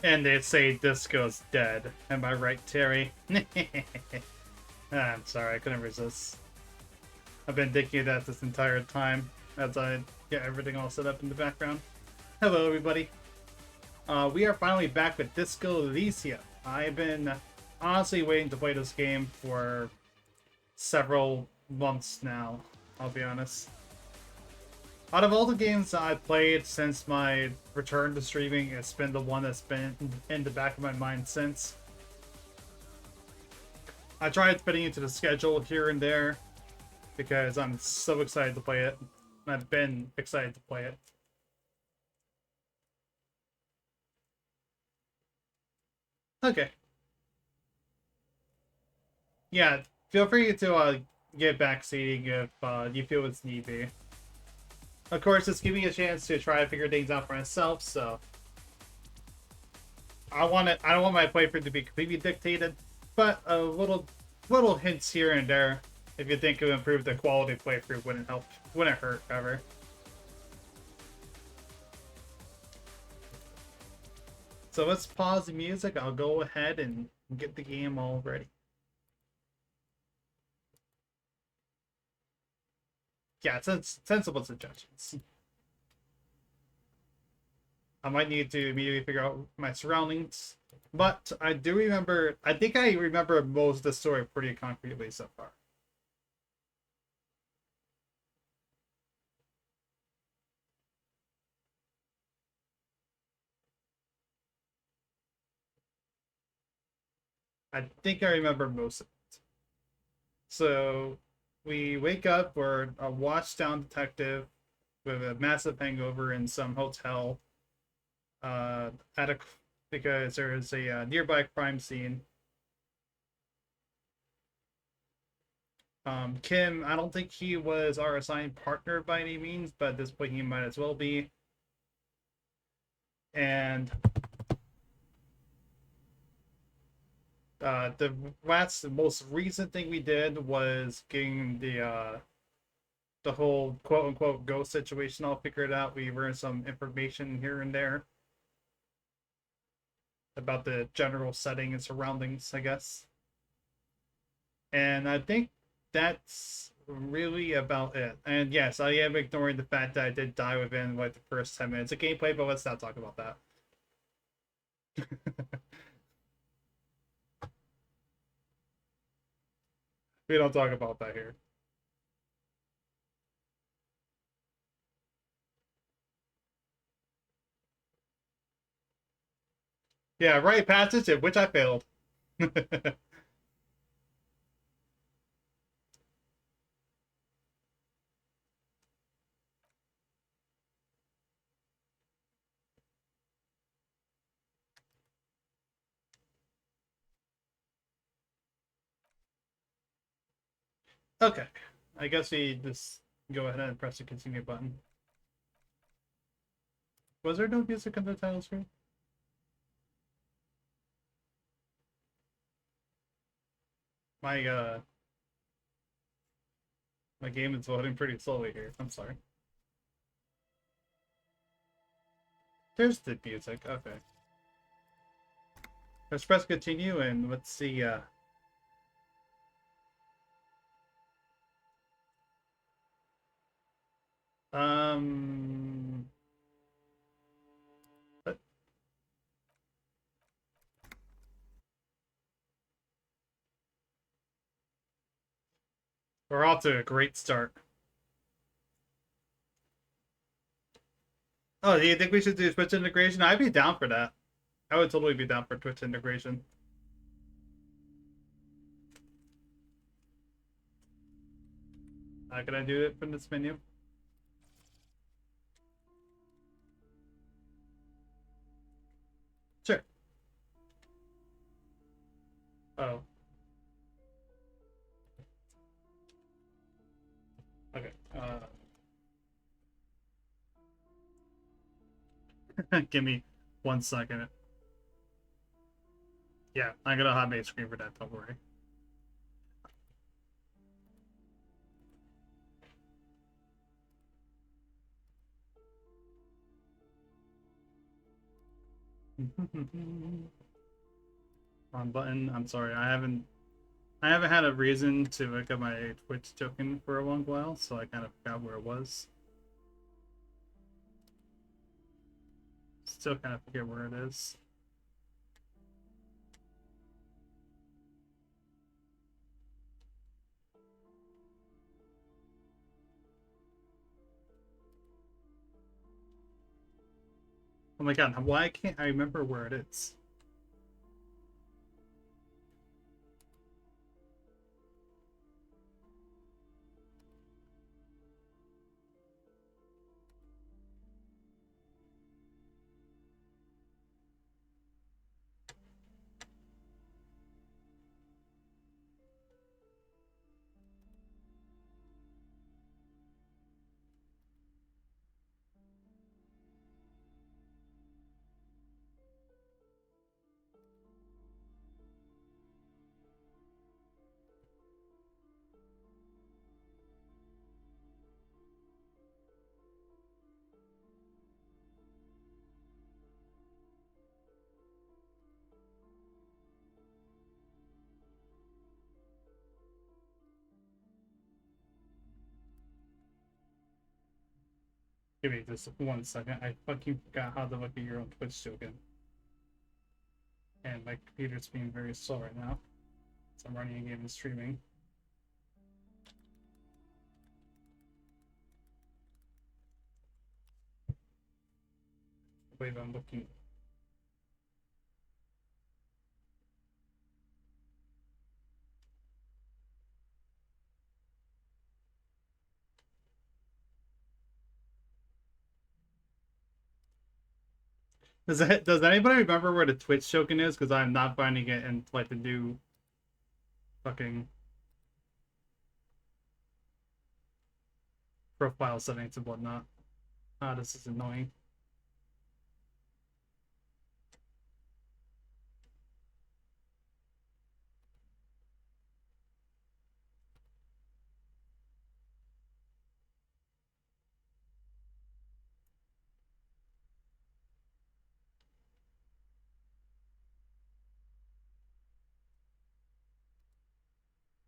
And they say disco's dead. Am I right, Terry? I'm sorry, I couldn't resist. I've been thinking of that this entire time as I get everything all set up in the background. Hello, everybody. We are finally back with Disco Elysium. I've been honestly waiting to play this game for several months now, I'll be honest. Out of all the games that I've played since my return to streaming, it's been the one that's been in the back of my mind since. I tried fitting into the schedule here and there because I'm so excited to play it. I've been excited to play it. Okay. Yeah, feel free to get backseating if you feel it's need be. Of course, it's giving me a chance to try to figure things out for myself, so I don't want my playthrough to be completely dictated, but a little hints here and there, if you think it would improve the quality of playthrough, wouldn't hurt ever. So let's pause the music. I'll go ahead and get the game all ready. Yeah, sensible suggestions. I might need to immediately figure out my surroundings. But I do remember, I think I remember most of the story pretty concretely so far. I think I remember most of it. So we wake up, we're a washed down detective with a massive hangover in some hotel at a because there is a nearby crime scene. Kim, I don't think he was our assigned partner by any means, but at this point he might as well be. And the most recent thing we did was getting the whole quote unquote ghost situation all figured out. We learned some information here and there about the general setting and surroundings, I guess. And I think that's really about it. And yes, I am ignoring the fact that I did die within like the first 10 minutes of gameplay, but let's not talk about that. We don't talk about that here. Yeah, right passage, in which I failed. Okay, I guess we just go ahead and press the continue button. Was there no music on the title screen? My my game is loading pretty slowly here. I'm sorry. There's the music. Okay. Let's press continue and let's see. Um. But we're off to a great start. Oh, do you think we should do Twitch integration? I'd be down for that. I would totally be down for Twitch integration. Can I do it from this menu? Sure. Oh. Okay. Give me 1 second. Yeah, I'm gonna hide my screen for that. Don't worry. Wrong button. I'm sorry. I haven't had a reason to look at my Twitch token for a long while, so I kind of forgot where it was. Still kind of forget where it is. Oh my god, why can't I remember where it is? Give me just 1 second. I fucking forgot how to look at your own Twitch token. And my computer's being very slow right now. So I'm running a game and streaming. Wait, I'm looking. Does anybody remember where the Twitch token is? Because I'm not finding it in like the new fucking profile settings and whatnot. Ah, this is annoying.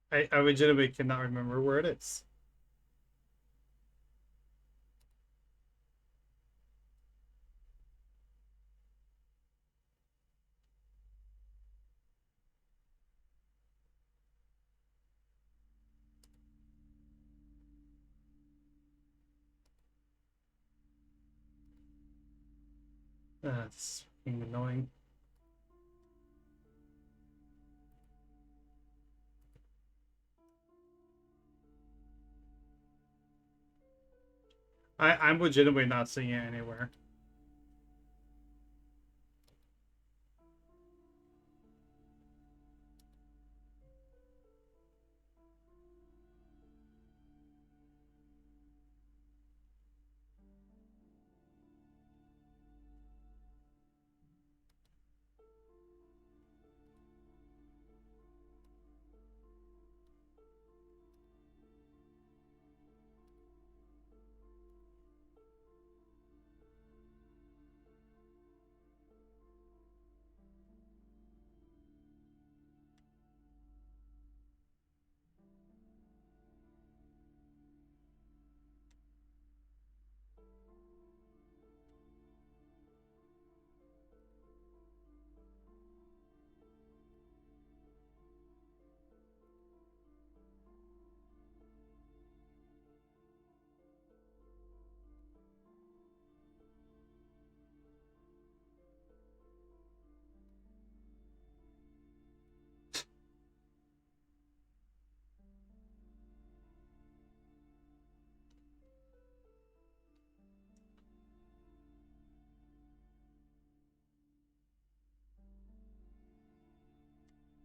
I legitimately cannot remember where it is. It's fucking annoying. I'm legitimately not seeing it anywhere.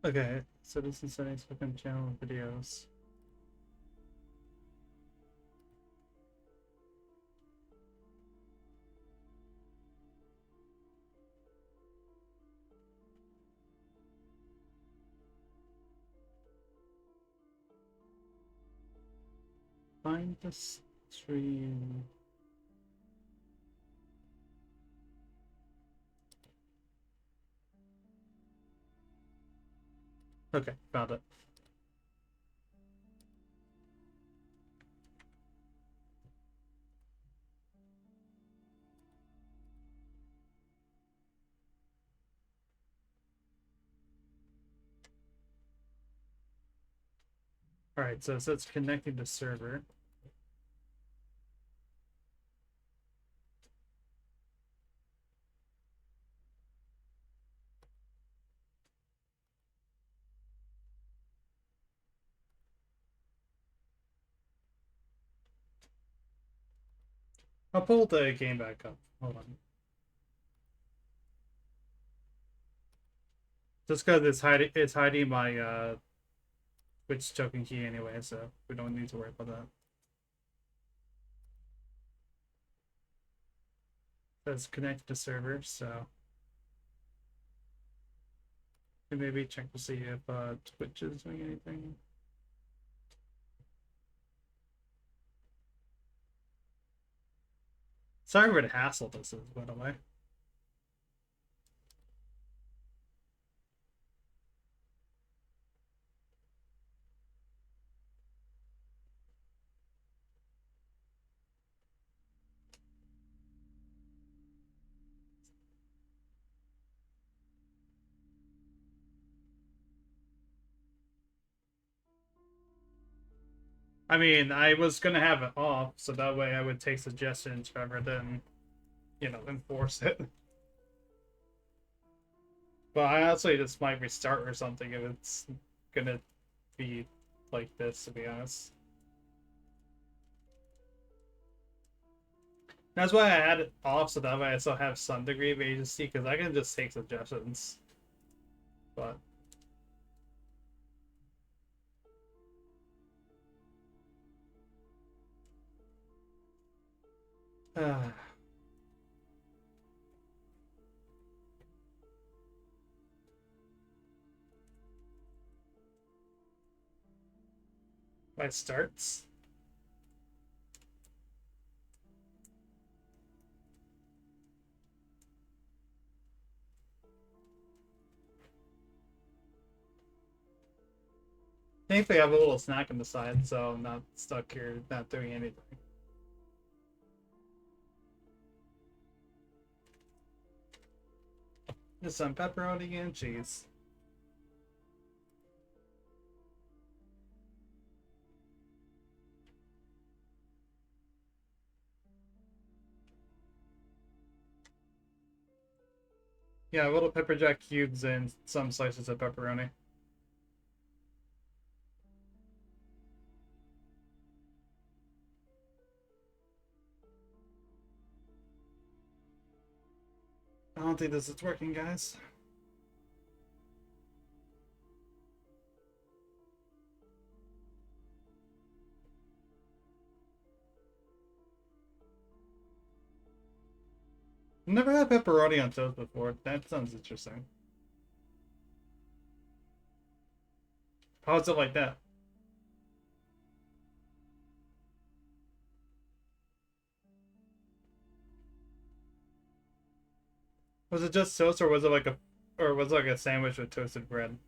Okay, citizen settings, fucking channel videos. Find the stream. Okay, found it. Alright, so it says connecting to server. I'll pull the game back up. Hold on. Just because it's hiding my Twitch token key anyway, so we don't need to worry about that. It says connected to server, so maybe check to see if Twitch is doing anything. Sorry what a hassle this is, by the way. I mean, I was gonna have it off, so that way I would take suggestions rather than, you know, enforce it. But I honestly just might restart or something if it's gonna be like this, to be honest. That's why I had it off, so that way I still have some degree of agency, because I can just take suggestions. But it starts. Thankfully, I have a little snack on the side, so I'm not stuck here not doing anything. Just some pepperoni and cheese. Yeah, little pepper jack cubes and some slices of pepperoni. I don't think this is working, guys. I've never had pepperoni on toast before. That sounds interesting. How is it like that? Was it just toast, or was it like a sandwich with toasted bread?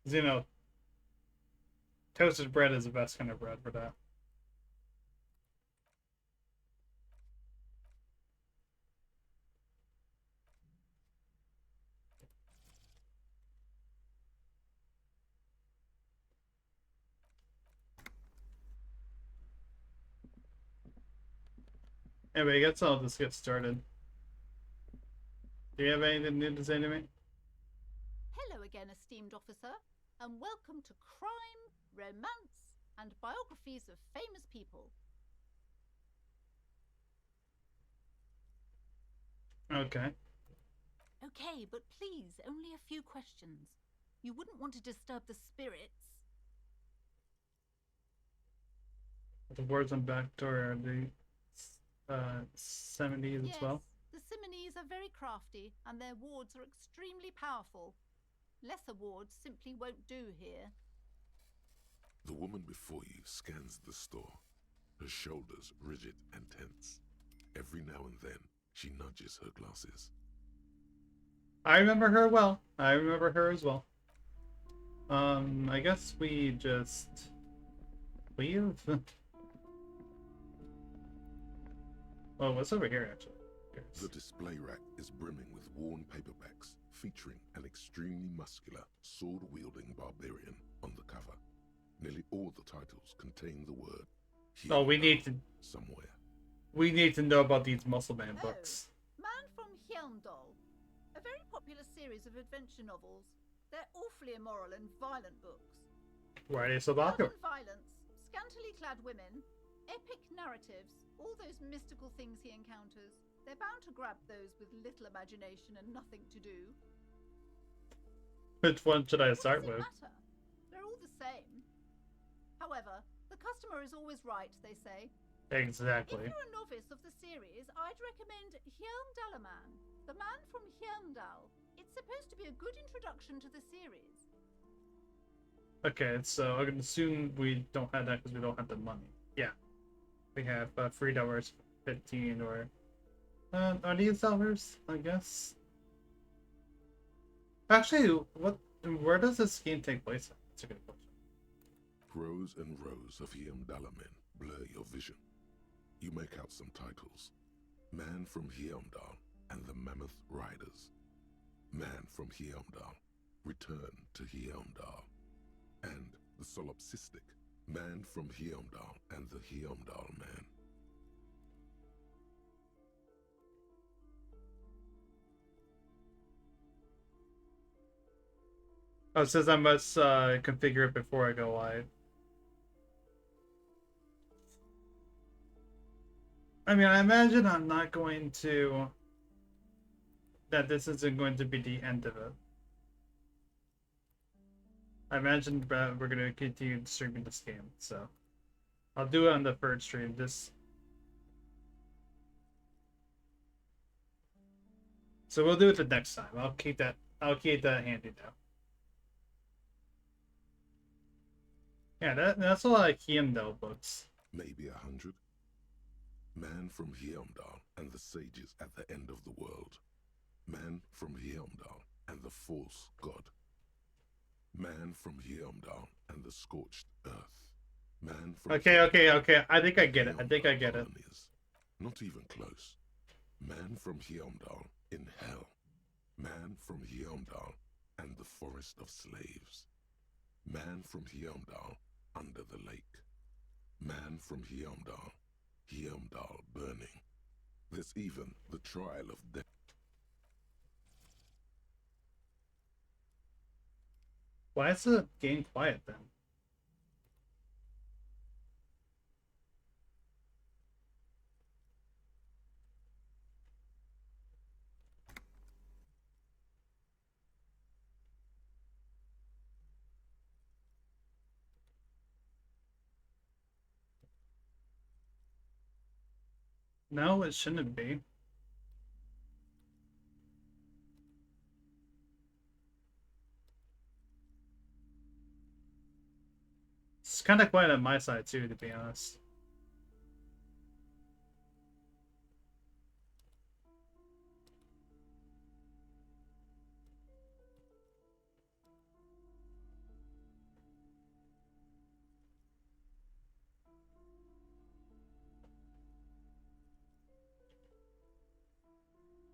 Because, you know, toasted bread is the best kind of bread for that. Anyway, I guess I'll just get started. Do you have anything new to say to me? Hello again, esteemed officer, and welcome to Crime, Romance, and Biographies of Famous People. Okay. Okay, but please, only a few questions. You wouldn't want to disturb the spirits. The words on back door are the 70s Yes, as well. the Simonees are very crafty, and their wards are extremely powerful. Lesser wards simply won't do here. The woman before you scans the store, her shoulders rigid and tense. Every now and then, she nudges her glasses. I remember her well. I remember her as well. I guess we just leave. Oh, what's over here actually? The display rack is brimming with worn paperbacks featuring an extremely muscular, sword-wielding barbarian on the cover. Nearly all the titles contain the word Oh, we need to somewhere. We need to know about these Muscle Man books. Man from Hjelmdal. A very popular series of adventure novels. They're awfully immoral and violent books. Why are they so Blood popular? and violence, scantily clad women, epic narratives, all those mystical things he encounters. They're bound to grab those with little imagination and nothing to do. Which one should I start What with? does it matter? They're all the same. However, the customer is always right, they say. Exactly. If you're a novice of the series, I'd recommend Hjelmdalaman, the man from Hjelmdal. It's supposed to be a good introduction to the series. Okay, so I can assume we don't have that because we don't have the money. Yeah. We have $3.15 or are these dollars, I guess? Actually, where does this game take place at? That's a good question. Rows and rows of Hjelmdalamen blur your vision. You make out some titles. Man from Hjelmdal and the Mammoth Riders. man from Heimdall, return to Heimdall. And the solipsistic, man from Heimdall and the Heimdall man. Oh, it says I must configure it before I go live. I mean, I imagine I'm not going to... that this isn't going to be the end of it. I imagine that we're going to continue streaming this game, so... I'll do it on the third stream. So we'll do it the next time. I'll keep that handy now. Yeah, that's a lot of Heimdall books. Maybe 100. Man from Heimdall and the sages at the end of the world. Man from Heimdall and the false god. Man from Heimdall and the scorched earth. Man from Okay. I think I get it. Colonies. Not even close. Man from Heimdall in hell. Man from Heimdall and the forest of slaves. Man from Heimdall under the lake. Man from Heimdall. Heimdall burning. There's even the trial of death. Why is the game quiet then? No, it shouldn't be. It's kind of quiet on my side too, to be honest.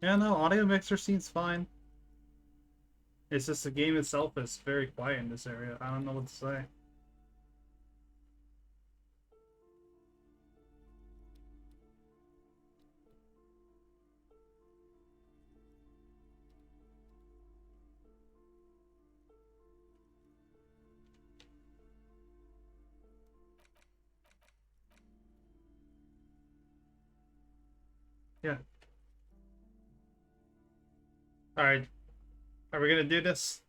Yeah, no, audio mixer seems fine. It's just the game itself is very quiet in this area. I don't know what to say. Yeah. Alright. Are we gonna do this?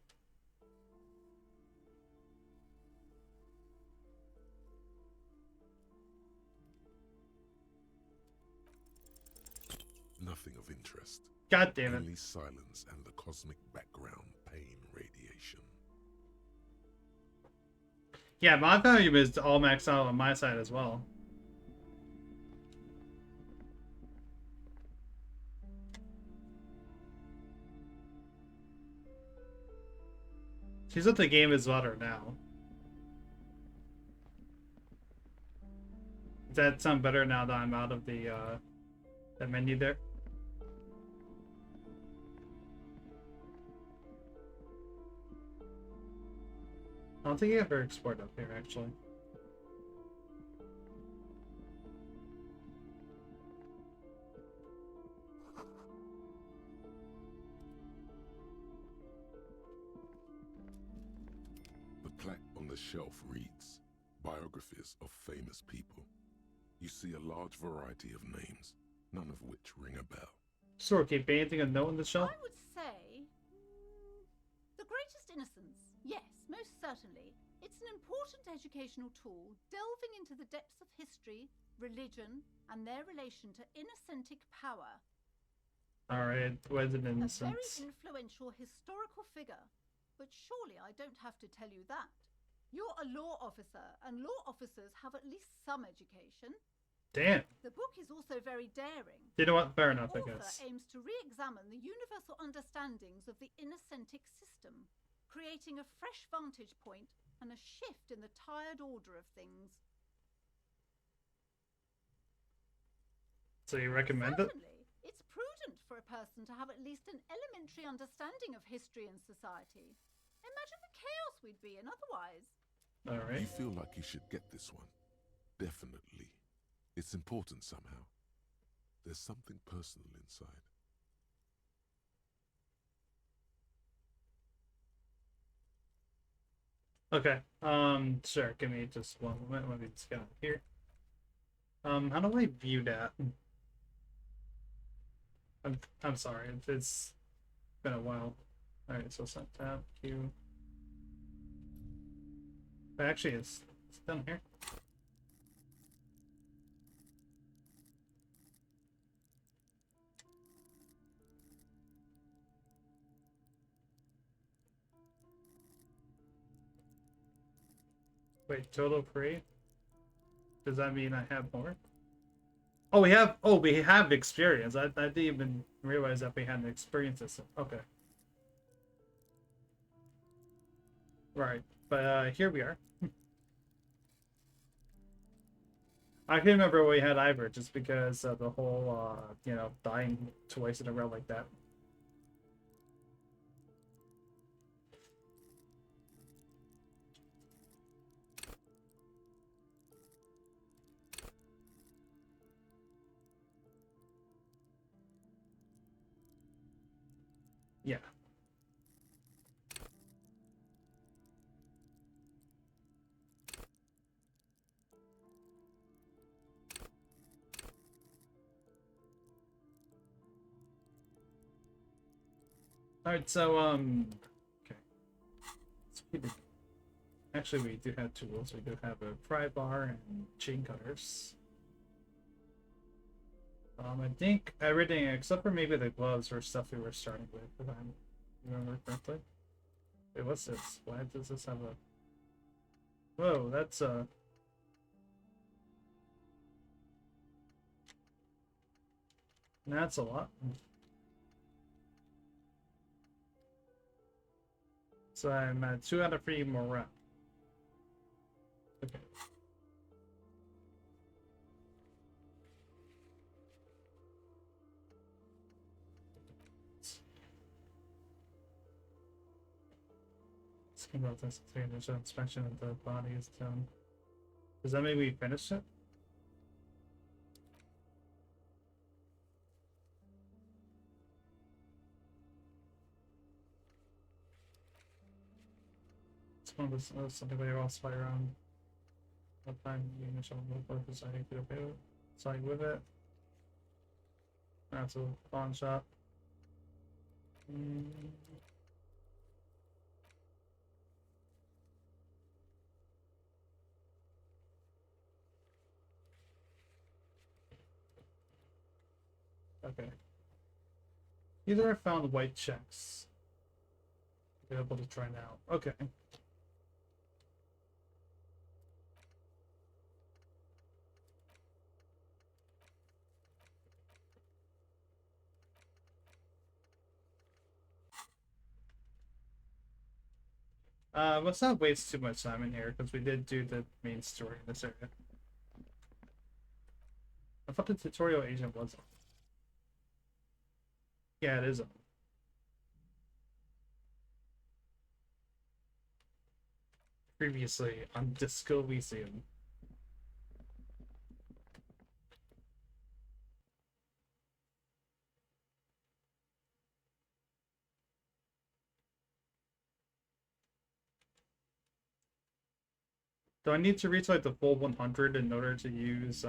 Nothing of interest. God damn it. Only silence and the cosmic background pain radiation. Yeah, my volume is all maxed out on my side as well. She's at the game is louder now. Does that sound better now that I'm out of the menu there? I don't think you ever export up here, actually. The plaque on the shelf reads, Biographies of famous people. You see a large variety of names, none of which ring a bell. Sort of keep anything of note on the shelf? I would say... the greatest innocence. Yes, most certainly. It's an important educational tool, delving into the depths of history, religion, and their relation to innocentic power. Alright, was it A innocence? very influential historical figure. But surely I don't have to tell you that. You're a law officer, and law officers have at least some education. Damn. The book is also very daring. You know what? Fair enough, The I author guess. aims to re-examine the universal understandings of the innocentic system, creating a fresh vantage point and a shift in the tired order of things. So you recommend it? Certainly, it's prudent for a person person to have at least an elementary understanding of history and society. Imagine the chaos we'd be in otherwise. Alright. You feel like you should get this one. Definitely. It's important somehow. There's something personal inside. Okay. Sure. Give me just one moment. Let me just get out here. How do I view that? I'm sorry. It's been a while. Alright, so set tab, Q. Actually, it's down here. Wait, total free? Does that mean I have more? Oh, we have. Oh, we have experience. I didn't even realize that we had an experience system. Okay. Right, but here we are. I can remember we had Ivor just because of the whole, you know, dying twice in a row like that. Yeah. Alright, so, okay. So actually, we do have tools. We do have a pry bar and chain cutters. I think everything except for maybe the gloves or stuff we were starting with, if I remember correctly. Wait, what's this? Why does this have a... Whoa, that's, that's a lot. So I'm at 2 out of 3 morale. Okay. About this initial inspection of the body is done. Does that mean we finished it? It's one of those something where you all spy around. What time the initial movement is I think okay with side with it. That's a pawn shop. Okay. Either I found white checks. Be able to try now. Okay. Let's not waste too much time in here because we did do the main story in this area. I thought the tutorial agent was on. Yeah, it is on. Previously on Disco Elysium. Do I need to reach like the full 100 in order to use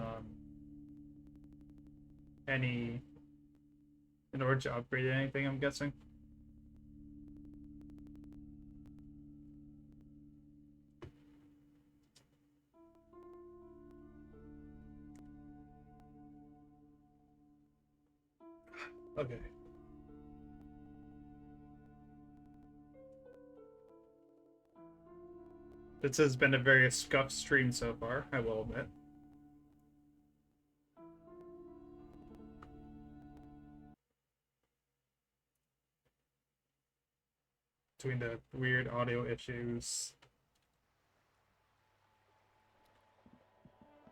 any in order to upgrade anything, I'm guessing? Okay. This has been a very scuffed stream so far, I will admit. Between the weird audio issues.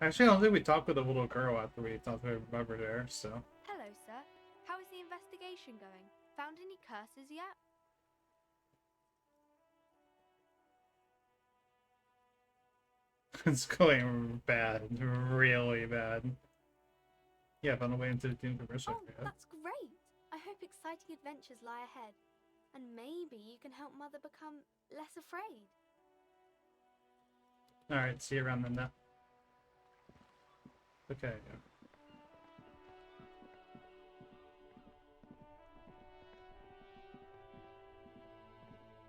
Actually, I don't think we talked with the little girl after we talked to her there, so. Hello, sir. How is the investigation going? Found any curses yet? It's going bad, really bad. Yeah, found a way into the universe. Oh, that's great! I hope exciting adventures lie ahead. And maybe you can help Mother become less afraid. Alright, see you around then now. Okay.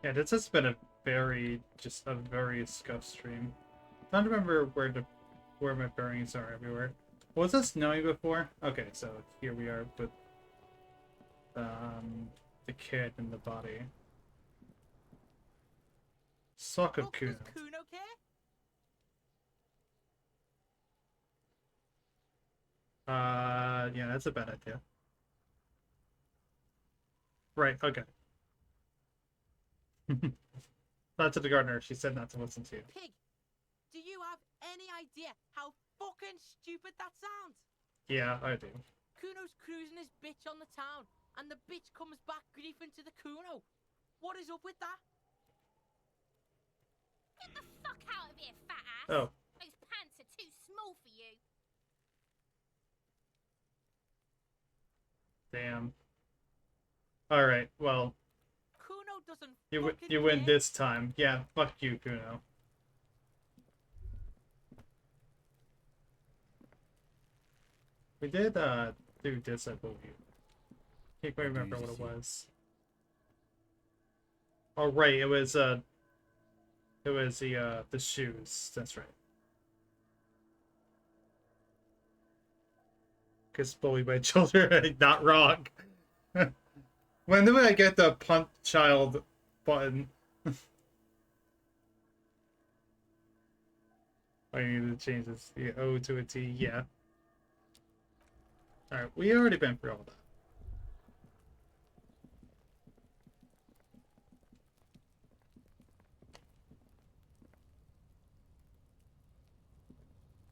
Yeah, this has been a very scuffed stream. I don't remember where my bearings are everywhere. Was this snowy before? Okay, so here we are with the kid in the body. Sock of Kuno. Does Kuno care? Yeah, that's a bad idea. Right, okay. Not to the gardener, she said not to listen to you. Pig, do you have any idea how fucking stupid that sounds? Yeah, I do. Kuno's cruising his bitch on the town, and the bitch comes back griefing to the Kuno. What is up with that? Get the fuck out of here, fat ass! Oh. Those pants are too small for you. Damn. Alright, well, Kuno doesn't you win this time. Yeah, fuck you, Kuno. We did, do this, I believe. Can't quite remember what it was. Oh, right, it was the shoes. That's right. Because bullied by children, not wrong. When do I get the punt child button? I need to change this. The O to a T, yeah. Alright, we already been through all that.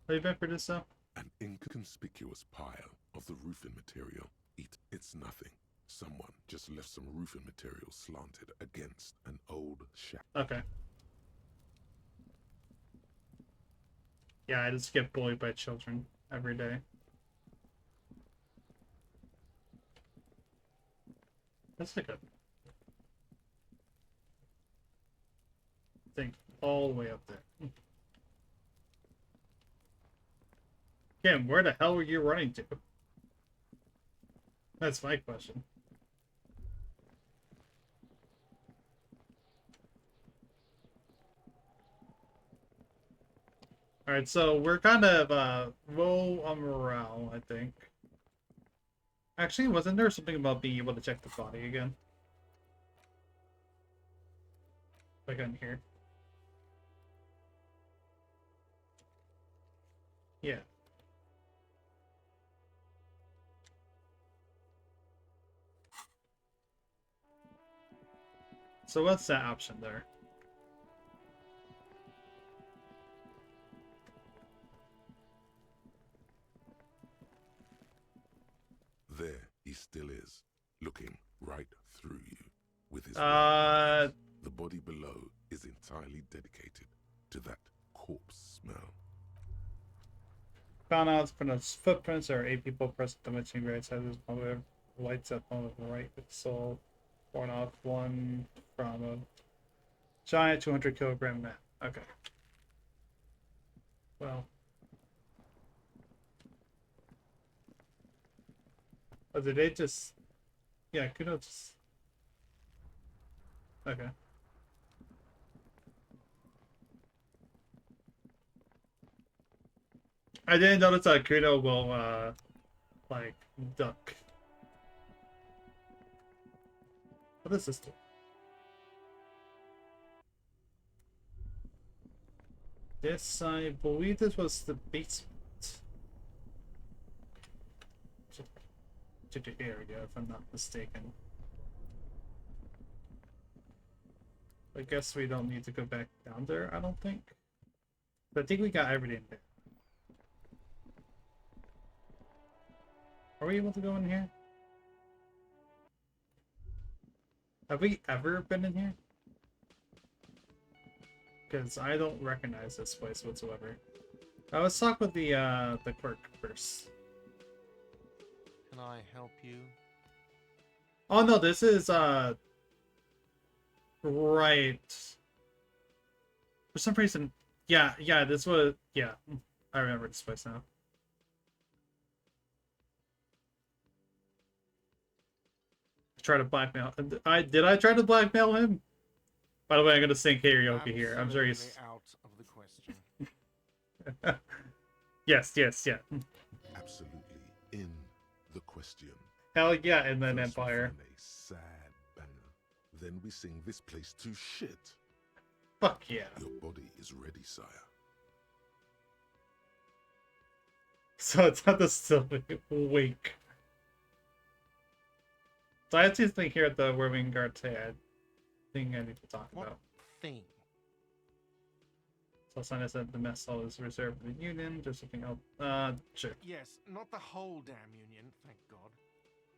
Have you been for this though? An inconspicuous pile of the roofing material. It's nothing. Someone just left some roofing material slanted against an old shack. Okay. Yeah, I just get bullied by children every day. That's like a thing all the way up there. Kim, where the hell were you running to? That's my question. Alright, so we're kind of low on morale, I think. Actually, wasn't there something about being able to check the body again? Like on here. Yeah. So what's that option there? There he still is, looking right through you with his eyes. The body below is entirely dedicated to that corpse smell. Found out from the footprints there are 8 people present the matching right side of this motive. Lights up on the right with soul. Born off one from a giant 200 kilogram man. Okay. Well. Oh, did they just... Yeah, Kuno just... Okay. I didn't notice that Kuno will, like, duck. What does this do? This, I believe this was the basement. To the area, if I'm not mistaken. I guess we don't need to go back down there, I don't think. But I think we got everything there. Are we able to go in here? Have we ever been in here? Because I don't recognize this place whatsoever. Let's talk with the clerk first. Can I help you? Oh no, this is right. For some reason, yeah, this was, yeah, I remember this place now. Try to blackmail. Did I try to blackmail him? By the way, I'm gonna sing karaoke here. I'm sure he's out of the question. yes, yeah. Absolutely in the question. Hell yeah, and then First we Empire. find a sad banger. Then we sing this place to shit. Fuck yeah. Your body is ready, sire. So it's not the silly wink. So I have this thing here at the Worming Guard say I think I need to talk What about. thing? So Sinus said the mess hall is reserved for the Union. There's something else. Sure. Yes, not the whole damn union, thank God.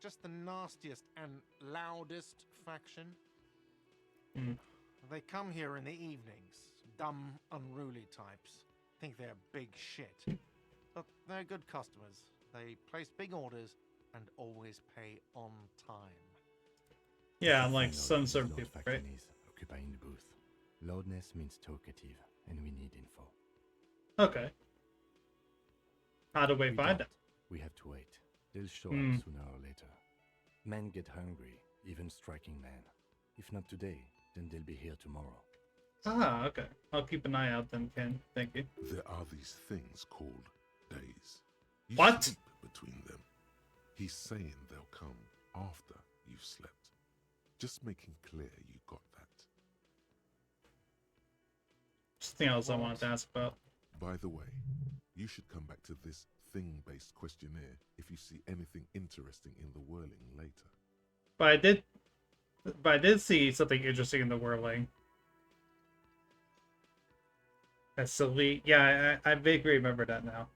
Just the nastiest and loudest faction. Mm. They come here in the evenings. Dumb, unruly types. Think they're big shit. But they're good customers. They place big orders and always pay on time. Yeah, unlike I know some these sort of loud people, right? factions occupying the booth. Loudness means talkative, and we need info. Okay. How do we We find don't. it? We have to wait. They'll show Hmm. up sooner or later. Men get hungry, even striking men. If not today, then they'll be here tomorrow. Ah, okay. I'll keep an eye out then, Ken. Thank you. There are these things called days. You What? sleep between them. He's saying they'll come after you've slept. Just making clear you got that. Something else I wanted to ask about. By the way, you should come back to this thing-based questionnaire if you see anything interesting in the whirling later. But I did see something interesting in the whirling. That's silly. Yeah, I vaguely remember that now.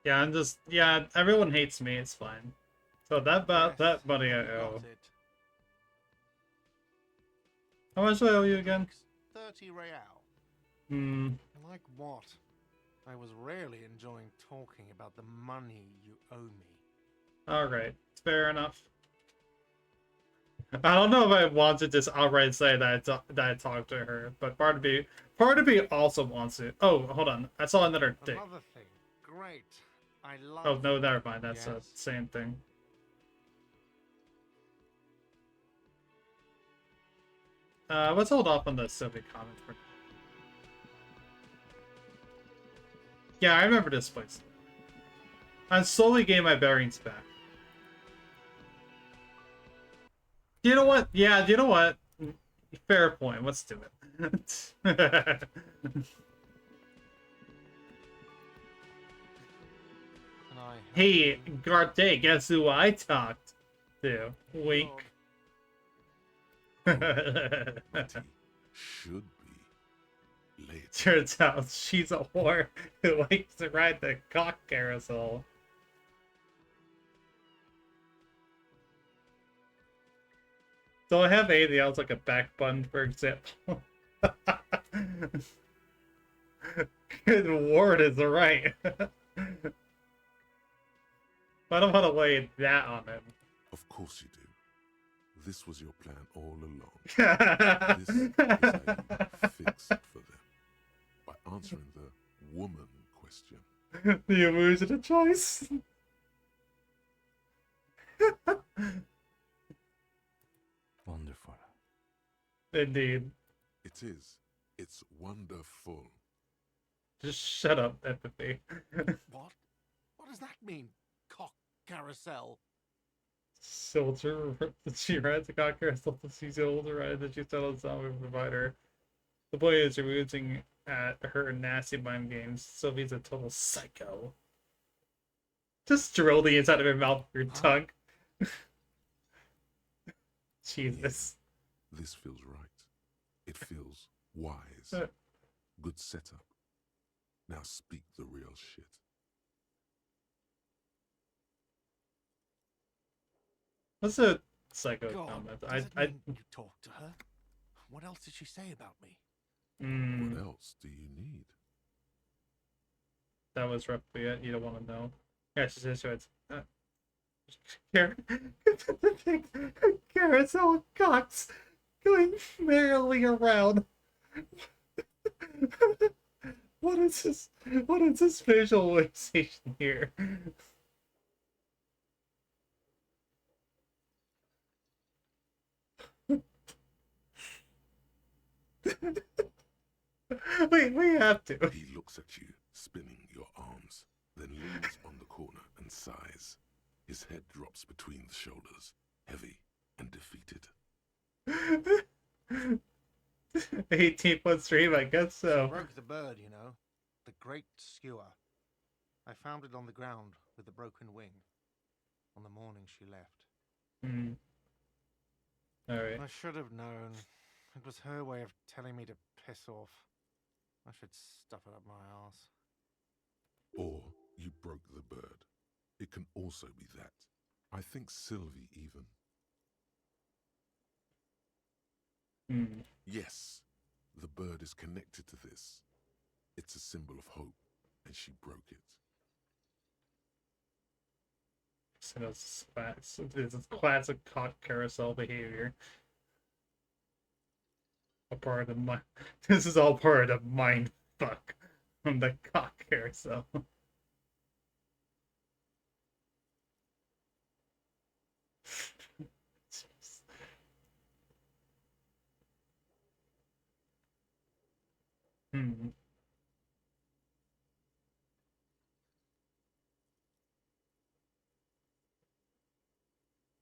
Yeah, everyone hates me, it's fine. So that money I you got owe. it. How much do I owe you again? 30 real. Hmm. Like what? I was really enjoying talking about the money you owe me. Alright, fair enough. I don't know if I want to just outright say that I talked to her, but part of me also wants to. Oh, hold on. I saw another thing. Another thing. Great. I love. Oh, no, never mind. That's the Yes. same thing. Let's hold off on the Soviet comment for. Yeah, I remember this place. I'm slowly getting my bearings back. You know what? Yeah, you know what? Fair point. Let's do it. Can I help Hey, you? Garte, guess who I talked to? Wink. But he should be later. Turns out she's a whore who likes to ride the cock carousel. Do I have anything else like a back button, for example? Good word is right. I don't want to lay that on him. Of course you do. This was your plan all along. This is how you fix it for them. By answering the woman question. The illusion of choice. Wonderful. Indeed. It is. It's wonderful. Just shut up, empathy. What? What does that mean? Cock carousel. Soldier, she rides a cock carousel to see older ride that she tells zombie provider. The boy is rooting at her nasty mind games. Sylvie's a total psycho. Just drill the inside of her mouth with your tongue. Jesus. This feels right. It feels wise. Good setup. Now speak the real shit. What's a psycho God, comment? does it mean you talked to her? What else did she say about me? What else do you need? That was roughly it. You don't want to know. Yeah, she says it's carousel cocks going merrily around. What is this? What is this visualization here? we have to. He looks at you, spinning your arms, then leans on the corner and sighs. His head drops between the shoulders, heavy and defeated. 18-foot stream, I guess so. She broke the bird, you know. The great skewer. I found it on the ground with a broken wing. On the morning she left. Alright. I should have known. It was her way of telling me to piss off. I should stuff it up my arse. Or you broke the bird. It can also be that. I think Sylvie even. Yes, the bird is connected to this. It's a symbol of hope, and she broke it. So it's classic cock carousel behavior. A part of my. This is all part of mind fuck from the cock carousel.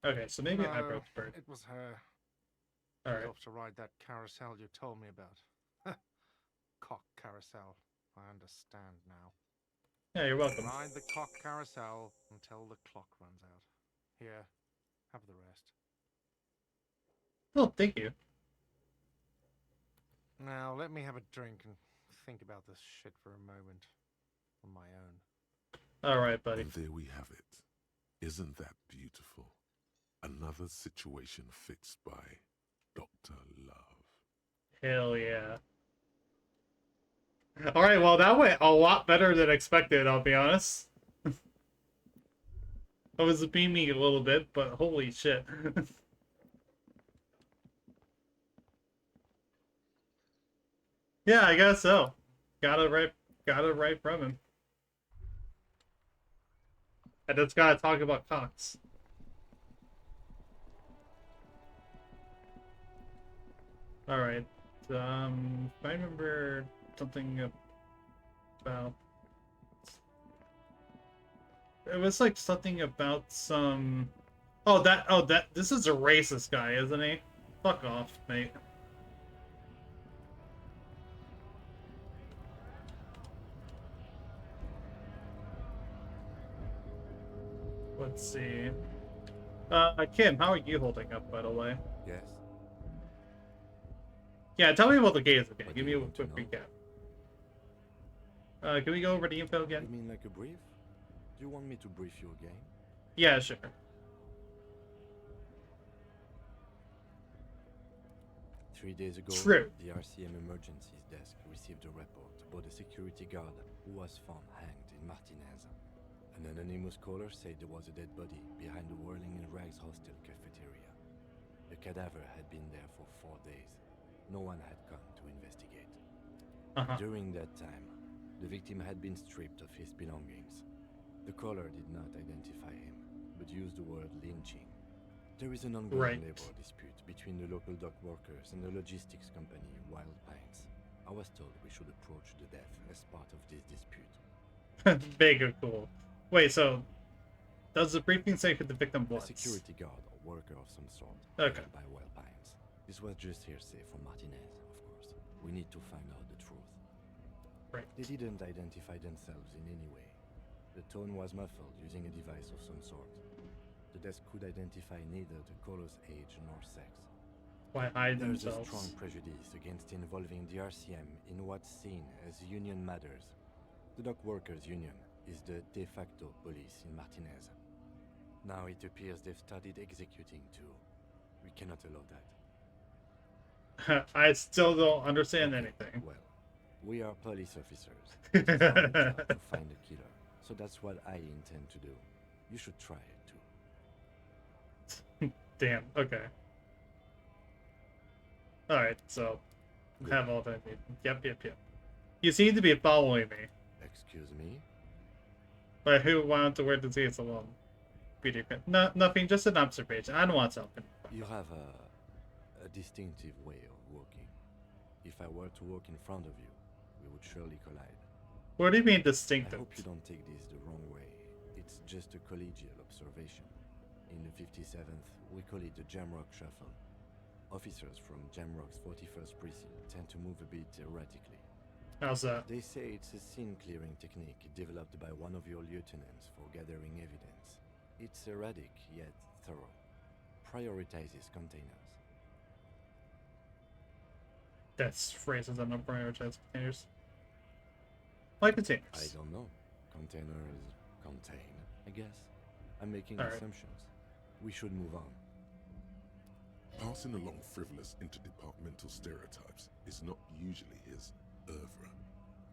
Okay, so maybe I broke the bird. It was her. All right. Helped to ride that carousel you told me about. Cock carousel. I understand now. Yeah, you're welcome. Ride the cock carousel until the clock runs out. Here, have the rest. Oh, thank you. Now, let me have a drink and think about this shit for a moment. On my own. All right, buddy. And there we have it. Isn't that beautiful? Another situation fixed by Dr. Love. Hell yeah. All right, well, that went a lot better than expected, I'll be honest. I was beaming a little bit, but holy shit. Yeah, I guess so. Got it right from him. I just gotta talk about cocks. Alright. I remember something about... It was like something about some... this is a racist guy, isn't he? Fuck off, mate. Let's see. Kim, how are you holding up, by the way? Yes. Yeah, tell me about the games again. What Give do me you a want to quick know? recap. Can we go over the info again? You mean like a brief? Do you want me to brief you again? Yeah, sure. 3 days ago, True. the RCM emergencies desk received a report about a security guard who was found hanged in Martinez. An anonymous caller said there was a dead body behind the Whirling in Rags hostel cafeteria. The cadaver had been there for 4 days. No one had come to investigate. During that time, the victim had been stripped of his belongings. The caller did not identify him, but used the word lynching. There is an ongoing labor dispute between the local dock workers and the logistics company, Wild Pines. I was told we should approach the death as part of this dispute. Mega cool. Wait, so does the briefing say who the victim A was? security guard or worker of some sort, Okay. hired by Wild Pines. This was just hearsay from Martinez, of course. We need to find out the truth. Right. They didn't identify themselves in any way. The tone was muffled using a device of some sort. The desk could identify neither the caller's age nor sex. Why hide There's a themselves? strong prejudice against involving the RCM in what's seen as union matters. The dock workers union is the de facto police in Martinez. Now it appears they've started executing too. We cannot allow that. I still don't understand Okay, anything. well, we are police officers. It's our job to find a killer. So that's what I intend to do. You should try it too. Damn, okay. Alright, so Good. have all that. Yep. You seem to be following me. Excuse me? But who wanted to wear the disease alone? Beauty queen. No, nothing, just an observation. I don't want something. You have a distinctive way of walking. If I were to walk in front of you, we would surely collide. What do you mean I distinctive? hope you don't take this the wrong way. It's just a collegial observation. In the 57th, we call it the Jamrock Shuffle. Officers from Jamrock's 41st Precinct tend to move a bit erratically. How's that? They say it's a scene-clearing technique developed by one of your lieutenants for gathering evidence. It's erratic, yet thorough. Prioritizes containers. That's phrases on prioritized containers. Like containers. I don't know. Containers contain, I guess. I'm making Alright. assumptions. We should move on. Passing along frivolous interdepartmental stereotypes is not usually his oeuvre.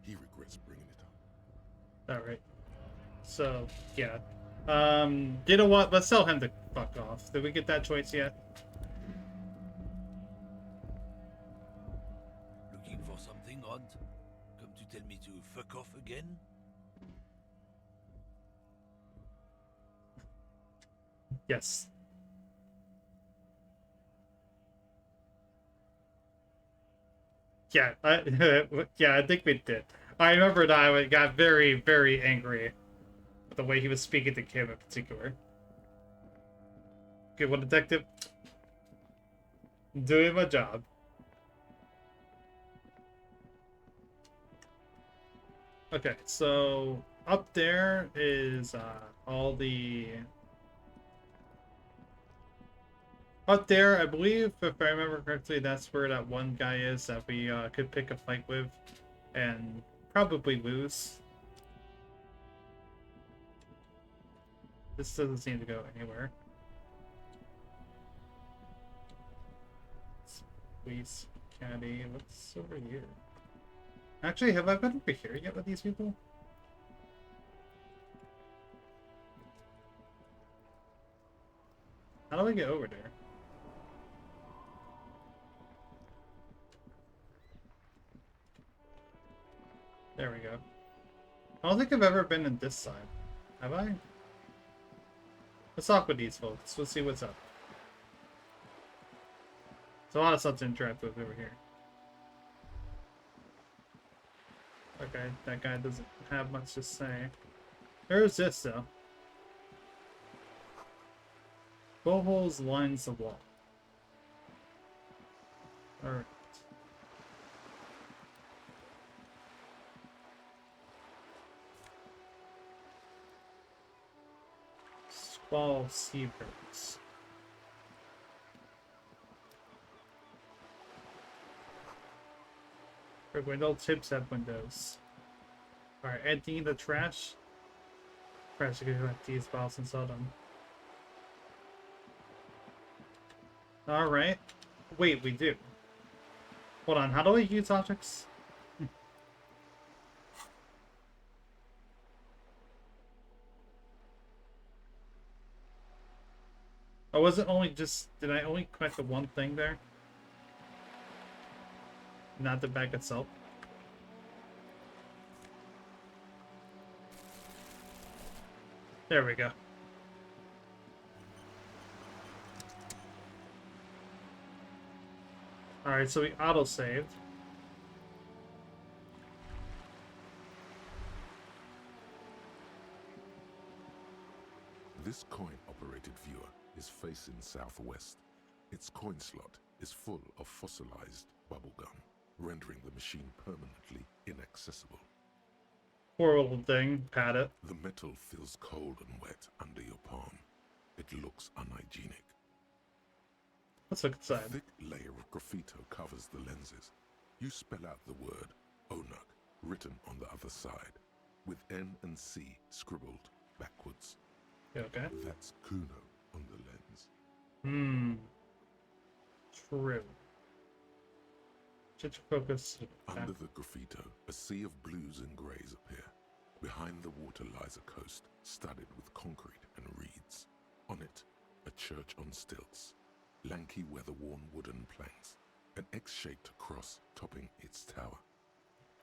He regrets bringing it up. Alright. So, yeah. You know what? Let's tell him to fuck off. Did we get that choice yet? Looking for something odd? Come to tell me to fuck off again? Yes. Yeah, yeah, I think we did. I remember that I got very, very angry with the way he was speaking to Kim in particular. Good one, detective. Doing my job. Okay, so up there is all the... Up there, I believe, if I remember correctly, that's where that one guy is that we could pick a fight with and probably lose. This doesn't seem to go anywhere. Police, caddy, what's over here? Actually, have I been over here yet with these people? How do I get over there? There we go. I don't think I've ever been in this side. Have I? Let's talk with these folks. Let's see what's up. There's a lot of stuff to interact with over here. Okay, that guy doesn't have much to say. There's this, though. Boholes lines the wall. Alright. Squall seabirds. Window tips have windows. Alright, emptying the trash. Perhaps you could collect these bottles and sell them. Alright. Wait, we do. Hold on, how do I use objects? Oh, was it only just... Did I only connect the one thing there? Not the bag itself? There we go. Alright, so we auto-saved. This coin-operated viewer is facing southwest. Its coin slot is full of fossilized bubblegum, rendering the machine permanently inaccessible. Poor little thing. Pat it. The metal feels cold and wet under your palm. It looks unhygienic. Let's look A inside. thick layer of graffito covers the lenses. You spell out the word Onuk written on the other side, with N and C scribbled backwards. Okay. That's Kuno on the lens. Hmm. True. Just focus. Under the graffito, a sea of blues and greys appear. Behind the water lies a coast, studded with concrete and reeds. On it, a church on stilts, lanky weather-worn wooden planks, an X-shaped cross topping its tower.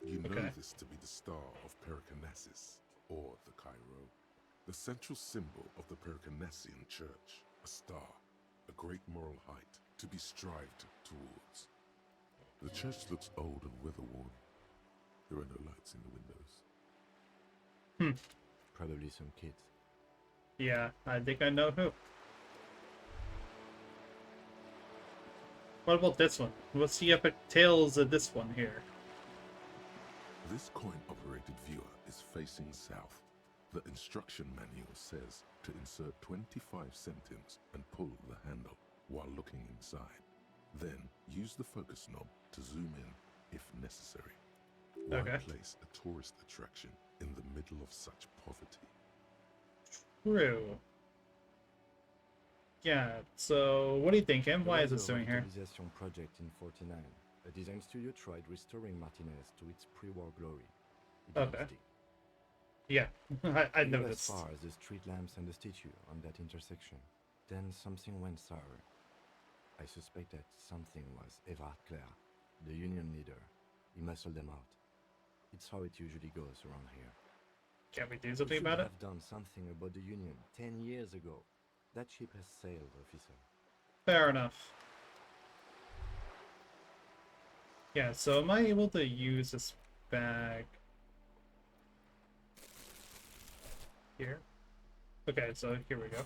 You know this to be the star of Pericarnassus, or the Cairo, the central symbol of the Pericarnassian church, a star, a great moral height to be strived towards. The church looks old and weather-worn. There are no lights in the windows. Probably some kids. Yeah, I think I know who. What about this one? What's the epic tales of this one here? This coin-operated viewer is facing south. The instruction manual says to insert 25 centimes and pull the handle while looking inside. Then use the focus knob to zoom in if necessary. Why place a tourist attraction in the middle of such poverty? True. Yeah, so what do you think, Em? Why is this doing here? Elysium project in 49. A design studio tried restoring Martinez to its pre-war glory. It Okay. did. Yeah, I It got noticed. as far as the street lamps and the statue on that intersection. Then something went sour. I suspect that something was Everard Clare, the union leader. He muscled them out. It's how it usually goes around here. Can't we do We something should about it? have done something about the union 10 years ago. That ship has sailed, officer. Fair enough. Yeah, so am I able to use this bag here? Okay, so here we go.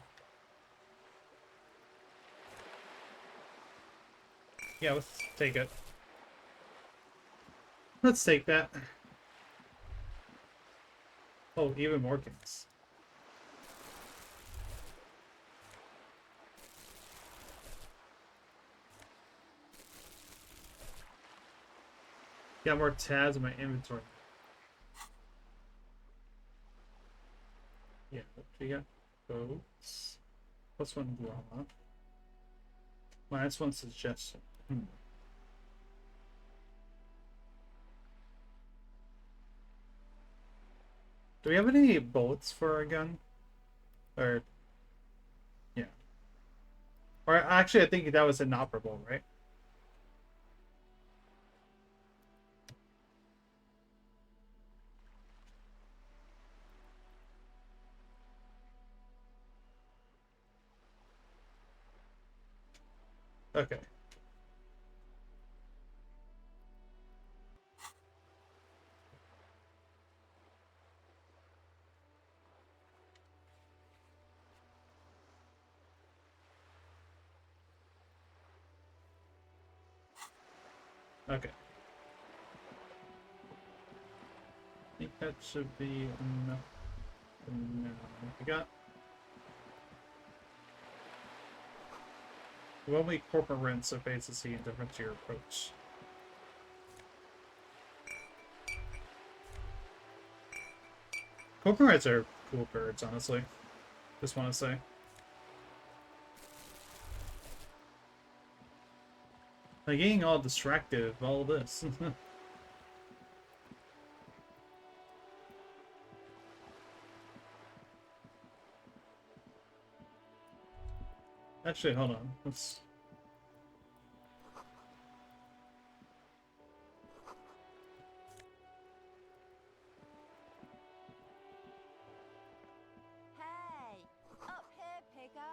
Yeah, let's take it. Let's take that. Oh, even more kings. Got more tabs in my inventory. Yeah, we got boats. Plus one drama. Minus one suggestion. Do we have any bullets for our gun? Or yeah. Or actually I think that was inoperable, right? Okay. Okay. I think that should be enough. No, we got only corporate rents are basically indifferent to your approach. Corporate rents are cool birds, honestly. Just want to say. Like getting all distracted, all this. Actually, hold on. Let's. Hey, up here, Piggo.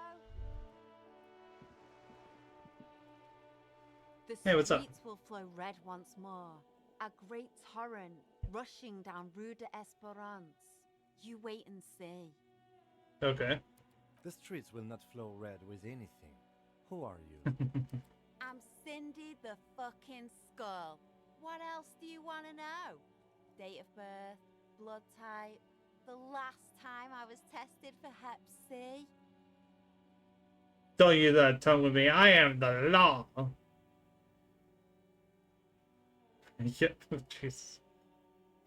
The Hey, what's up? streets will flow red once more. A great torrent rushing down Rue d'Esperance. You wait and see. Okay. The streets will not flow red with anything. Who are you? I'm Cindy the fucking Skull. What else do you want to know? Date of birth, blood type, the last time I was tested for Hep C. Don't use that tongue with me. I am the law. Yep. Jeez.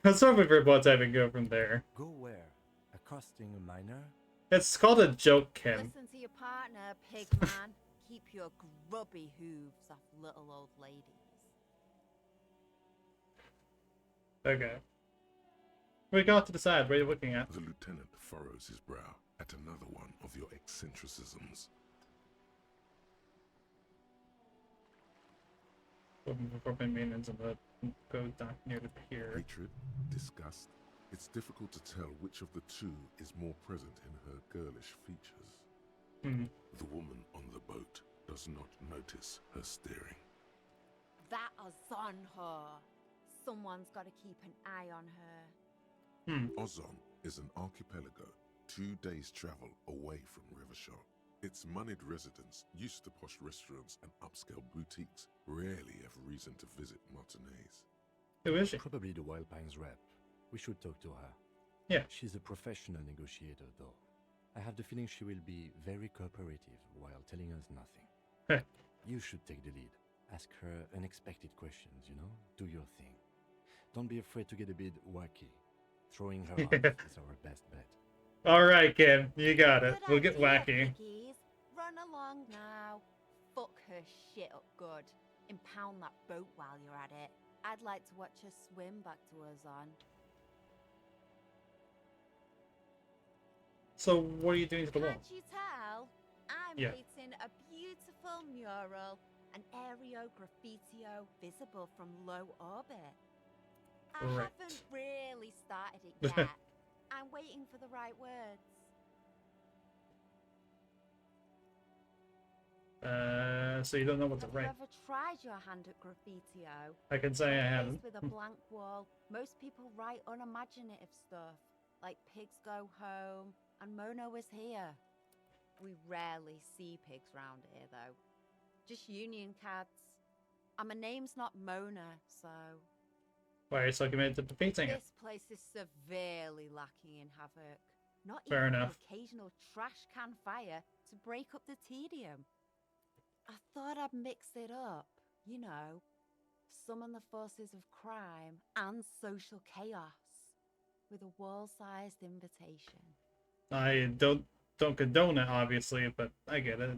Let's start with blood type and go from there. Go where? Accosting a minor? It's called a joke, Kim. Listen to your partner, pig man. Keep your grubby hooves off little old ladies. Okay. We got to decide. What are you looking at? The lieutenant furrows his brow at another one of your eccentricisms. Before my minions and the goes down near the pier. Hatred, disgust. It's difficult to tell which of the two is more present in her girlish features. Hmm. The woman on the boat does not notice her steering. That is on her. Someone's got to keep an eye on her. Ozon is an archipelago 2 days' travel away from Rivershore. Its moneyed residents, used to posh restaurants and upscale boutiques, rarely have reason to visit Martinez. Who is she? Probably the Wild Pines rep. We should talk to her. Yeah. She's a professional negotiator, though. I have the feeling she will be very cooperative while telling us nothing. You should take the lead. Ask her unexpected questions, you know? Do your thing. Don't be afraid to get a bit wacky. Throwing her off is our best bet. Alright, Kim. You got it. Good We'll get idea, wacky. piggies. Run along now. Fuck her shit up good. Impound that boat while you're at it. I'd like to watch her swim back to Ozon. So, what are you doing to the wall? Can't you tell? I'm Yeah. painting a beautiful mural, an aereo graffitio visible from low orbit. I Right. haven't really started it yet. I'm waiting for the right words. So you don't know what to Have write. you ever tried your hand at graffitio? I can say I On a haven't. place with a blank wall, most people write unimaginative stuff, like pigs go home and Mono is here. We rarely see pigs round here, though. Just union cards. And my name's not Mona, so... Why are you so committed to defeating it? This place is severely lacking in havoc. Not Fair even enough. the occasional trash can fire to break up the tedium. I thought I'd mix it up, you know, summon the forces of crime and social chaos with a wall-sized invitation. I don't condone it, obviously, but I get it.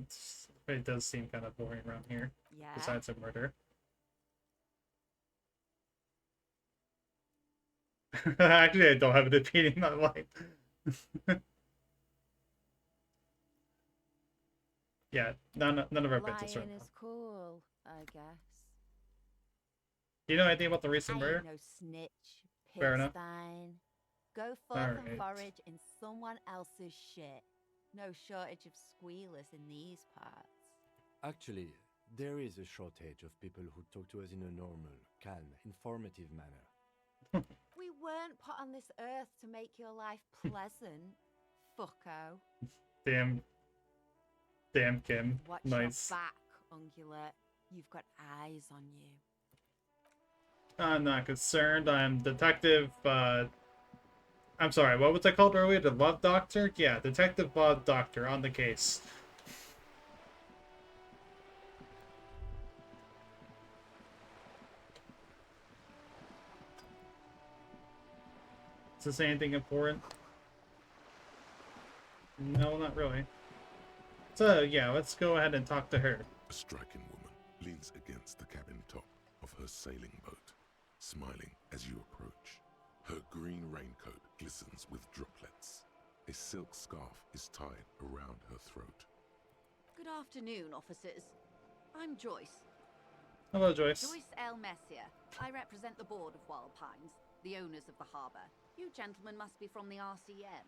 It does seem kind of boring around here. Yeah. Besides a murder. Actually, I don't have a defeating that light. Yeah, none of our bits are Lying is cool, I guess. Do you know anything about the recent I murder? ain't no snitch, Fair enough. pigstein. Go forth Alright. and forage in someone else's shit. No shortage of squealers in these parts. Actually, there is a shortage of people who talk to us in a normal, calm, informative manner. We weren't put on this earth to make your life pleasant, fucko. Damn, Kim. Watch Nice. your back, ungulate. You've got eyes on you. I'm not concerned. I'm Detective, I'm sorry, what was I called earlier? The Love Doctor? Yeah, Detective Love Doctor on the case. Is this anything important? No, not really. So, yeah, let's go ahead and talk to her. A striking woman leans against the cabin top of her sailing boat, smiling as you approach. Her green raincoat glistens with droplets. A silk scarf is tied around her throat. Good afternoon, officers. I'm Joyce. Hello, Joyce. Joyce L. Messier. I represent the board of Wild Pines, the owners of the harbour. You gentlemen must be from the RCM.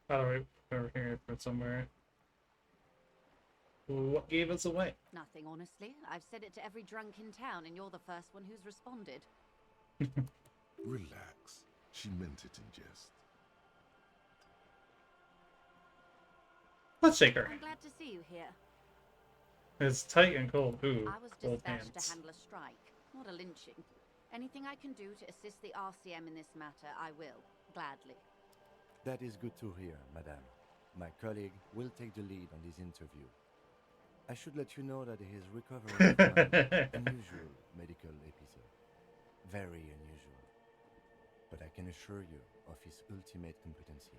By the way, over here for somewhere. What gave us away? Nothing, honestly. I've said it to every drunk in town, and you're the first one who's responded. Relax. She meant it in jest. Let's shake her I'm hand. glad to see you here. It's tight and cold. Ooh, I was cold dispatched hands. to handle a strike, not a lynching. Anything I can do to assist the RCM in this matter, I will, gladly. That is good to hear, madame. My colleague will take the lead on this interview. I should let you know that he is recovering from an unusual medical episode. Very unusual. But I can assure you of his ultimate competency.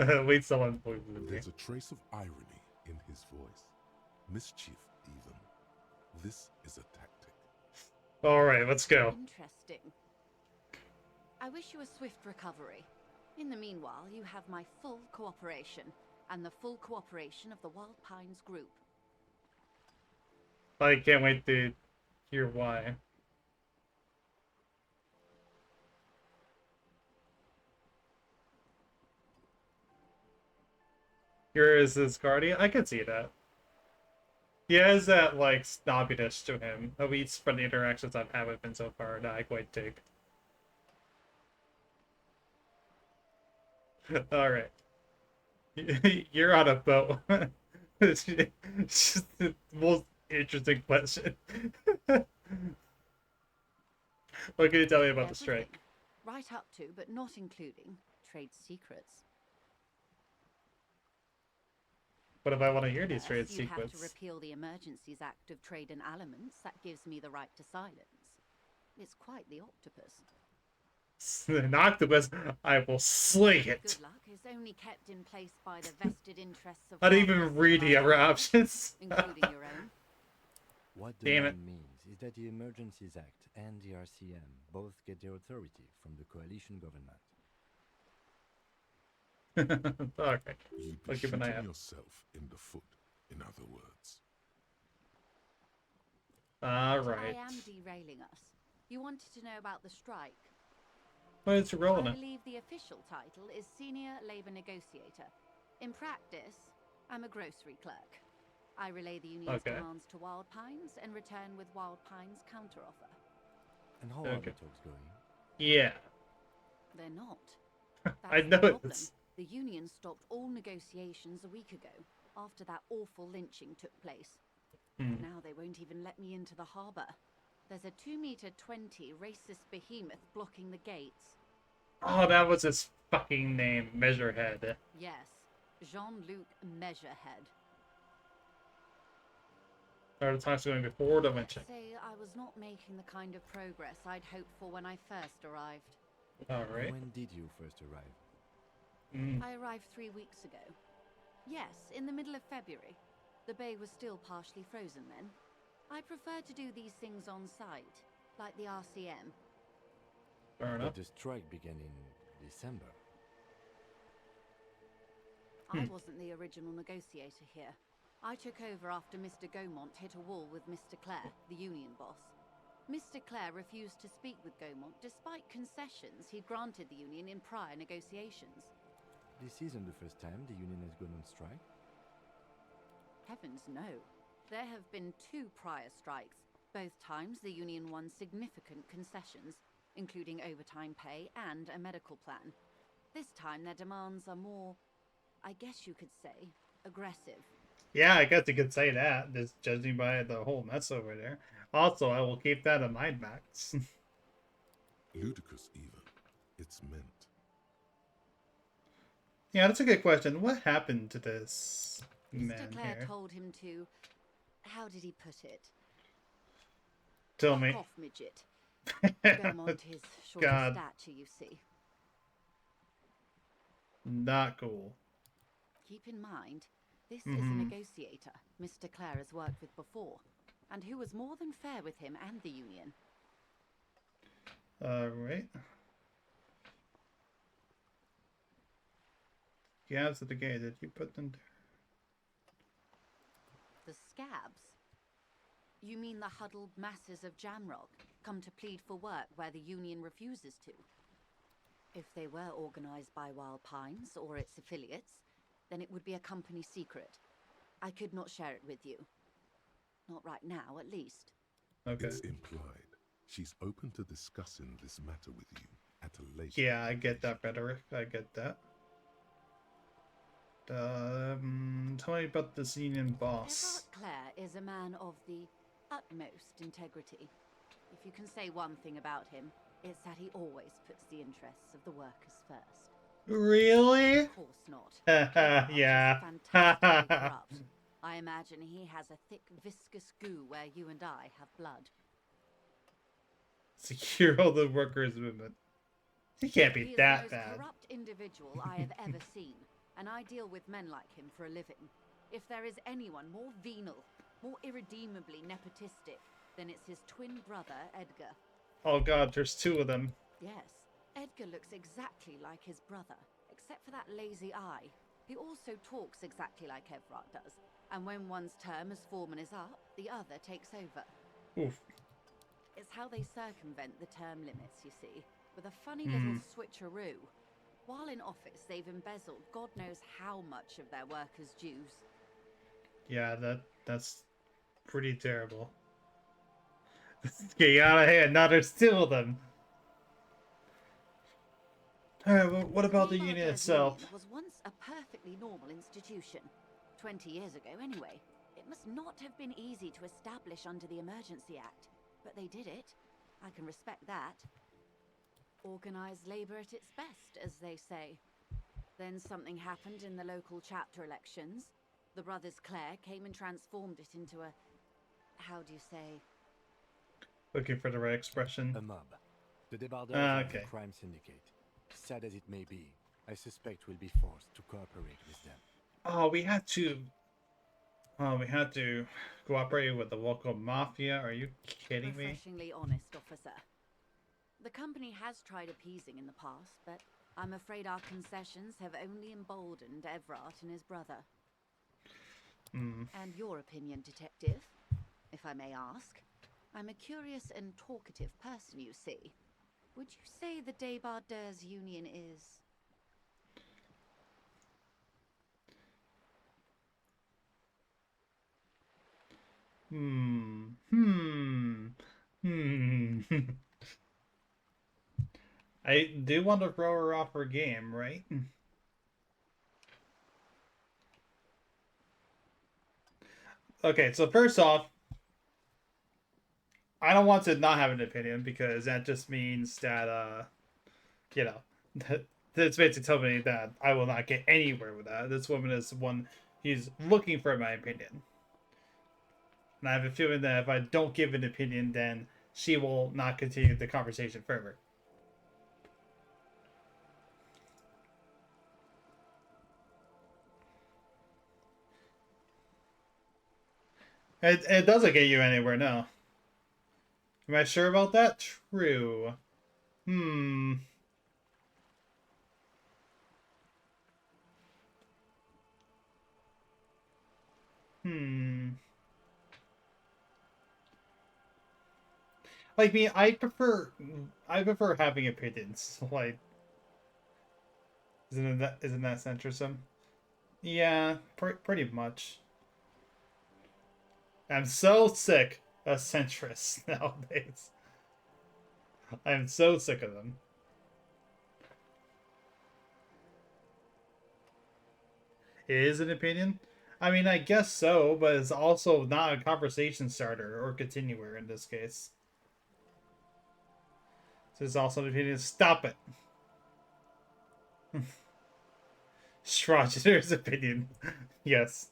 Wait, someone pointed at me. There's a trace of irony in his voice. Mischief, even. This is a tactic. Alright, let's go. Interesting. I wish you a swift recovery. In the meanwhile, you have my full cooperation, and the full cooperation of the Wild Pines group. I can't wait to hear why. Here is his guardian. I can see that. He has that, like, snobbiness to him, at least from the interactions I've had with him so far, that I quite dig. Alright. You're on a boat. It's just the most interesting question. What can you tell me about the strike? Right up to, but not including, trade secrets. What if I want to hear these trade You have to secrets? repeal the Emergencies Act of Trade in Elements. That gives me the right to silence. It's quite the octopus. An octopus, I will slay it. Good luck is only kept in place by the vested interests of... I didn't even read the other options. including your own. What the Damn man it. means is that the Emergencies Act and the RCM both get their authority from the coalition government. Okay. You'd I'll be keep an eye shooting out. yourself in the foot, in other words. Alright. I am derailing us. You wanted to know about the strike. Why is it I relevant? believe the official title is Senior Labour Negotiator. In practice, I'm a grocery clerk. I relay the union's Okay. demands to Wild Pines and return with Wild Pines' counteroffer. And how are Okay. the talks going? Yeah. They're not. I That's know the problem. it's... The union stopped all negotiations a week ago, after that awful lynching took place. Hmm. Now they won't even let me into the harbour. There's a 2-meter-20 racist behemoth blocking the gates. Oh, that was his fucking name, Measurehead. Yes, Jean-Luc Measurehead. Are the talks going before the lynching? Say I was not making the kind of progress I'd hoped for when I first arrived. Alright. When did you first arrive? I arrived 3 weeks ago. Yes, in the middle of February. The bay was still partially frozen then. I prefer to do these things on site, like the RCM. Fair enough. But the strike began in December. I wasn't the original negotiator here. I took over after Mr. Gaumont hit a wall with Mr. Clare, the union boss. Mr. Clare refused to speak with Gaumont despite concessions he'd granted the union in prior negotiations. This isn't the first time the union has gone on strike. Heavens no. There have been 2 prior strikes. Both times the union won significant concessions, including overtime pay and a medical plan. This time their demands are more, I guess you could say, aggressive. Yeah, I guess you could say that, just judging by the whole mess over there. Also, I will keep that in mind, Max. Ludicrous, even. It's meant. Yeah, that's a good question. What happened to this man Mr. Clare here? told him to, how did he put it? Tell Fuck me. off, midget. Gaumont is short God. of stature, you see. Not cool. Keep in mind, this is a negotiator Mr. Clare has worked with before, and who was more than fair with him and the union. Alright. Scabs at the gate. Did you put them there? The scabs? You mean the huddled masses of Jamrock, come to plead for work where the union refuses to? If they were organized by Wild Pines or its affiliates, then it would be a company secret. I could not share it with you. Not right now, at least. Okay. It's implied. She's open to discussing this matter with you at a later. Yeah, I get that rhetoric. I get that. Tell me about this union boss. Everard Clare is a man of the utmost integrity. If you can say one thing about him, it's that he always puts the interests of the workers first. Really? Of course not. Yeah. Fantastically corrupt. I imagine he has a thick, viscous goo where you and I have blood. Secure all the workers' movement. He can't He be is that the most bad. corrupt individual I have ever seen. and I deal with men like him for a living. If there is anyone more venal, more irredeemably nepotistic, then it's his twin brother, Edgar. Oh god, there's two of them. Yes, Edgar looks exactly like his brother, except for that lazy eye. He also talks exactly like Evrart does, and when one's term as foreman is up, the other takes over. Oof. It's how they circumvent the term limits, you see, with a funny little switcheroo. While in office, they've embezzled God knows how much of their workers' dues. Yeah, that's pretty terrible. Get out of hand. Now there's two of them. Alright, well, what about the union itself? Union was once a perfectly normal institution. 20 years ago, anyway. It must not have been easy to establish under the Emergency Act, but they did it. I can respect that. Organised labour at its best, as they say. Then something happened in the local chapter elections. The brothers Clare came and transformed it into a... how do you say? Looking for the right expression. A mob. The debarders are okay. a crime syndicate. Sad as it may be, I suspect we'll be forced to cooperate with them. Oh, we had to cooperate with the local mafia. Are you kidding me? Refreshingly honest, officer. The company has tried appeasing in the past, but I'm afraid our concessions have only emboldened Evrart and his brother. And your opinion, detective, if I may ask? I'm a curious and talkative person, you see. Would you say the Debardeurs Union is... I do want to throw her off her game, right? Okay, so first off, I don't want to not have an opinion because that just means that, you know, that's basically telling me that I will not get anywhere with that. This woman is one who's looking for my opinion. And I have a feeling that if I don't give an opinion, then she will not continue the conversation further. It doesn't get you anywhere, no. Am I sure about that? True. Like me, I prefer having opinions. Like, isn't that centrism? Yeah, pretty much. I'm so sick of centrists nowadays. I'm so sick of them. It is an opinion? I mean, I guess so, but it's also not a conversation starter or continuer in this case. This is also an opinion. Stop it. Schrodinger's opinion. Yes.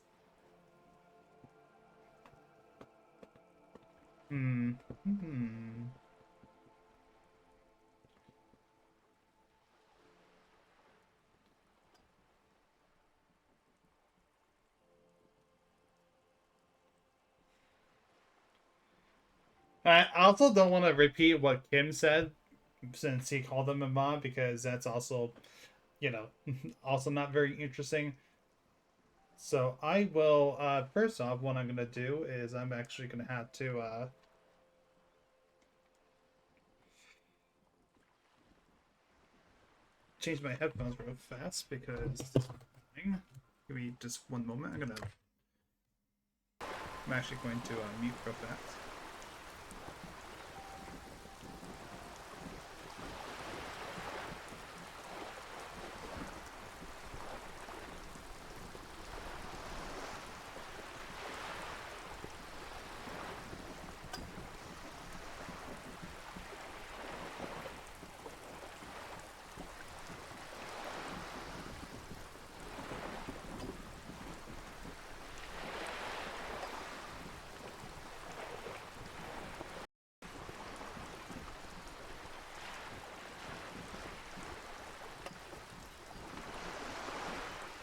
I also don't want to repeat what Kim said since he called him a mob because that's also, you know, also not very interesting. So I will, first off, what I'm going to do is I'm actually going to have to, change my headphones real fast because give me just one moment. I'm actually going to mute real fast.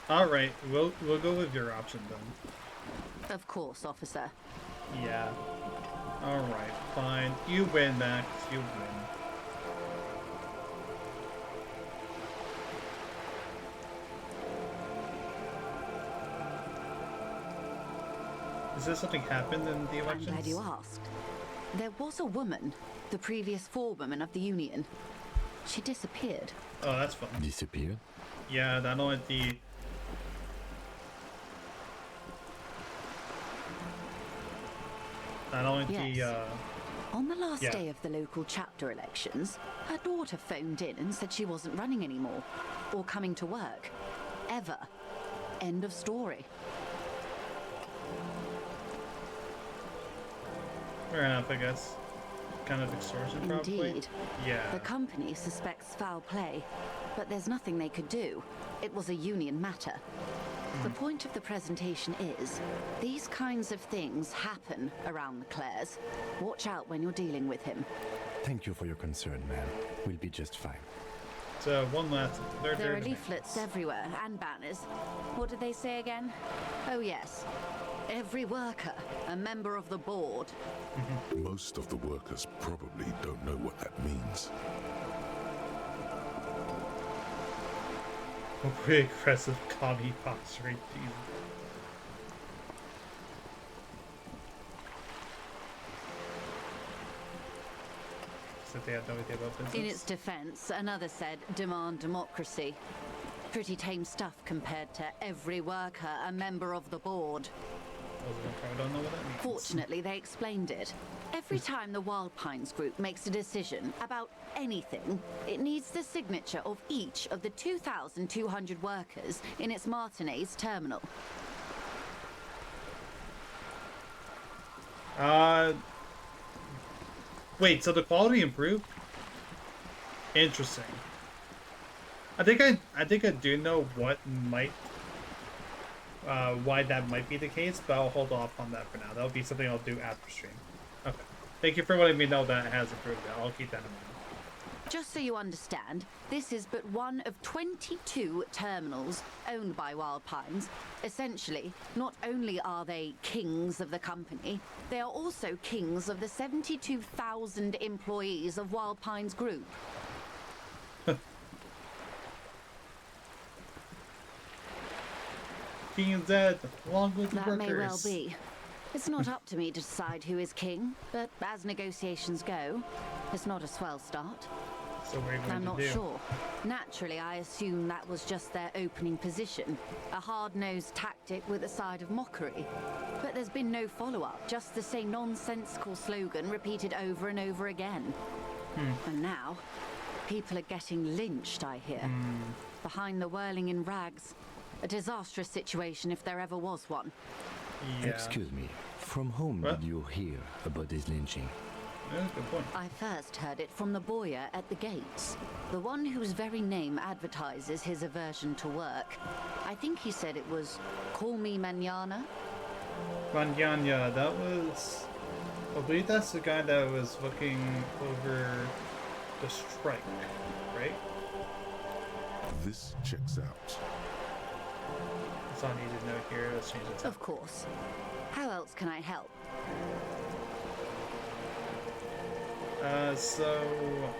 All right, we'll go with your option then. Of course, officer. Yeah. All right, fine. You win, Max. You win. Is there something happened in the elections? I'm glad you asked. There was a woman, the previous forewoman of the Union. She disappeared. Oh, that's fun. Disappeared? Yeah, not only the... Not only Yes. On the last yeah. day of the local chapter elections, her daughter phoned in and said she wasn't running anymore, or coming to work. Ever. End of story. Fair enough, I guess. Kind of extortion, probably. Indeed. Yeah. The company suspects foul play, but there's nothing they could do. It was a union matter. The point of the presentation is, these kinds of things happen around the Clares. Watch out when you're dealing with him. Thank you for your concern, ma'am. We'll be just fine. So, one last... There are leaflets everywhere, and banners. What did they say again? Oh yes. Every worker, a member of the board. Most of the workers probably don't know what that means. Pretty aggressive commie posturing. Jesus. So they had no idea about business. In its defense, another said, demand democracy. Pretty tame stuff compared to every worker, a member of the board. I don't know what that means. Fortunately, they explained it. Every time the Wild Pines group makes a decision about anything, it needs the signature of each of the 2,200 workers in its Martinez terminal. Wait, so the quality improved? Interesting. I think I do know what might why that might be the case, but I'll hold off on that for now. That'll be something I'll do after stream. Okay. Thank you for letting me know that it has improved. I'll keep that in mind. Just so you understand, this is but one of 22 terminals owned by Wild Pines. Essentially, not only are they kings of the company, they are also kings of the 72,000 employees of Wild Pines Group. King is dead, along with the That workers. may well be. It's not up to me to decide who is king, but as negotiations go, it's not a swell start. So what are you going I'm to not do? sure. Naturally, I assume that was just their opening position, a hard-nosed tactic with a side of mockery. But there's been no follow-up, just the same nonsensical slogan repeated over and over again. And now, people are getting lynched, I hear. Behind the whirling in rags. A disastrous situation if there ever was one. Yeah. Excuse me, from whom What? did you hear about this lynching? Yeah, good point. I first heard it from the boyer at the gates. The one whose very name advertises his aversion to work. I think he said it was, call me Manana. Vanyanya, that was... I believe that's the guy that was looking over the strike, right? This checks out. That's all I need to know here. Let's change it to... Of course. How else can I help? So...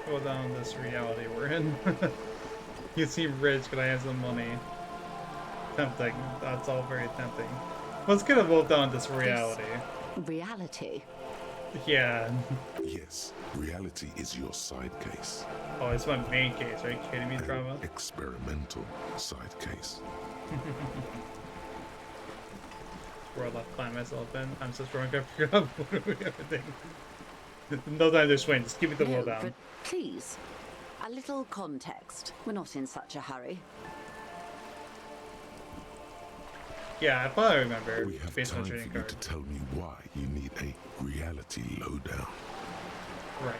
Go down this reality we're in. You seem rich, can I have some money? Tempting. That's all very tempting. Let's get a vote down this reality. Reality? Yeah. Yes, reality is your side case. Oh, it's my main case, are you kidding me, An drama? experimental side case. World I'll find myself in. I'm just trying to figure out everything. No time to swing, just keep it the No, wall down. but please, a little context. We're not in such a hurry. Yeah, I probably remember. We have based on time for trading you card. to tell me why you need a reality lowdown. Right.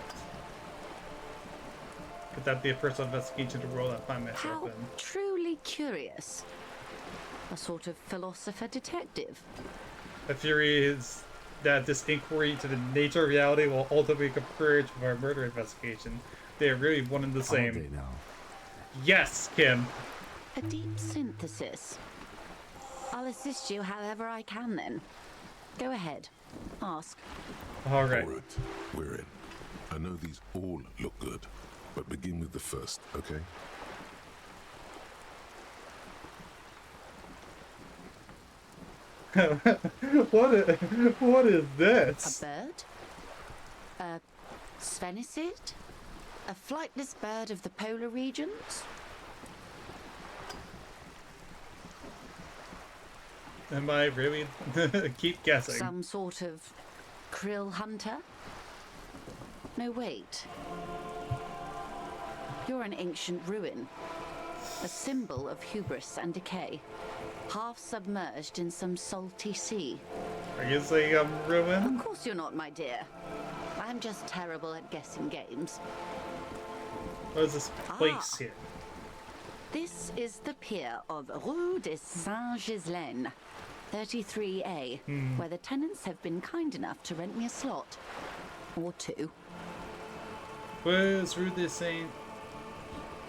Could that be a personal investigation to roll I find myself How in? truly curious. A sort of philosopher detective. The theory is that this inquiry into the nature of reality will ultimately converge with our murder investigation. They are really one and the Are same. they now? Yes, Kim. A deep synthesis. I'll assist you however I can then. Go ahead. Ask. All right. All right, we're in. I know these all look good, but begin with the first, okay? What is A this? bird? A sphenicid? A flightless bird of the polar regions? Am I really? Keep guessing. Some sort of krill hunter? No, wait. You're an ancient ruin. A symbol of hubris and decay. Half submerged in some salty sea. Are you saying I'm ruined? Of course you're not, my dear. I'm just terrible at guessing games. What is this place here? This is the pier of Rue de Saint-Ghislain, 33A, where the tenants have been kind enough to rent me a slot. Or two. Where's Rue de Saint?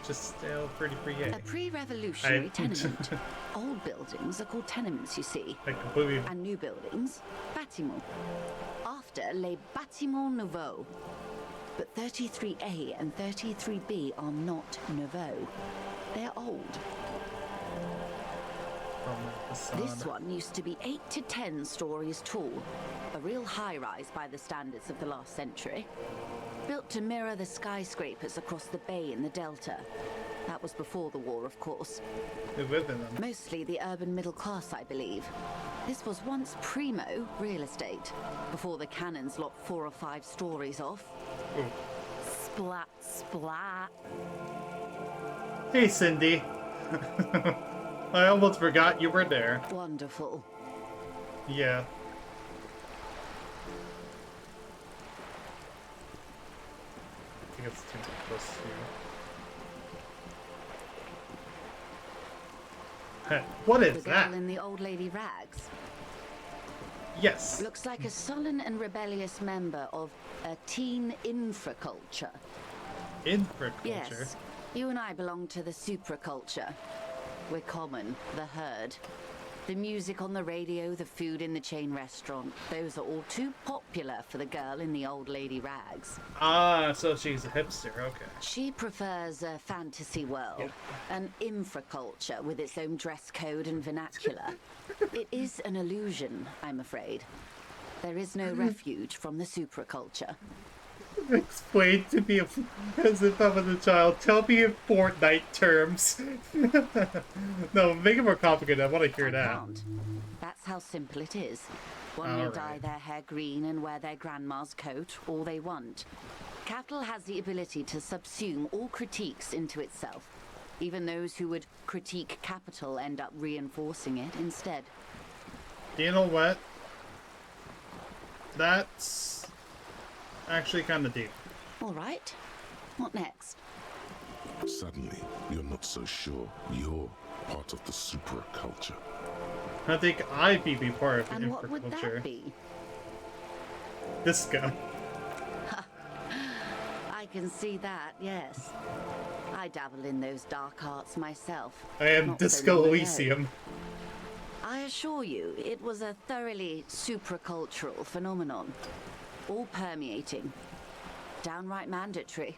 Just still 33A. A pre-revolutionary I- tenement. Old buildings are called tenements, you see. I completely. And new buildings, bâtiments. After, les bâtiments nouveaux. But 33A and 33B are not nouveaux. They're old. This one used to be 8 to 10 stories tall. A real high-rise by the standards of the last century. Built to mirror the skyscrapers across the bay in the Delta. That was before the war, of course. They live in them. Mostly the urban middle class, I believe. This was once primo real estate, before the cannons lopped 4 or 5 stories off. Ooh. Splat, splat. Hey, Cindy. I almost forgot you were there. Wonderful. Yeah. I think it's too close to you. What is The that? girl in the old lady rags. Yes. Looks like a sullen and rebellious member of a teen infraculture. Infraculture? Yes. You and I belong to the supraculture. We're common, the herd. The music on the radio, the food in the chain restaurant, those are all too popular for the girl in the old lady rags. Ah, so she's a hipster, okay. She prefers a fantasy world, an infraculture with its own dress code and vernacular. It is an illusion, I'm afraid. There is no refuge from the supraculture. Explain to me as if I was a child. Tell me in Fortnite terms. No, make it more complicated. I want to hear that. Can't. That's how simple it is. One will dye their hair green and wear their grandma's coat, all they want. Capital has the ability to subsume all critiques into itself. Even those who would critique capital end up reinforcing it instead. You know what? That's actually kind of deep. All right. What next? Suddenly, you're not so sure you're part of the supraculture. I think I'd be part of And what would infraculture. that be? Disco. I can see that, yes. I dabble in those dark arts myself. I am Not so Disco long ago. Elysium. I assure you, it was a thoroughly supracultural phenomenon. All permeating. Downright mandatory.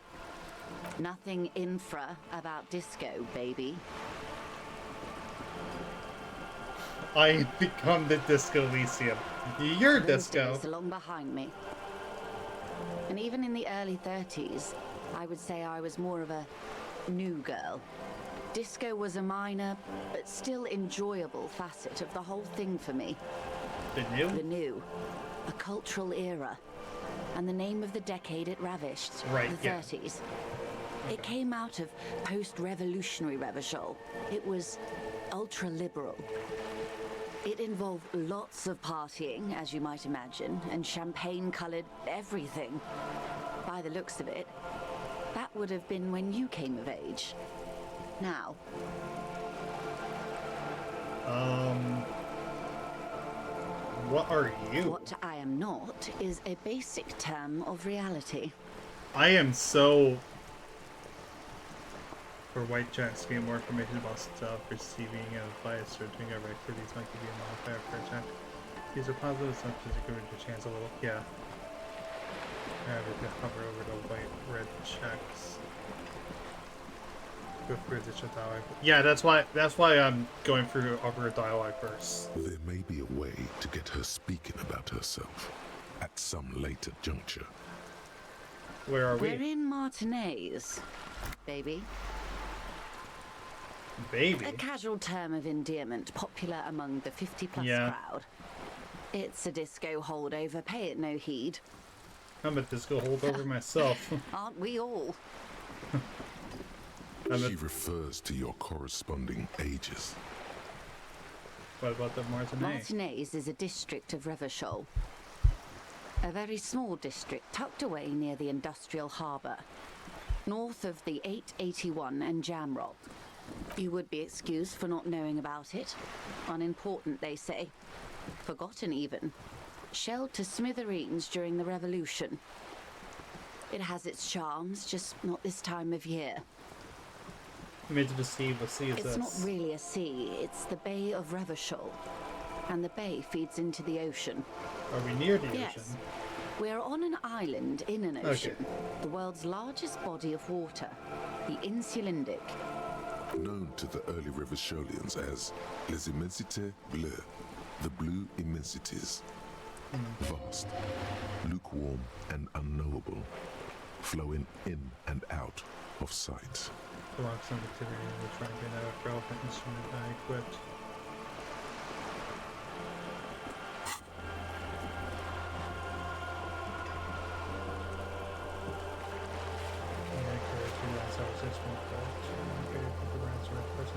Nothing infra about disco, baby. I have become the Disco Elysium. You're Those disco. days are long behind me. And even in the early 30s, I would say I was more of a new girl. Disco was a minor, but still enjoyable facet of the whole thing for me. The new? The new. A cultural era. And the name of the decade it ravished. Right, The yeah. 30s. It came out of post-revolutionary Revachol. It was ultra-liberal. It involved lots of partying, as you might imagine, and champagne-colored everything. By the looks of it, that would have been when you came of age. Now, What are you? what I am not is a basic term of reality. I am so for white checks to get more information about stuff, receiving advice, or doing other activities might give you a modifier for a check. These are positive, so just give your chance a little. Yeah. We can hover over the white, red checks. Go through the dialogue. Yeah, that's why I'm going through upper dialogue first. There may be a way to get her speaking about herself at some later juncture. Where are we? We're in Martinez, baby. Baby? A casual term of endearment popular among the 50-plus crowd. It's a disco holdover, pay it no heed. I'm a disco holdover myself. Aren't we all? She refers to your corresponding ages. What about the Martinez? Martinez is a district of Revachol. A very small district tucked away near the industrial harbour, north of the 881 and Jamrock. You would be excused for not knowing about it. Unimportant, they say. Forgotten, even. Shelled to smithereens during the Revolution. It has its charms, just not this time of year. Mid to the sea, what sea is this? It's not really a sea, it's the Bay of Revachol. And the bay feeds into the ocean. Are we near the yes. ocean? We're on an island in an ocean. Okay. The world's largest body of water, the Insulindic. Known to the early Revacholians as Les Immensités Bleues, the blue immensities. Vast, lukewarm and unknowable, flowing in and out of sight. Blocks on activity will try to get out of relevant instrument I equipped.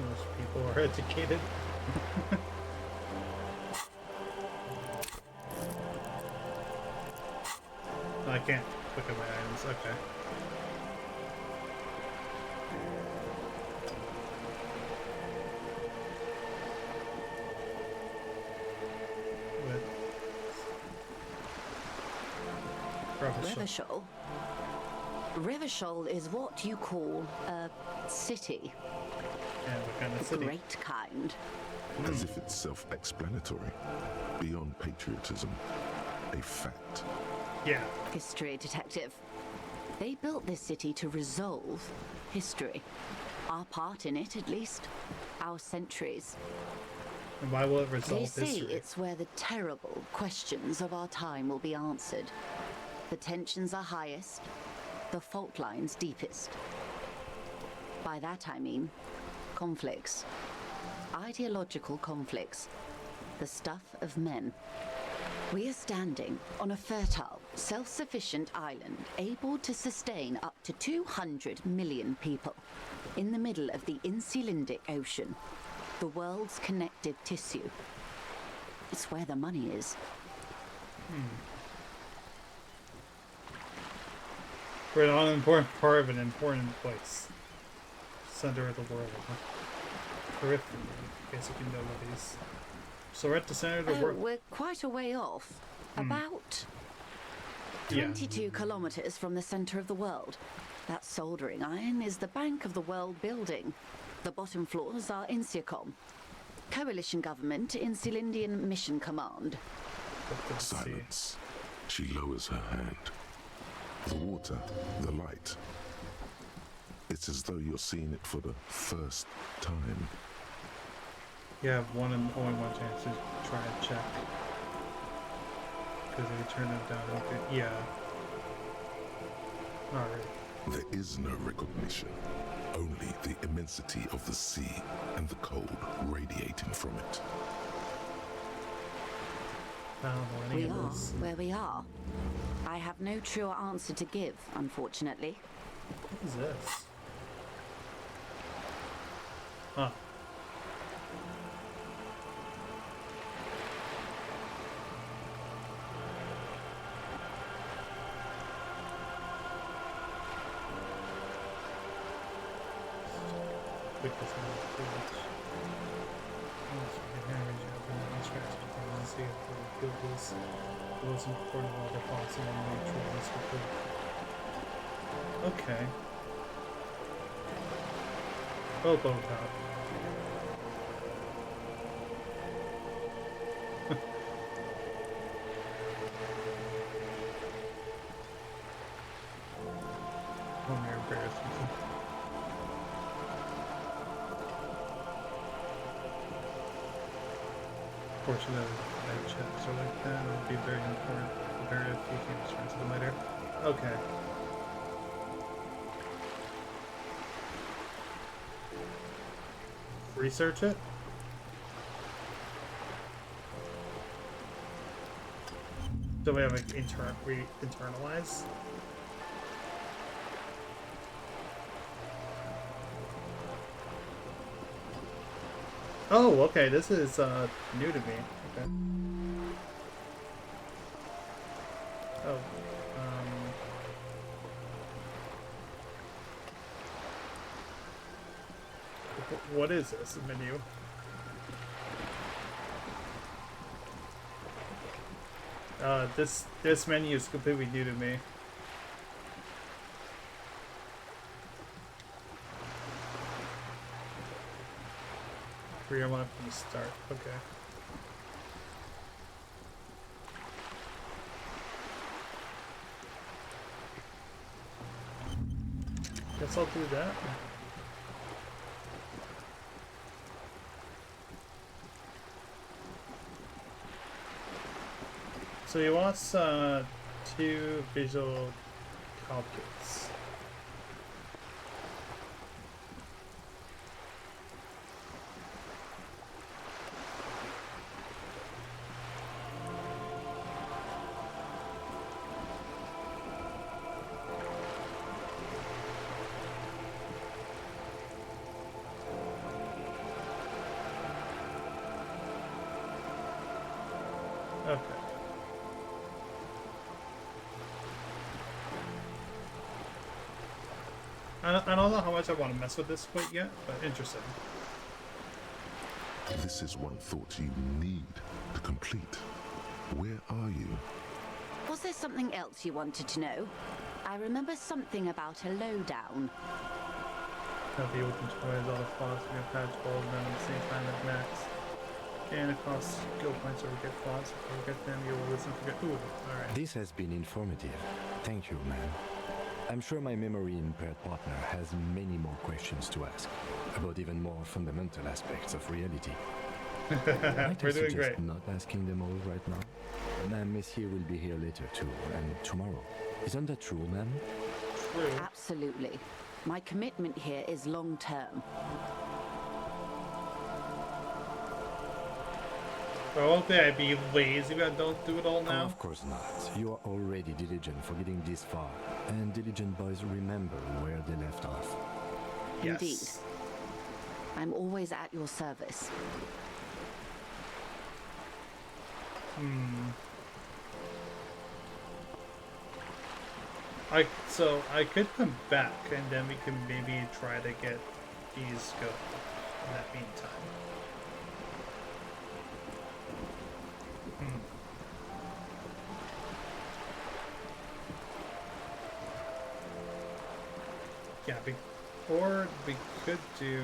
Most people are educated. I can't look at my items. Okay. Revachol. Revachol is what you call a city. And what kind of city? Great kind. As if it's self-explanatory. Beyond patriotism. A fact. Yeah. History detective. They built this city to resolve history. Our part in it, at least. Our centuries. And why will it resolve history? They say history? it's where the terrible questions of our time will be answered. The tensions are highest, the fault lines deepest. By that I mean conflicts. Ideological conflicts. The stuff of men. We are standing on a fertile, self-sufficient island able to sustain up to 200 million people in the middle of the Insulindic Ocean, the world's connective tissue. It's where the money is. We're on an important part of an important place. Center of the world. Terrific. Basic abilities. So we're at the center of the world. We're quite a way off. About 22 kilometers from the center of the world. That soldering iron is the bank of the world building. The bottom floors are Insiacom. Coalition government, Insulindian Mission Command. Silence. She lowers her hand. The water, the light. It's as though you're seeing it for the first time. You have only one chance to try and check. Because if you turn it down, okay. Yeah. Alright. There is no recognition. Only the immensity of the sea and the cold radiating from it. We are where we are. I have no truer answer to give, unfortunately. What is this? Huh. Okay. Bobo Top. Oh, you're embarrassing. Fortunately, chips are like that. It would be very important. Very few games friends with them later. Okay. Research it. So we have like internalize. Oh, okay. This is new to me. Okay. Oh. What is this menu? This menu is completely new to me. Reunlock from start. Okay. Guess I'll do that. So he wants 2 visual calculus. Okay. I don't know how much I want to mess with this quite yet, but interesting. This is one thought you need to complete. Where are you? Was there something else you wanted to know? I remember something about a lowdown. Have the open toys, all the flaws in your patch, all of them at the same time at max. And it costs skill points or get flaws. If you get them, you will listen forget. Ooh, alright. This has been informative. Thank you, man. I'm sure my memory-impaired partner has many more questions to ask, about even more fundamental aspects of reality. Might I suggest great. not asking them all right now? Madame Messier will be here later too, and tomorrow. Isn't that true, ma'am? True. Absolutely. My commitment here is long-term. Okay, I'd be lazy, but don't do it all now. Of course not. You are already diligent for getting this far, and diligent boys remember where they left off. Yes. Indeed. I'm always at your service. So I could come back and then we can maybe try to get these going in that meantime. Yeah, or we could do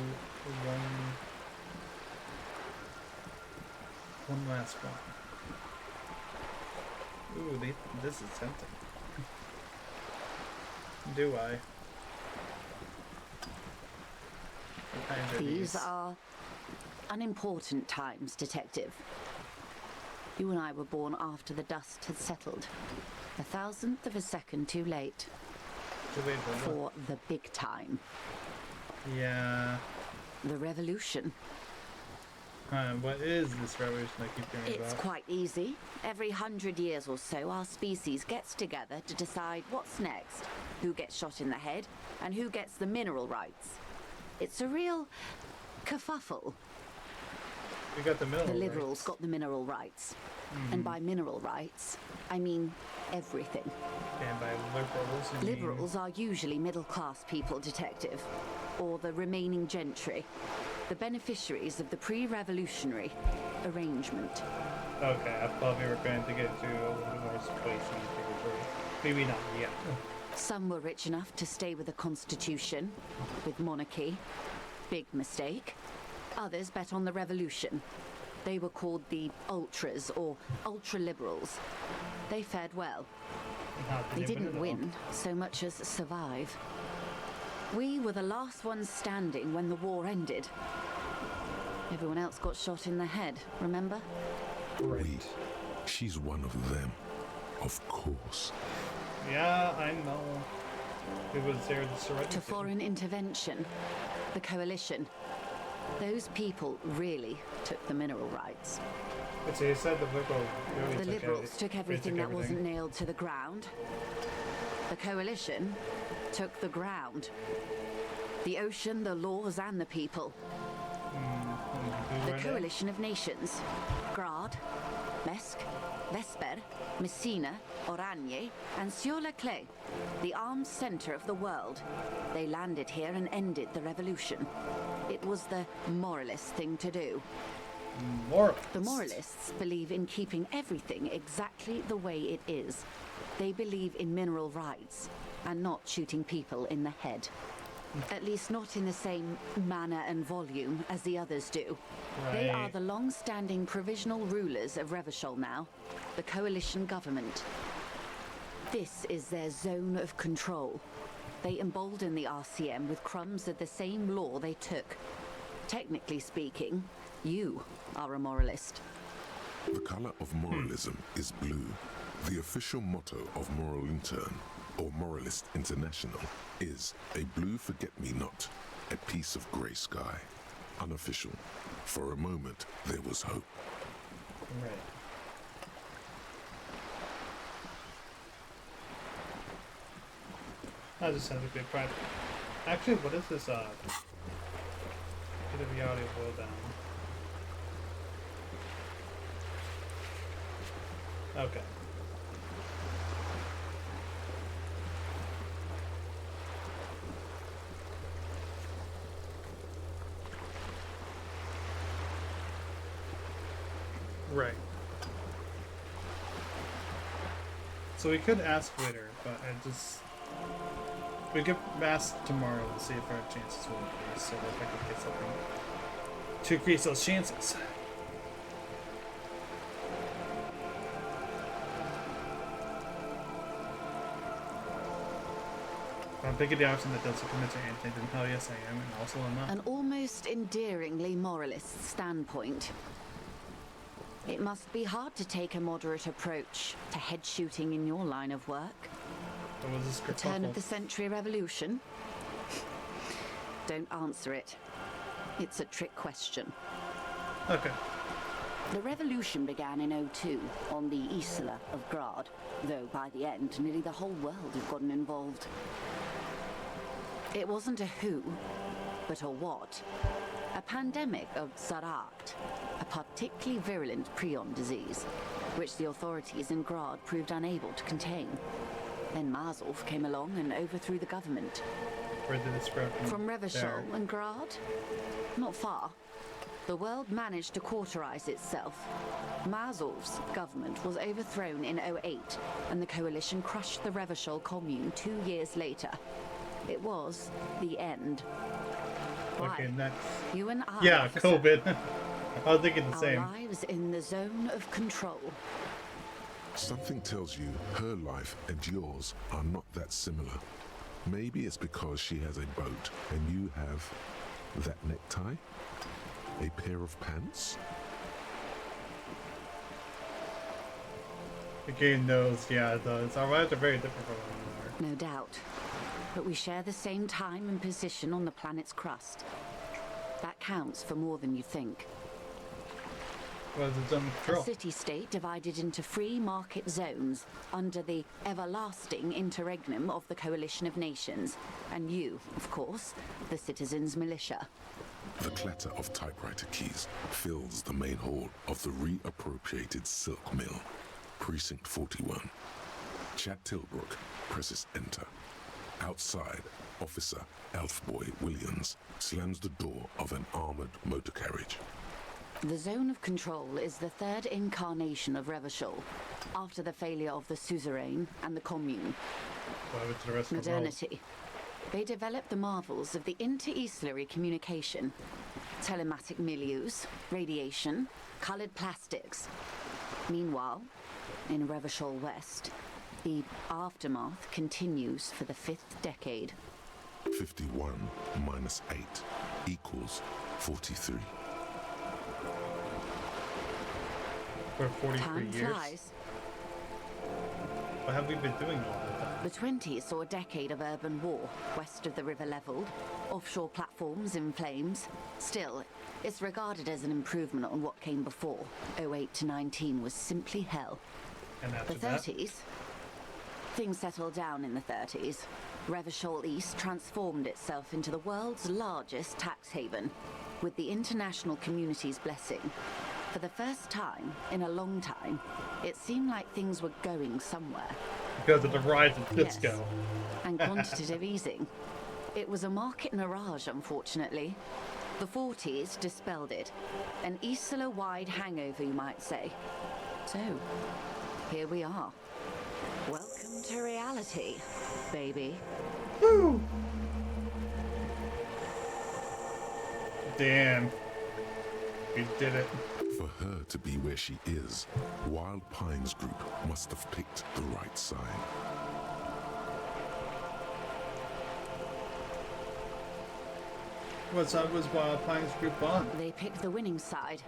one last one. Ooh, this is tempting. Do I? What kinds are These are unimportant times, Detective. You and I were born after the dust had settled. 1,000th of a second too late. Too late for the big time. Yeah. The revolution. What is this revolution I keep hearing about? It's quite easy. Every 100 years or so, our species gets together to decide what's next, who gets shot in the head, and who gets the mineral rights. It's a real kerfuffle. We got the mineral rights. The liberals got the mineral rights. And by mineral rights, I mean everything. And by liberals, you Liberals are usually middle-class people, Detective, or the remaining gentry, the beneficiaries of the pre-revolutionary arrangement. Okay, I thought we were going to get to a little more spicy territory. Maybe not yet. Some were rich enough to stay with the Constitution, with monarchy. Big mistake. Others bet on the revolution. They were called the Ultras, or Ultra-Liberals. They fared well. They didn't win so much as survive. We were the last ones standing when the war ended. Everyone else got shot in the head, remember? Wait, she's one of them. Of course. Yeah, I know. It was there to surrender. To foreign intervention. The coalition. Those people really took the mineral rights. But so you said the liberals really The Liberals took everything that wasn't nailed to the ground. The coalition took the ground. The ocean, the laws, and the people. The coalition of nations. Grad, Mesk, Vesper, Messina, Oranje, and Sur-le-Clay, the armed center of the world. They landed here and ended the revolution. It was the moralist thing to do. The moralists believe in keeping everything exactly the way it is. They believe in mineral rights and not shooting people in the head. At least not in the same manner and volume as the others do. They are the long-standing provisional rulers of Revachol now, the coalition government. This is their zone of control. They embolden the RCM with crumbs of the same law they took. Technically speaking, you are a moralist. The color of moralism is blue. The official motto of Moral Intern, or Moralist International, is a blue forget-me-not, a piece of grey sky. Unofficial. For a moment, there was hope. Right. That just sounds a bit private. Actually, what is this, bit of the audio boil down? Okay. Right. So we could ask later, but we could ask tomorrow to see if our chances will increase, so if I could get something to increase those chances. I'm picking the option that doesn't commit to anything, then hell yes I am, and also I'm not. An almost endearingly moralist standpoint. It must be hard to take a moderate approach to head shooting in your line of work. The turn of the century revolution? Don't answer it. It's a trick question. Okay. The revolution began in '02 on the Isla of Grad, though by the end nearly the whole world had gotten involved. It wasn't a who, but a what. A pandemic of Zarat, a particularly virulent prion disease, which the authorities in Grad proved unable to contain. Then Mazov came along and overthrew the government. Where did it spread from Revachol and Grad? Not far. The world managed to cauterize itself. Mazov's government was overthrown in '08, and the coalition crushed the Revachol commune 2 years later. It was the end. Why? Okay, next. You and I. Yeah, COVID. I was thinking the same. Our lives in the zone of control. Something tells you her life and yours are not that similar. Maybe it's because she has a boat and you have that necktie? A pair of pants? The game knows, yeah, it does. Our lives are very different from one another. No doubt. But we share the same time and position on the planet's crust. That counts for more than you think. What is its own control? A city-state divided into free market zones under the everlasting interregnum of the Coalition of Nations. And you, of course, the citizens' militia. The clatter of typewriter keys fills the main hall of the reappropriated silk mill. Precinct 41. Chad Tilbrook presses enter. Outside, Officer Elfboy Williams slams the door of an armored motor carriage. The zone of control is the third incarnation of Revachol, after the failure of the suzerain and the commune. What happened to the rest of the world? Modernity. they developed the marvels of the inter-easterly communication, telematic milieus, radiation, colored plastics. Meanwhile, in Revachol West, the aftermath continues for the 5th decade. 51 minus 8 equals 43. For 43 Time years. flies. What have we been doing all the time? The 20s saw a decade of urban war, west of the river leveled, offshore platforms in flames. Still, it's regarded as an improvement on what came before. 08 to 19 was simply hell. And after The that? 30s? Things settled down in the 30s. Revachol East transformed itself into the world's largest tax haven, with the international community's blessing. For the first time in a long time, it seemed like things were going somewhere. Because of the rise of disco. Yes, and quantitative easing. It was a market mirage, unfortunately. The 40s dispelled it. An Isola-wide hangover, you might say. So, here we are. Welcome to reality, baby. Woo! Damn. We did it. For her to be where she is, Wild Pines Group must have picked the right side. What side was Wild Pines Group on? They picked the winning side.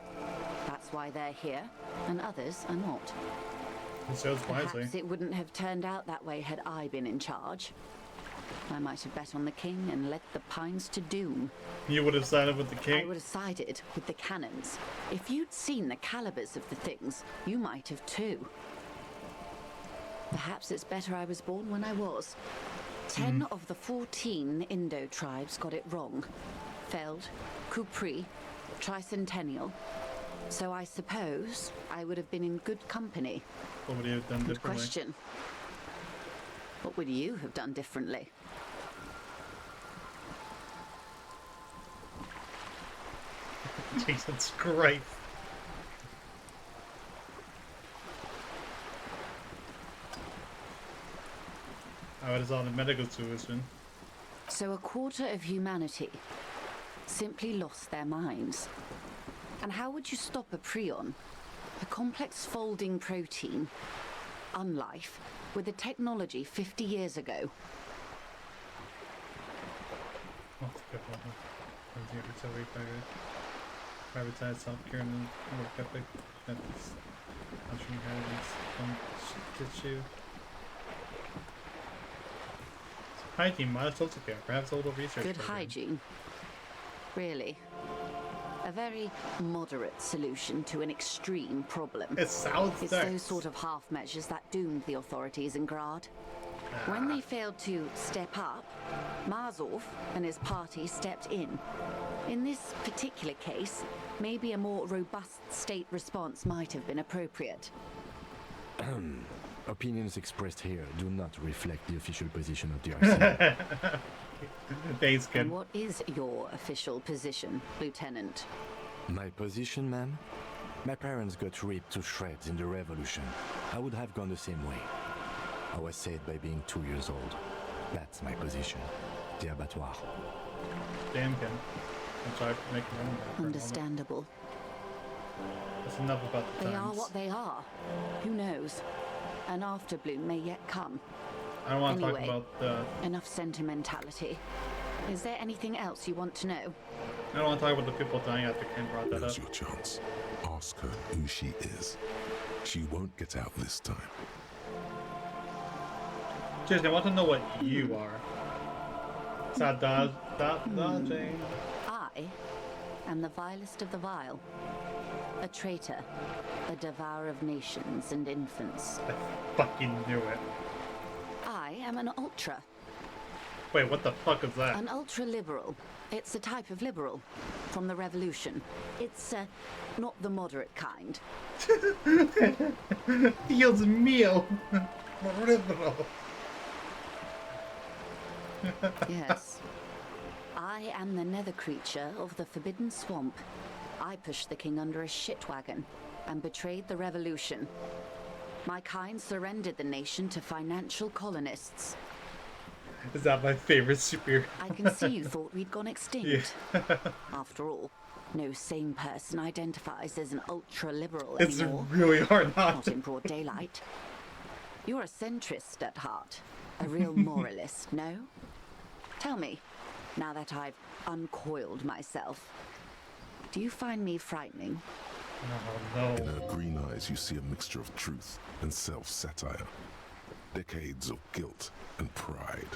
That's why they're here, and others are not. It shows wisely. Perhaps it wouldn't have turned out that way had I been in charge. I might have bet on the king and led the Pines to doom. You would have sided with the I king? would have sided with the cannons. If you'd seen the calibers of the things, you might have too. Perhaps it's better I was born when I was. 10 of the 14 Indo tribes got it wrong. Feld, Kupri, Tricentennial. So I suppose I would have been in good company. What would you have done Good differently? question. What would you have done differently? Jesus Christ. Oh, it is on the medical tuition. So a quarter of humanity simply lost their minds. And how would you stop a prion, a complex folding protein, unlife, with the technology 50 years ago? Privatized healthcare and work ethic. That's country inheritance from tissue. Hygiene, modest social care, perhaps a little research. Good program. hygiene. Really. A very moderate solution to an extreme problem. It sounds It's nice. those sort of half measures that doomed the authorities in Grad. When they failed to step up, Marzov and his party stepped in. In this particular case, maybe a more robust state response might have been appropriate. Opinions expressed here do not reflect the official position of the RC. Thanks, kid. And what is your official position, Lieutenant? My position, ma'am? My parents got ripped to shreds in the revolution. I would have gone the same way. I was saved by being 2 years old. That's my position. The abattoir. Damn, kid. I'm sorry for making fun of that for a moment. Understandable. That's enough about the They times. are what they are. Who knows? An afterbloom may yet come. I don't want to Anyway, talk about the... Enough sentimentality. Is there anything else you want to know? I don't want to talk about the people dying after Ken brought that up. Now's your chance. Ask her who she is. She won't get out this time. Seriously, I want to know what you are. Stop dodging. I am the vilest of the vile. A traitor. A devourer of nations and infants. I fucking knew it. I am an ultra. Wait, what the fuck is that? An ultra-liberal. It's a type of liberal. From the revolution. It's, not the moderate kind. Dios mío. Liberal. Yes. I am the nether creature of the Forbidden Swamp. I pushed the king under a shit wagon and betrayed the revolution. My kind surrendered the nation to financial colonists. Is that my favorite superhero? I can see you thought we'd gone extinct. Yeah. After all, no sane person identifies as an ultra-liberal It's anymore. really hard not Not to. in broad daylight. You're a centrist at heart. A real moralist, no? Tell me, now that I've uncoiled myself, do you find me frightening? Oh, In no. her green eyes, you see a mixture of truth and self-satire. Decades of guilt and pride.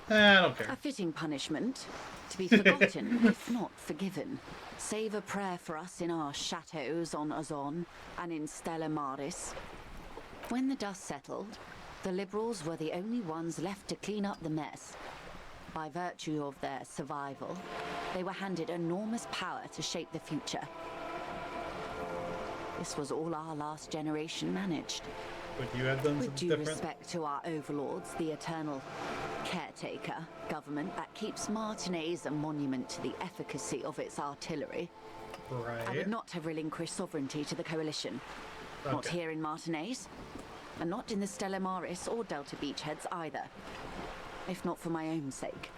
I don't care. A fitting punishment, to be forgotten, if not forgiven. Save a prayer for us in our chateaus on Ozon and in Stella Maris. When the dust settled, the Liberals were the only ones left to clean up the mess. By virtue of their survival, they were handed enormous power to shape the future. This was all our last generation managed. Would you have done With something due different? respect to our overlords, the eternal caretaker government that keeps Martinez a monument to the efficacy of its artillery, I would Right. not have relinquished sovereignty to the coalition. Not Okay. here in Martinez, and not in the Stella Maris or Delta Beachheads either. If not for my own sake,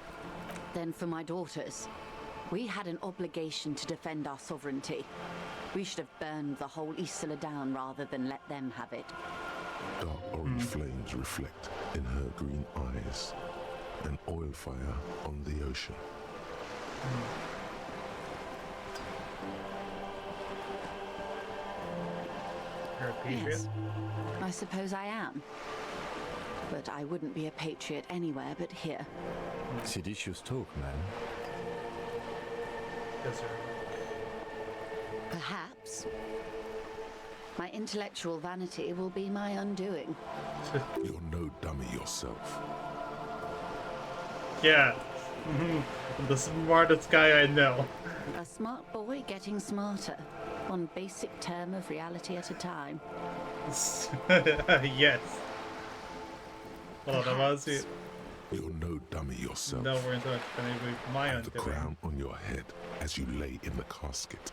then for my daughters. We had an obligation to defend our sovereignty. We should have burned the whole Isla down rather than let them have it. Dark orange flames reflect in her green eyes. An oil fire on the ocean. You're a patriot? Yes, I suppose I am. But I wouldn't be a patriot anywhere but here. Seditious talk, man. Yes, sir. Perhaps. My intellectual vanity will be my undoing. You're no dummy yourself. Yeah. The smartest guy I know. A smart boy getting smarter. One basic term of reality at a time. Yes. Hold on, that was it. You're no dummy yourself. No, we're into my And the undoing. crown on your head as you lay in the casket.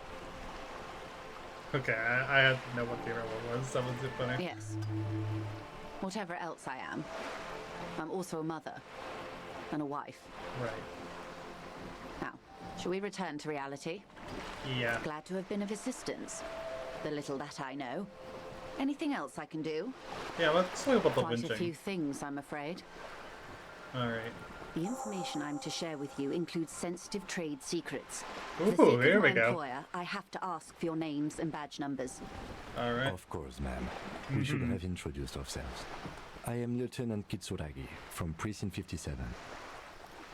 Okay, I had to know what the arrow was. That was it funny. Yes. Whatever else I am, I'm also a mother and a wife. Right. Now, shall we return to reality? Yeah. Glad to have been of assistance. The little that I know. Anything else I can do? Yeah, let's talk about the Quite a few lynching. things, I'm afraid. Alright. The information I'm to share with you includes sensitive trade secrets. For Ooh, the sake here of we my go. employer, I have to ask for your names and badge numbers. Alright. Of course, ma'am. We should have introduced ourselves. I am Lieutenant Kitsuragi from Precinct 57.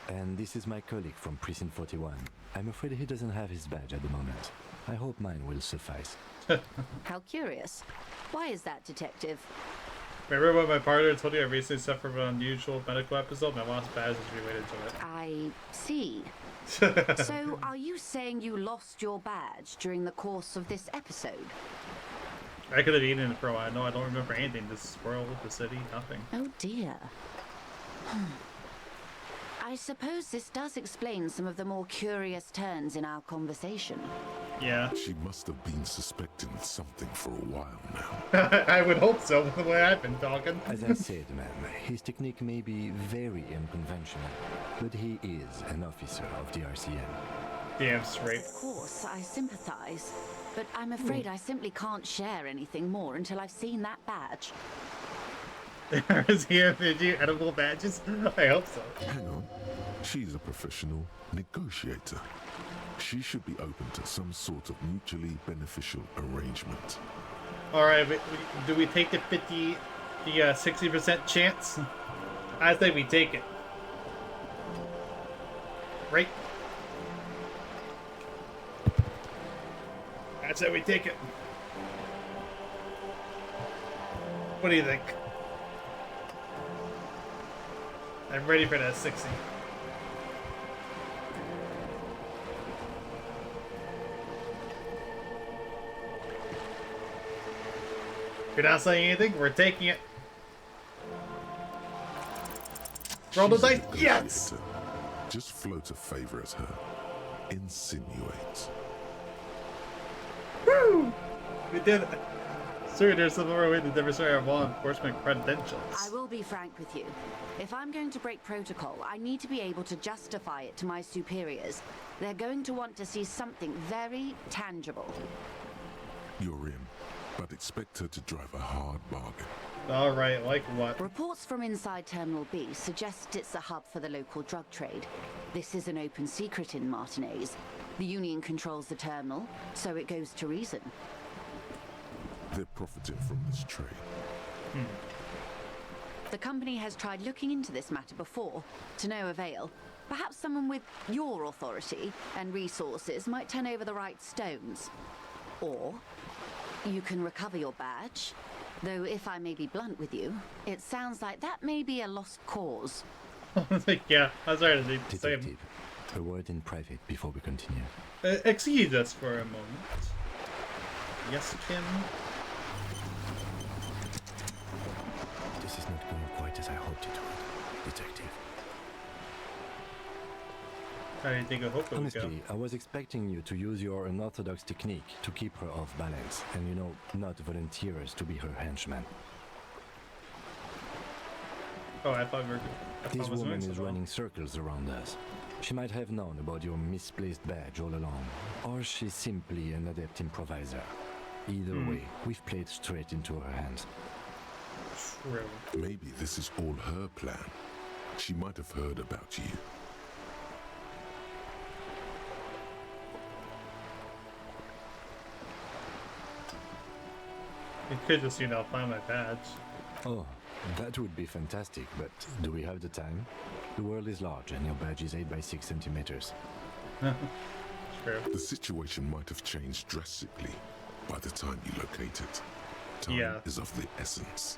And this is my colleague from Precinct 41. I'm afraid he doesn't have his badge at the moment. I hope mine will suffice. How curious. Why is that, Detective? Remember when my partner told you I recently suffered from an unusual medical episode? My lost badge is related I see. to it. So, are you saying you lost your badge during the course of this episode? I could have eaten it for a while. No, I don't remember anything. The squirrel, the city, nothing. Oh dear. I suppose this does explain some of the more curious turns in our conversation. Yeah. She must have been suspecting something for a while now. I would hope so, the way I've been talking. As I said, ma'am, his technique may be very unconventional, but he is an officer of the RCM. Damn straight. Of course, I sympathize. But I'm afraid I simply can't share anything more until I've seen that badge. Is he handed you edible badges? I hope so. Hang on. She's a professional negotiator. She should be open to some sort of mutually beneficial arrangement. Alright, do we take the 60% chance? I say we take it. Right? I say we take it. What do you think? I'm ready for that 60. You're not saying anything? We're taking it. Roll the She's a dice. Yes! negotiator. Just float a favor at her. Insinuate. Woo! We did it. Sir, there's some more way to demonstrate our law enforcement credentials. I will be frank with you. If I'm going to break protocol, I need to be able to justify it to my superiors. They're going to want to see something very tangible. You're in, but expect her to drive a hard bargain. Alright, like what? Reports from inside Terminal B suggest it's a hub for the local drug trade. This is an open secret in Martinez. The Union controls the terminal, so it goes to reason. They're profiting from this trade. The company has tried looking into this matter before, to no avail. Perhaps someone with your authority and resources might turn over the right stones. Or you can recover your badge. Though if I may be blunt with you, it sounds like that may be a lost cause. Yeah, I was ready to say. Detective, a word in private before we continue. Excuse us for a moment. Yes, Kim? This is not going quite as I hoped it would, Detective. How do you think I hope it would go? Honestly, I was expecting you to use your unorthodox technique to keep her off balance and, you know, not volunteer us to be her henchman. Oh, I thought we were... This woman is running circles around us. She might have known about your misplaced badge all along, or she's simply an adept improviser. Either way, we've played straight into her hands. True. Maybe this is all her plan. She might have heard about you. You could just, you know, find my badge. Oh, that would be fantastic, but do we have the time? The world is large and your badge is 8 by 6 centimeters. True. The situation might have changed drastically by the time you locate it. Time is of the essence.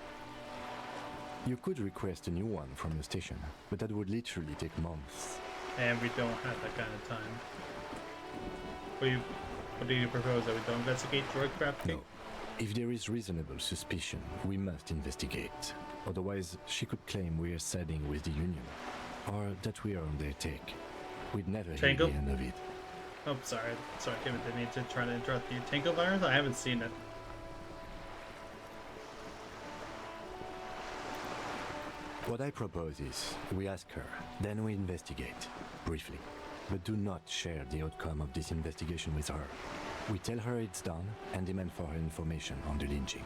You could request a new one from your station, but that would literally take months. And we don't have that kind of time. What do you propose? That we don't investigate drug trafficking? No. If there is reasonable suspicion, we must investigate. Otherwise, she could claim we are siding with the Union, or that we are on their take. We'd never hear the end of it. Oh, sorry, Kim, I didn't mean to try to interrupt you. Tango virus? I haven't seen it. What I propose is, we ask her, then we investigate, briefly. But do not share the outcome of this investigation with her. We tell her it's done and demand for her information on the lynching.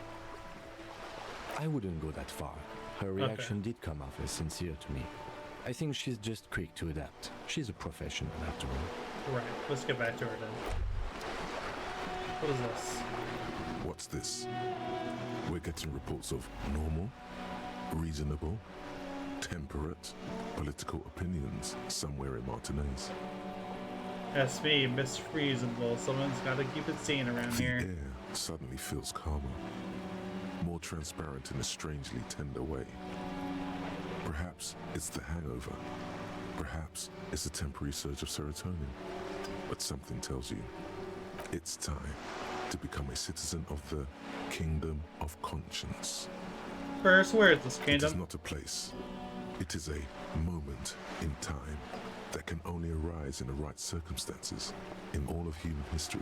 I wouldn't go that far. Her reaction did come off as sincere to me. I think she's just quick to adapt. She's a professional after all. Right, let's get back to her then. What is this? What's this? We're getting reports of normal, reasonable, temperate political opinions somewhere in Martinez. That's me, Miss Reasonable. Someone's got to keep it sane around here. The air suddenly feels calmer, more transparent in a strangely tender way. Perhaps it's the hangover. Perhaps it's a temporary surge of serotonin. But something tells you it's time to become a citizen of the Kingdom of Conscience. First, where is this kingdom? It is not a place. It is a moment in time that can only arise in the right circumstances. In all of human history,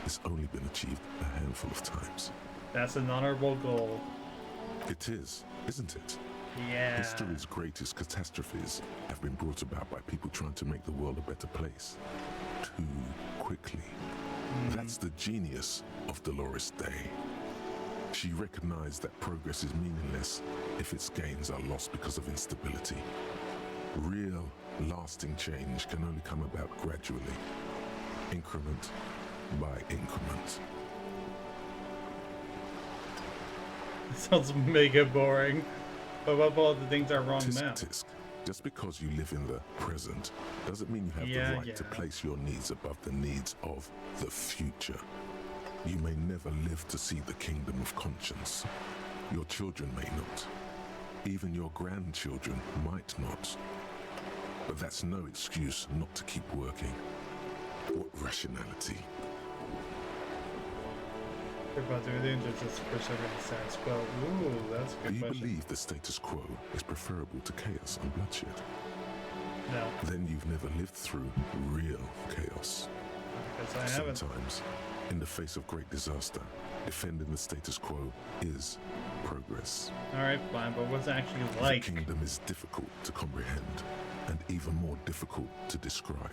it's only been achieved a handful of times. That's an honorable goal. It is, isn't it? Yeah. History's greatest catastrophes have been brought about by people trying to make the world a better place. Too quickly. That's the genius of Dolores Day. She recognized that progress is meaningless if its gains are lost because of instability. Real, lasting change can only come about gradually, increment by increment. It sounds mega boring. But what all the things are wrong now? Tisk. Just because you live in the present doesn't mean you have the right to place your needs above the needs of the future. You may never live to see the Kingdom of Conscience. Your children may not. Even your grandchildren might not. But that's no excuse not to keep working. What rationality? About everything to just preserving the status quo. Ooh, that's a good Do you question. believe the status quo is preferable to chaos and bloodshed? No. Then you've never lived through real chaos. Because I haven't. Sometimes In the face of great disaster, defending the status quo is progress. Alright, fine, but what's it actually like? The kingdom is difficult to comprehend, and even more difficult to describe.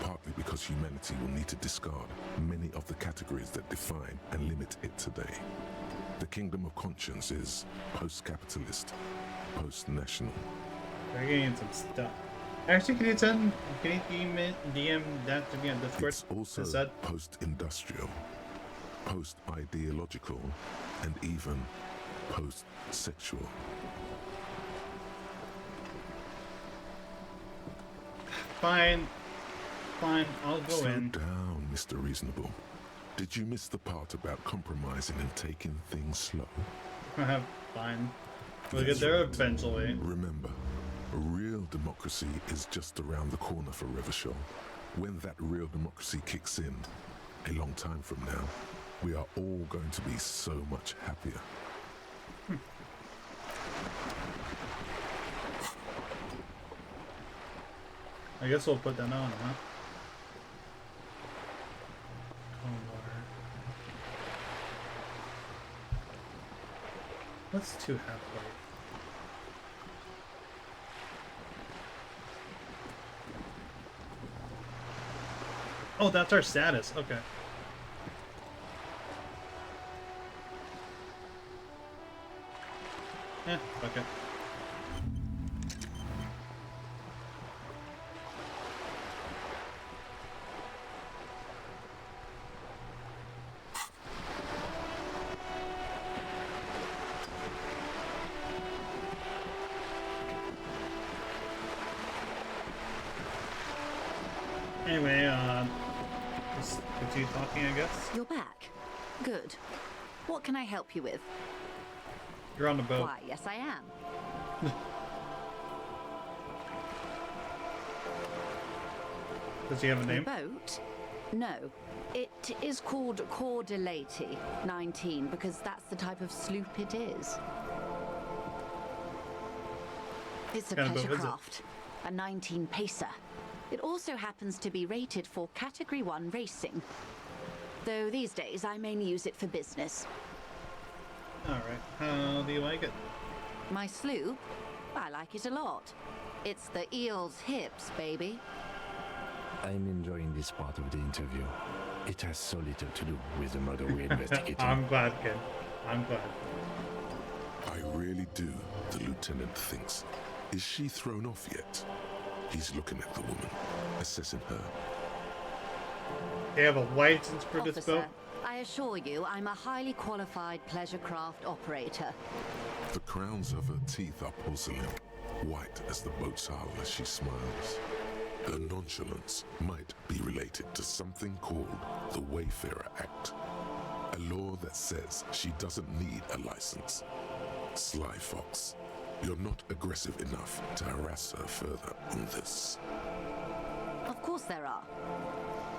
Partly because humanity will need to discard many of the categories that define and limit it today. The kingdom of conscience is post-capitalist, post-national. We're getting some stuff. Actually, can you DM that to me on Discord? It's also post-industrial, post-ideological, and even post-sexual. Fine, I'll go in. Slow down, Mr. Reasonable. Did you miss the part about compromising and taking things slow? Fine. We'll get there eventually. Remember, real democracy is just around the corner for Revachol. When that real democracy kicks in, a long time from now, we are all going to be so much happier. I guess we'll put that on, huh? Let's do halfway. Oh, that's our status. Okay. Okay. Anyway, just continue talking, I guess. You're back. Good. What can I help you with? You're on the boat. Why, yes I am. Does he have a name? The boat? No. It is called Cordelati 19 because that's the type of sloop it is. It's a pleasure craft. A 19 pacer. It also happens to be rated for Category 1 racing. Though these days I mainly use it for business. Alright, how do you like it? My sloop? I like it a lot. It's the eel's hips, baby. I'm enjoying this part of the interview. It has so little to do with the murder we're investigating. I'm glad, kid. I'm glad. I really do, the lieutenant thinks. Is she thrown off yet? He's looking at the woman, assessing her. They have a license for this boat? I assure you, I'm a highly qualified pleasure craft operator. The crowns of her teeth are porcelain, white as the boat's hull as she smiles. Her nonchalance might be related to something called the Wayfarer Act, a law that says she doesn't need a license. Sly fox, you're not aggressive enough to harass her further on this. Of course there are.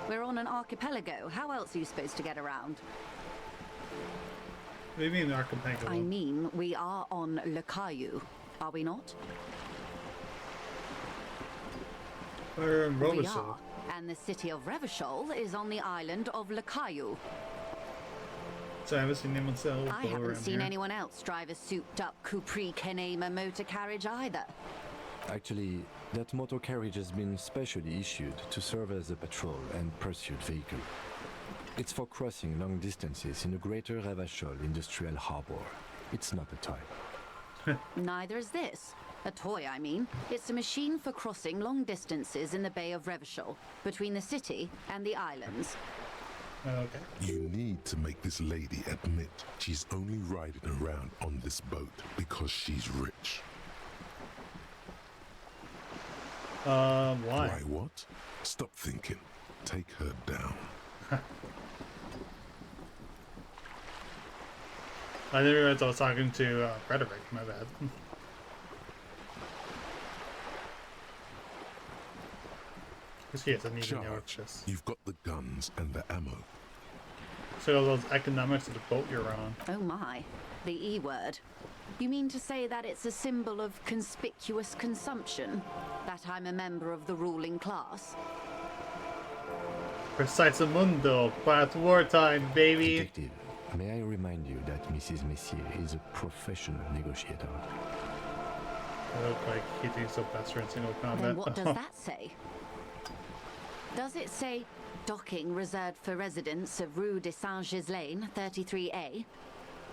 We're on an archipelago. How else are you supposed to get around? What do you mean archipelago? I mean, we are on Lakayu, are we not? We're in We Revachol. are, and the city of Revachol is on the island of Lakayu. So I haven't seen anyone sell. I haven't seen anyone else drive a souped-up Capri Kenema motor carriage either. Actually, that motor carriage has been specially issued to serve as a patrol and pursuit vehicle. It's for crossing long distances in the greater Revachol industrial harbor. It's not a toy. Neither is this. A toy, I mean. It's a machine for crossing long distances in the Bay of Revachol, between the city and the islands. Okay. You need to make this lady admit she's only riding around on this boat because she's rich. Why? Why what? Stop thinking. Take her down. I didn't realize I was talking to Frederick. My bad. Yes, I need to know this. You've got the guns and the ammo. So all those economics of the boat you're on. Oh my, the E word. You mean to say that it's a symbol of conspicuous consumption? That I'm a member of the ruling class? Mundo, but it's wartime, baby. Detective, may I remind you that Mrs. Messier is a professional negotiator. I look like he thinks so best in single combat. Then what does that say? Does it say docking reserved for residents of Rue de Saint-Ghislain, 33A?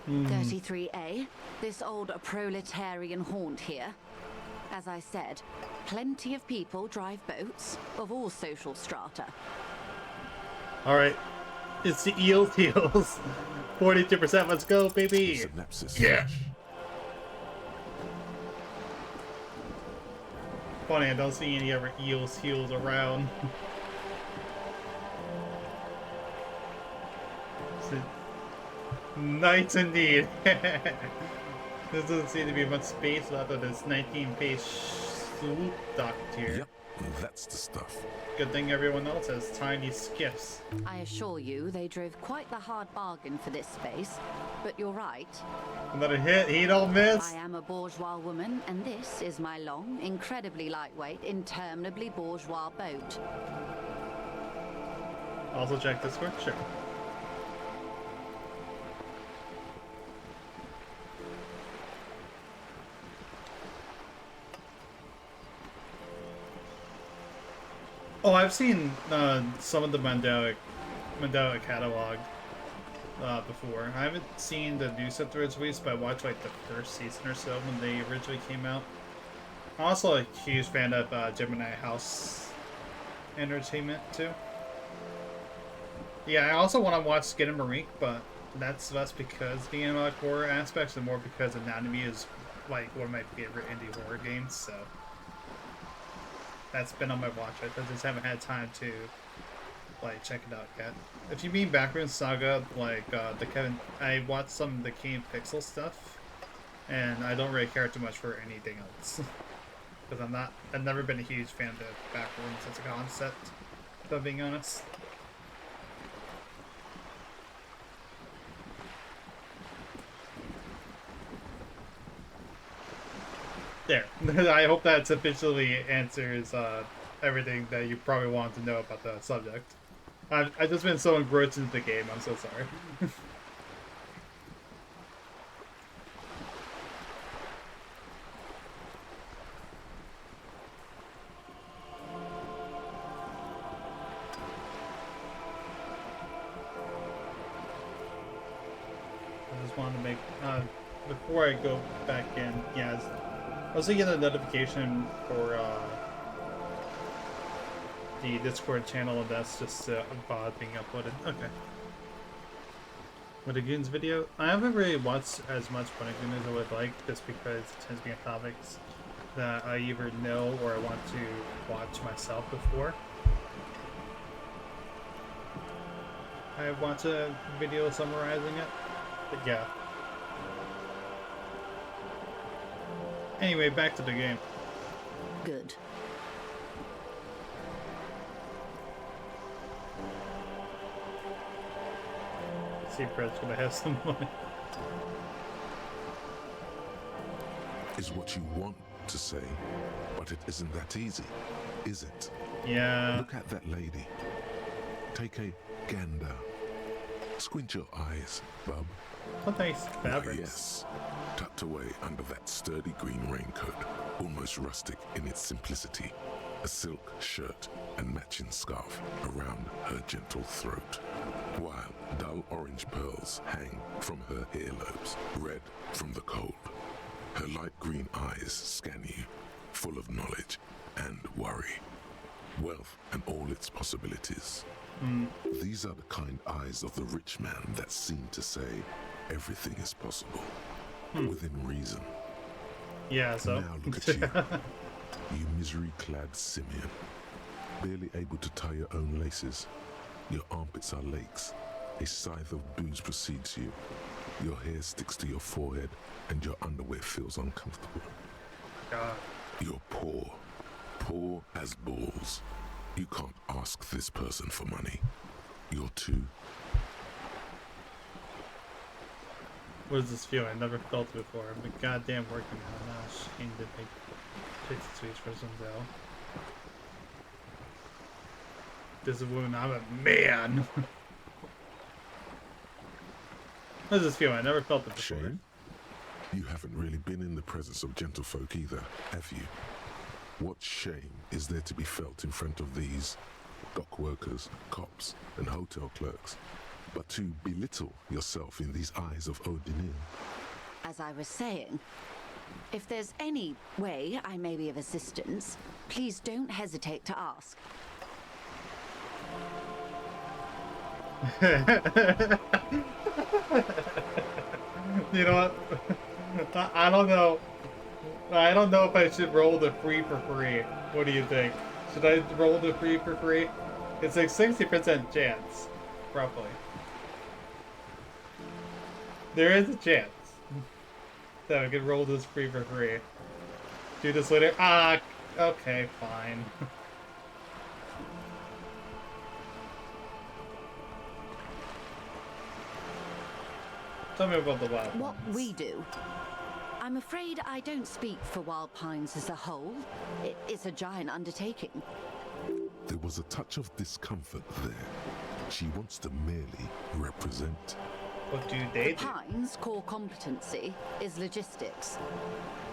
33A, this old proletarian haunt here. As I said, plenty of people drive boats of all social strata. Alright, it's the Eels Heels. 42%, let's go, baby! Synapses. Yeah! Funny, I don't see any other Eels Heels around. Nice indeed! There doesn't seem to be much space left of this 19-page swoop dock here. Yep, that's the stuff. Good thing everyone else has tiny skiffs. I assure you, they drove quite the hard bargain for this space. But you're right. Another hit, he don't miss. I am a bourgeois woman, and this is my long, incredibly lightweight, interminably bourgeois boat. Also check this scripture. Oh, I've seen some of the Mandela catalog before. I haven't seen the new set that was released, but I watched like the first season or so when they originally came out. I'm also a huge fan of Gemini House Entertainment too. Yeah, I also want to watch Skid and Marie, but that's less because the animatic horror aspects and more because Anatomy is like one of my favorite indie horror games, so that's been on my watch list. I just haven't had time to like check it out yet. If you mean Backroom Saga, like I watched some of the Key and Pixel stuff, and I don't really care too much for anything else because I've never been a huge fan of Backrooms as a concept, if I'm being honest. There. I hope that sufficiently answers everything that you probably wanted to know about the subject. I've just been so engrossed into the game, I'm so sorry. I just wanted to make, before I go back in, yeah, I was getting a notification for the Discord channel, and that's just a VOD being uploaded. Okay. Goons video? I haven't really watched as much Goons as I would like, just because it tends to be on topics that I either know or I want to watch myself before I watch a video summarizing it. But yeah. Anyway, back to the game. Good. See if Fred's gonna have some money. Is what you want to say, but it isn't that easy, is it? Yeah. Look at that lady. Take a gander. Squint your eyes, bub. What nice fabrics. Why, yes. Tucked away under that sturdy green raincoat, almost rustic in its simplicity, a silk shirt and matching scarf around her gentle throat, while dull orange pearls hang from her earlobes, red from the cold. Her light green eyes scan you, full of knowledge and worry, wealth and all its possibilities. These are the kind eyes of the rich man that seem to say everything is possible, within reason. Yeah, so. Now look at you, you misery-clad simian, barely able to tie your own laces. Your armpits are lakes, a scythe of booze precedes you. Your hair sticks to your forehead, and your underwear feels uncomfortable. God. You're poor, poor as balls. You can't ask this person for money. You're too. What does this feel? I never felt it before. I'm a goddamn working man. I'm not ashamed to make pizza sweets for some Zell. This is a woman. I'm a man. How does this feel? I never felt it before. Shame? You haven't really been in the presence of gentlefolk either, have you? What shame is there to be felt in front of these dock workers, cops, and hotel clerks, but to belittle yourself in these eyes of Odinil? As I was saying, if there's any way I may be of assistance, please don't hesitate to ask. You know what? I don't know. I don't know if I should roll the free for free. What do you think? Should I roll the free for free? It's like 60% chance, roughly. There is a chance that I could roll this free for free. Do this later. Ah, okay, fine. Tell me about the Wild What Pines. we do. I'm afraid I don't speak for Wild Pines as a whole. It's a giant undertaking. There was a touch of discomfort there. She wants to merely represent. What do they The Pines' core competency is logistics.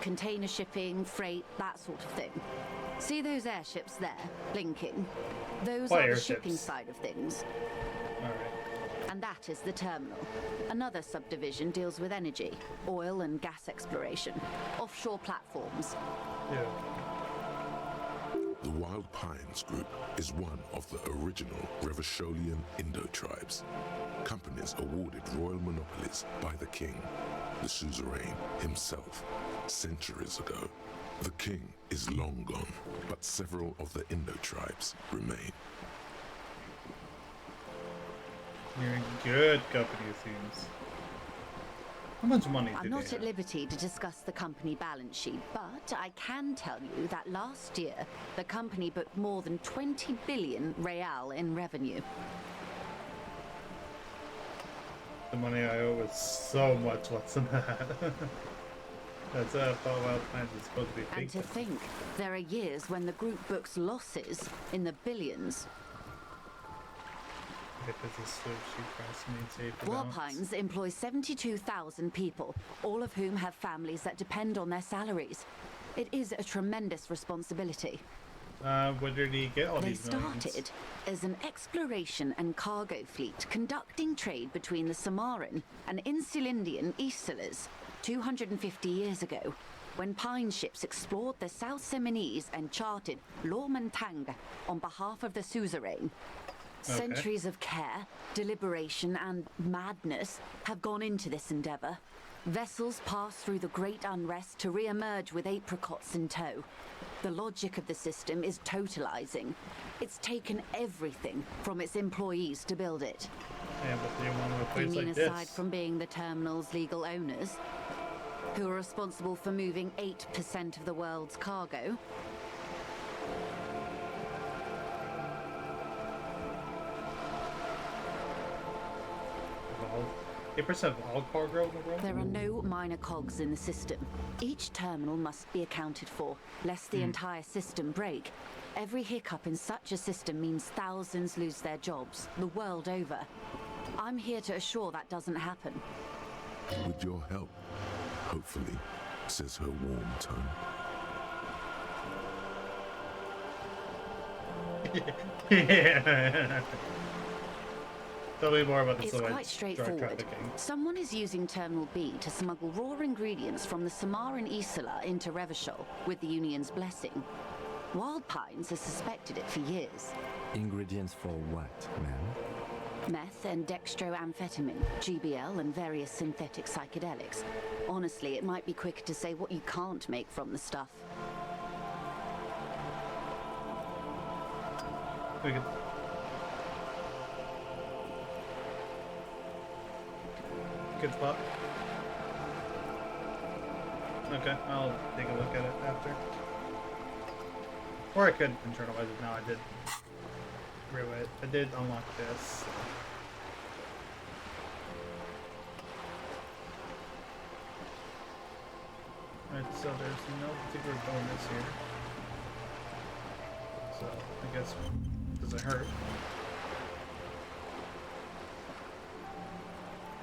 Container shipping, freight, that sort of thing. See those airships there, blinking? Those What are the airships? shipping side of things. Alright. And that is the terminal. Another subdivision deals with energy, oil and gas exploration, offshore platforms. Yeah. The Wild Pines Group is one of the original Revacholian Indo-tribes. Companies awarded royal monopolies by the king, the suzerain himself, centuries ago. The king is long gone, but several of the Indo-tribes remain. You're in good company, it seems. How much money I'm do not they at have? liberty to discuss the company balance sheet, but I can tell you that last year the company booked more than 20 billion real in revenue. The money I owe is so much less than that. That's I thought Wild Pines was supposed to be And fake. to think, there are years when the group books losses in the billions. Wild Pines employs 72,000 people, all of whom have families that depend on their salaries. It is a tremendous responsibility. Where did he get all They these millions? started as an exploration and cargo fleet conducting trade between the Samaran and Insulindian Isolas 250 years ago, when pine ships explored the South Seminese and charted Lormentang on behalf of the suzerain. Okay. Centuries of care, deliberation, and madness have gone into this endeavor. Vessels pass through the great unrest to re-emerge with apricots in tow. The logic of the system is totalizing. It's taken everything from its employees to build it. Yeah, but they want a You place mean like aside this. from being the terminal's legal owners, who are responsible for moving 8% of the world's cargo? 8% of all cargo in the world? There are no minor cogs in the system. Each terminal must be accounted for, lest the entire system break. Every hiccup in such a system means thousands lose their jobs, the world over. I'm here to assure that doesn't happen. With your help, hopefully, says her warm tone. Yeah. Tell me more about the It's Soviet quite drug straightforward. trafficking. Someone is using Terminal B to smuggle raw ingredients from the Samaran Isola into Revachol with the Union's blessing. Wild Pines has suspected it for years. Ingredients for what, ma'am? Meth and dextroamphetamine, GBL, and various synthetic psychedelics. Honestly, it might be quicker to say what you can't make from the stuff. We could... Good spot. Okay, I'll take a look at it after. Or I could internalize it now. I did rewrite it. I did unlock this. Alright, so there's no particular bonus here. So I guess doesn't hurt.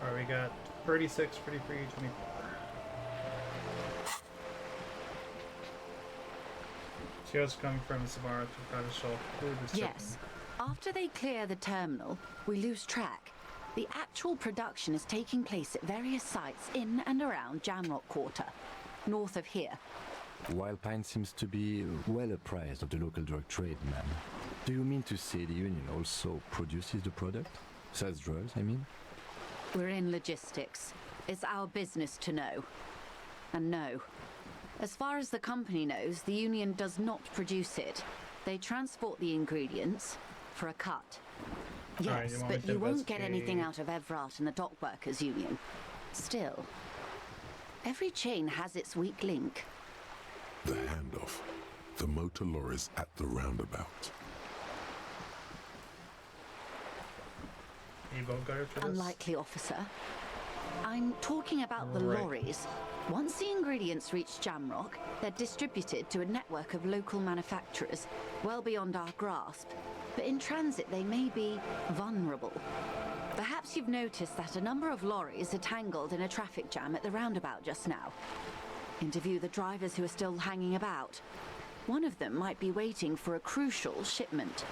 Alright, we got 36, 33, 24. See what's coming from Samara to try to solve the Yes. After they clear the terminal, we lose track. The actual production is taking place at various sites in and around Jamrock Quarter, north of here. Wildpine seems to be well apprised of the local drug trade, ma'am. Do you mean to say the union also produces the product? Sells drugs, I mean? We're in logistics. It's our business to know. And no. As far as the company knows, the union does not produce it. They transport the ingredients for a cut. Yes, but you won't get anything out of Evrart and the Dock Workers Union. Still, every chain has its weak link. The handoff. The motor lorries at the roundabout. You won't go for this? Unlikely, officer. I'm talking about the lorries. Once the ingredients reach Jamrock, they're distributed to a network of local manufacturers, well beyond our grasp. But in transit, they may be vulnerable. Perhaps you've noticed that a number of lorries are tangled in a traffic jam at the roundabout just now. Interview the drivers who are still hanging about. One of them might be waiting for a crucial shipment.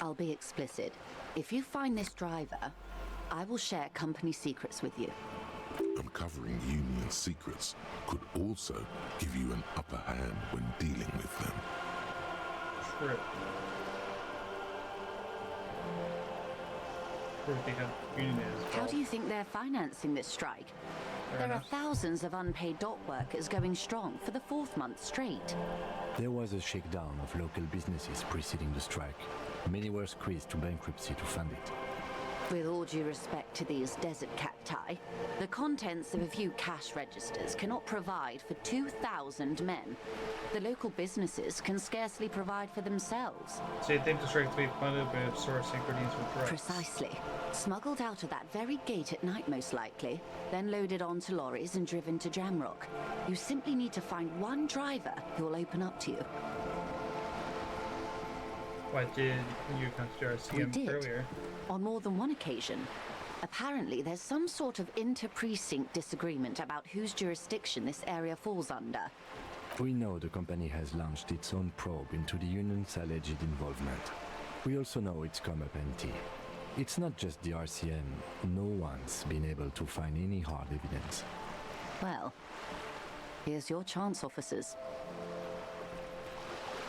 I'll be explicit. If you find this driver, I will share company secrets with you. Uncovering union secrets could also give you an upper hand when dealing with them. True. How do you think they're financing this strike? There are thousands of unpaid dock workers going strong for the 4th month straight. There was a shakedown of local businesses preceding the strike. Many were squeezed to bankruptcy to fund it. With all due respect to these desert cacti, the contents of a few cash registers cannot provide for 2,000 men. The local businesses can scarcely provide for themselves. So you think the strike to be funded with source ingredients from drugs? Precisely. Smuggled out of that very gate at night, most likely, then loaded onto lorries and driven to Jamrock. You simply need to find one driver who will open up to you. Why did you consider CM earlier? On more than one occasion. Apparently, there's some sort of inter-precinct disagreement about whose jurisdiction this area falls under. We know the company has launched its own probe into the union's alleged involvement. We also know it's come up empty. It's not just the RCM. No one's been able to find any hard evidence. Well, here's your chance, officers.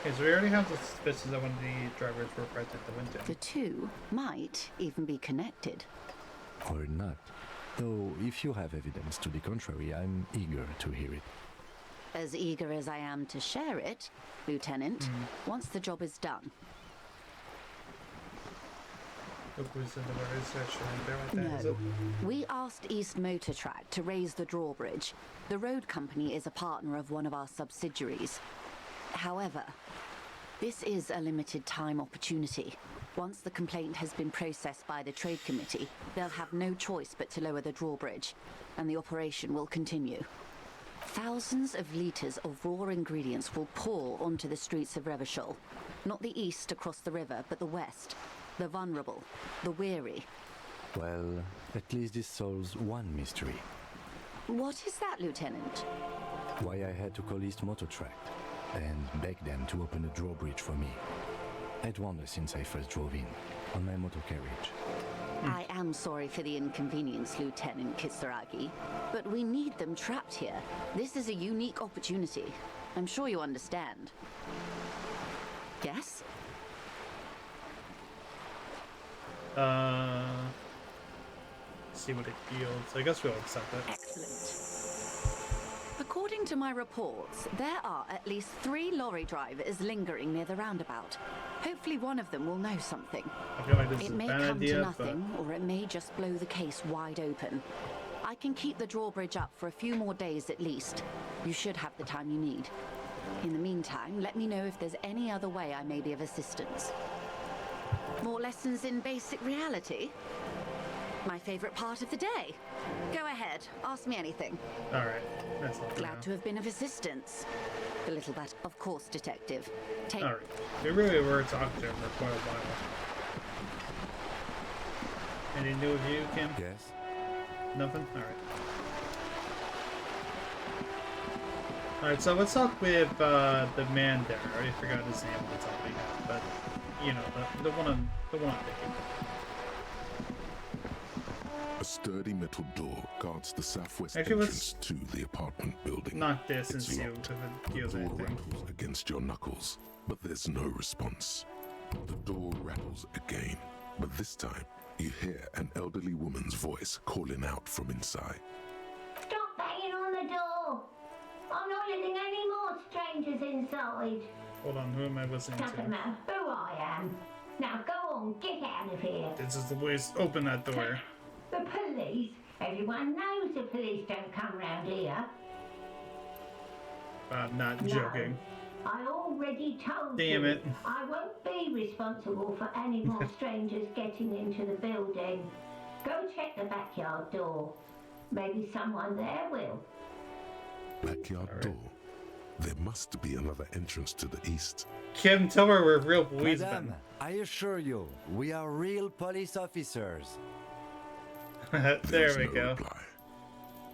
Okay, so we already have the suspicions that one of the drivers were present at the window. The two might even be connected. Or not. Though, if you have evidence to the contrary, I'm eager to hear it. As eager as I am to share it, Lieutenant, once the job is done. No. We asked East Motor Track to raise the drawbridge. The road company is a partner of one of our subsidiaries. However, this is a limited time opportunity. Once the complaint has been processed by the Trade Committee, they'll have no choice but to lower the drawbridge, and the operation will continue. Thousands of litres of raw ingredients will pour onto the streets of Revachol. Not the east across the river, but the west. The vulnerable, the weary. Well, at least this solves one mystery. What is that, Lieutenant? Why I had to call East Motor Track and beg them to open a drawbridge for me. I'd wondered since I first drove in, on my motor carriage. I am sorry for the inconvenience, Lieutenant Kisaragi, but we need them trapped here. This is a unique opportunity. I'm sure you understand. Yes? See what it yields. I guess we'll accept it. Excellent. According to my reports, there are at least 3 lorry drivers lingering near the roundabout. Hopefully one of them will know something. I feel like this It is a may bad come idea, to nothing, or it may just blow the case wide open. I can keep the drawbridge up for a few more days at least. You should have the time you need. In the meantime, let me know if there's any other way I may be of assistance. More lessons in basic reality? My favorite part of the day. Go ahead, ask me anything. Alright, that's all. Glad to have been of assistance. The little bat, of course, detective. Take. Alright, we really were talking to him for quite a while. Any new of you, Kim? Yes. Nothing? Alright. Alright, so let's talk with the man there. I already forgot his name on the top of my head, but you know, the one I'm thinking. A sturdy metal door guards the southwest Actually, entrance to the apartment building. Knock this and It's see locked. if it The heals door anything. rattles against your knuckles, but there's no response. The door rattles again, but this time you hear an elderly woman's voice calling out from inside. Stop banging on the door! I'm not letting any more strangers inside. Hold on, who am I listening Doesn't to? matter who I am. Now go on, get out of here. This is the place. Open that door. The police? Everyone knows the police don't come round here. I'm not No. joking. I already told Damn you. it. I won't be responsible for any more strangers getting into the building. Go check the backyard door. Maybe someone there will. Backyard door. There must be another entrance to the east. Kim, tell her we're real policemen. Madame, I assure you, we are real police officers. There There's we no go. reply.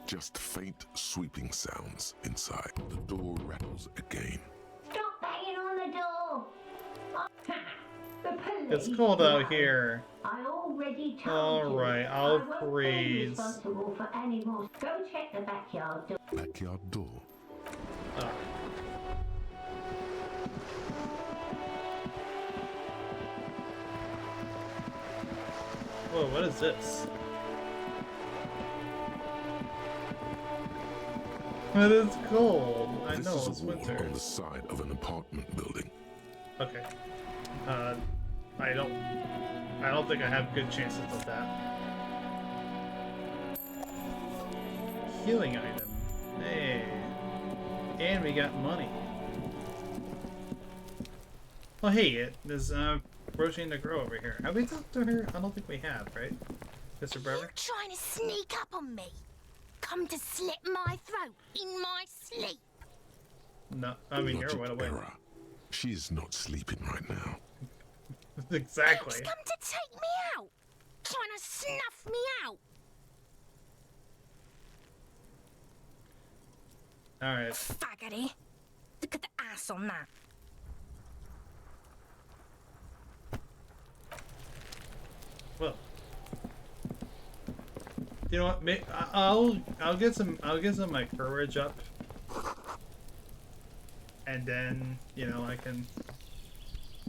Just faint sweeping sounds inside. The door rattles again. Stop banging on the door. The police. It's cold out No. here. I already told you. Alright, I I'll won't be freeze. responsible for any more. Go check the backyard door. Backyard door. Alright. Whoa, what is this? It is cold. I This know, is it's a wall winter. on the side of an apartment building. Okay. I don't think I have good chances of that. Healing item. Hey. And we got money. Oh hey, there's Roisin the girl over here. Have we talked to her? I don't think we have, right? Mr. Brewer? Trying to sneak up on me. Come to slit my throat in my sleep. No, I mean you're Logic right away. error. She's not sleeping right now. Exactly. Come to take me out. Trying to snuff me out. Alright. Faggoty. Look at the ass on that. Well, you know what? I'll get some of my courage up, and then you know I can.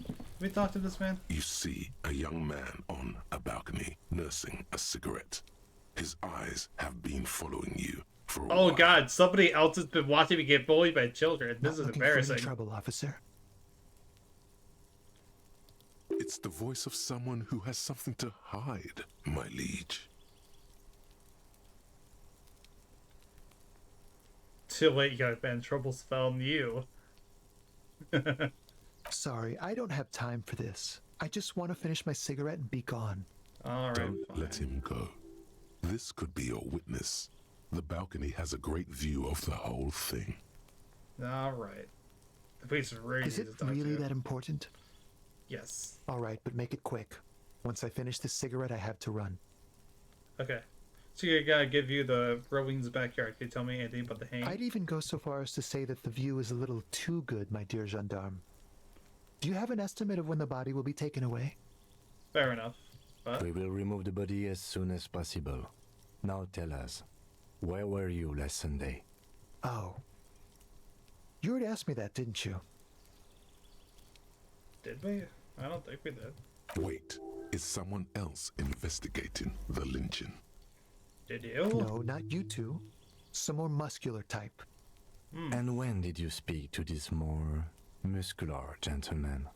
Can we talk to this man? You see a young man on a balcony nursing a cigarette. His eyes have been following you for a Oh while. God! Somebody else has been watching me get bullied by children. This is embarrassing. Trouble, officer. It's the voice of someone who has something to hide, my liege. Too late, young man. Trouble's found you. Sorry, I don't have time for this. I just want to finish my cigarette and be gone. All right. Don't let him go. This could be your witness. The balcony has a great view of the whole thing. All right. The police are ready Is to it talk really to. that important? Yes. All right, but make it quick. Once I finish this cigarette, I have to run. Okay. So you gotta give you the Rowan's backyard. Can you tell me anything about the hang? I'd even go so far as to say that the view is a little too good, my dear gendarme. Do you have an estimate of when the body will be taken away? Fair enough. But We will remove the body as soon as possible. Now tell us, where were you last Sunday? Oh. You already asked me that, didn't you? did we? I don't think we did. Wait, is someone else investigating the lynching? Did you? No, not you two. Some more muscular type. And when did you speak to this more muscular gentleman?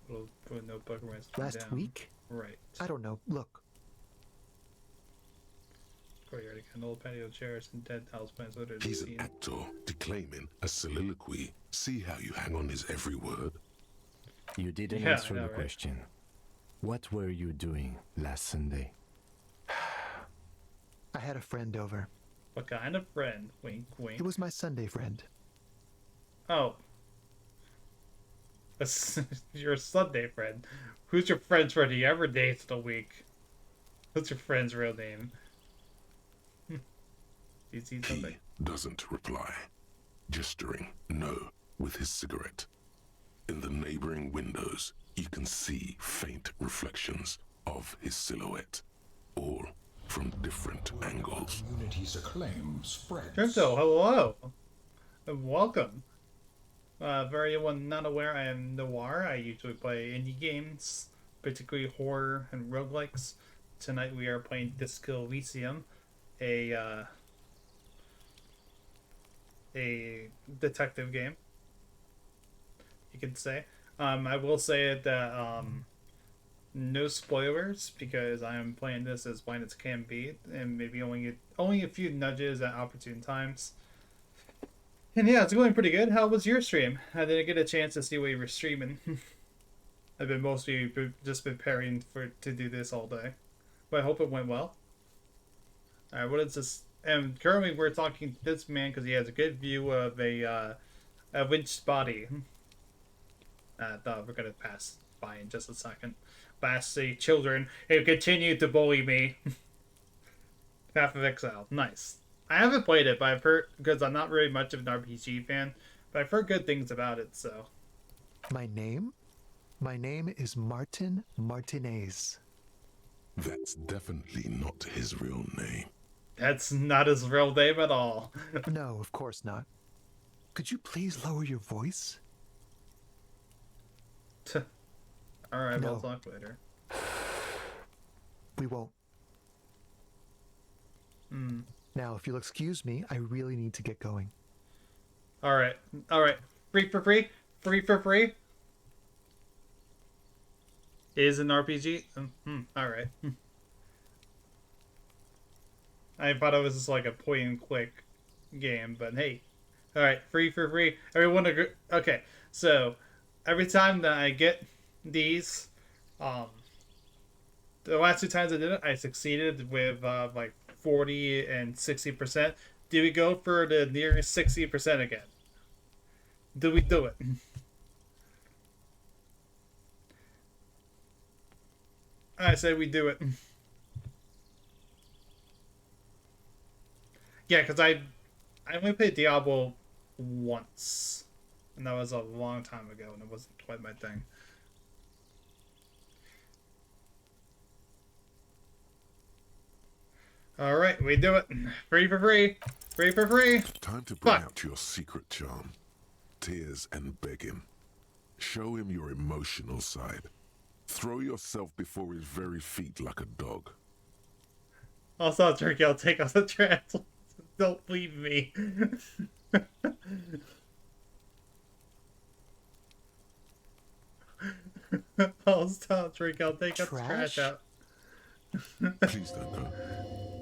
We'll put a notebook and write Last down. week? Right. I don't know. Look. Courtyard again. Old patio chairs and dead house plants. What did He's you an see? actor declaiming a soliloquy. See how you hang on his every word? You didn't Yeah, I answer know, the right? question. What were you doing last Sunday? I had a friend over. What kind of friend? Wink, wink. It was my Sunday friend. Oh. Your Sunday friend. Who's your friend's friend you ever dated a week? What's your friend's real name? Do you see something? He doesn't reply, gesturing no with his cigarette. In the neighboring windows, you can see faint reflections of his silhouette, all from different angles. Community's acclaim spreads. Trinto, hello, and welcome. For anyone not aware, I am Noir. I usually play indie games, particularly horror and roguelikes. Tonight we are playing Elysium, a detective game, you could say. I will say that no spoilers, because I am playing this as blind as can be, and maybe only a few nudges at opportune times. And yeah, it's going pretty good. How was your stream? I didn't get a chance to see what you were streaming. I've been mostly just preparing to do this all day, but I hope it went well. Alright, what is this? And currently we're talking to this man because he has a good view of a winch's body. We're gonna pass by in just a second. Last the children who continue to bully me. Path of Exile. Nice. I haven't played it, but I've heard, because I'm not really much of an RPG fan, but I've heard good things about it, so. My name? My name is Martin Martinez. That's definitely not his real name. That's not his real name at all. No, of course not. Could you please lower your voice? Alright, No. we'll talk later. We won't. Hmm. Now, if you'll excuse me, I really need to get going. Alright. Alright. Free for free? Free for free? Is an RPG? Alright. I thought it was just like a point and click game, but hey. Alright, free for free. Everyone agree? Okay, so every time that I get these, the last two times I did it, I succeeded with like 40 and 60%. Do we go for the nearest 60% again? Do we do it? I say we do it. Yeah, because I only played Diablo once, and that was a long time ago, and it wasn't quite my thing. Alright, we do it. Free for free. Free for free. Time to bring out your secret charm. Tears and begging. Show him your emotional side. Throw yourself before his very feet like a dog. Also, Turkey, I'll take off the trash. Don't leave me. I'll stop, Turkey. I'll take out the trash out. Please don't go.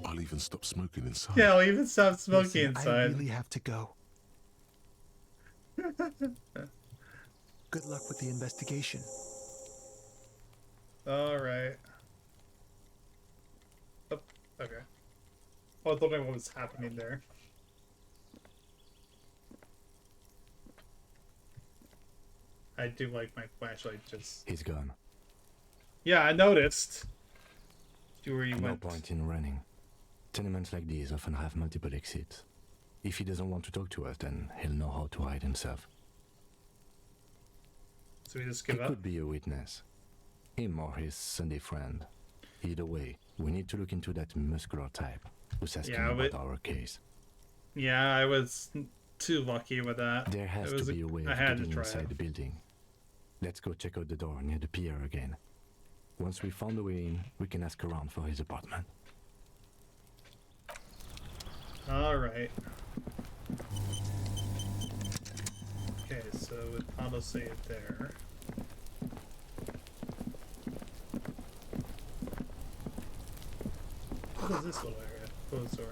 I'll even stop smoking inside. Yeah, I'll even stop smoking Listen, inside. I really have to go. Good luck with the investigation. Alright. Oh, okay. I was wondering what was happening there. I do like my flashlight just... He's gone. Yeah, I noticed. See where you No went. point in running. Tenements like these often have multiple exits. If he doesn't want to talk to us, then he'll know how to hide himself. So we just He give up? could be a witness. Him or his Sunday friend. Either way, we need to look into that muscular type who's asking Yeah, about but- our case. Yeah, I was too lucky with that. There has It was to be a way I of had to getting try inside it. the building. Let's go check out the door near the pier again. Once we found a way in, we can ask around for his apartment. Alright. Okay, so with autosave there. What is this little area? Closed door.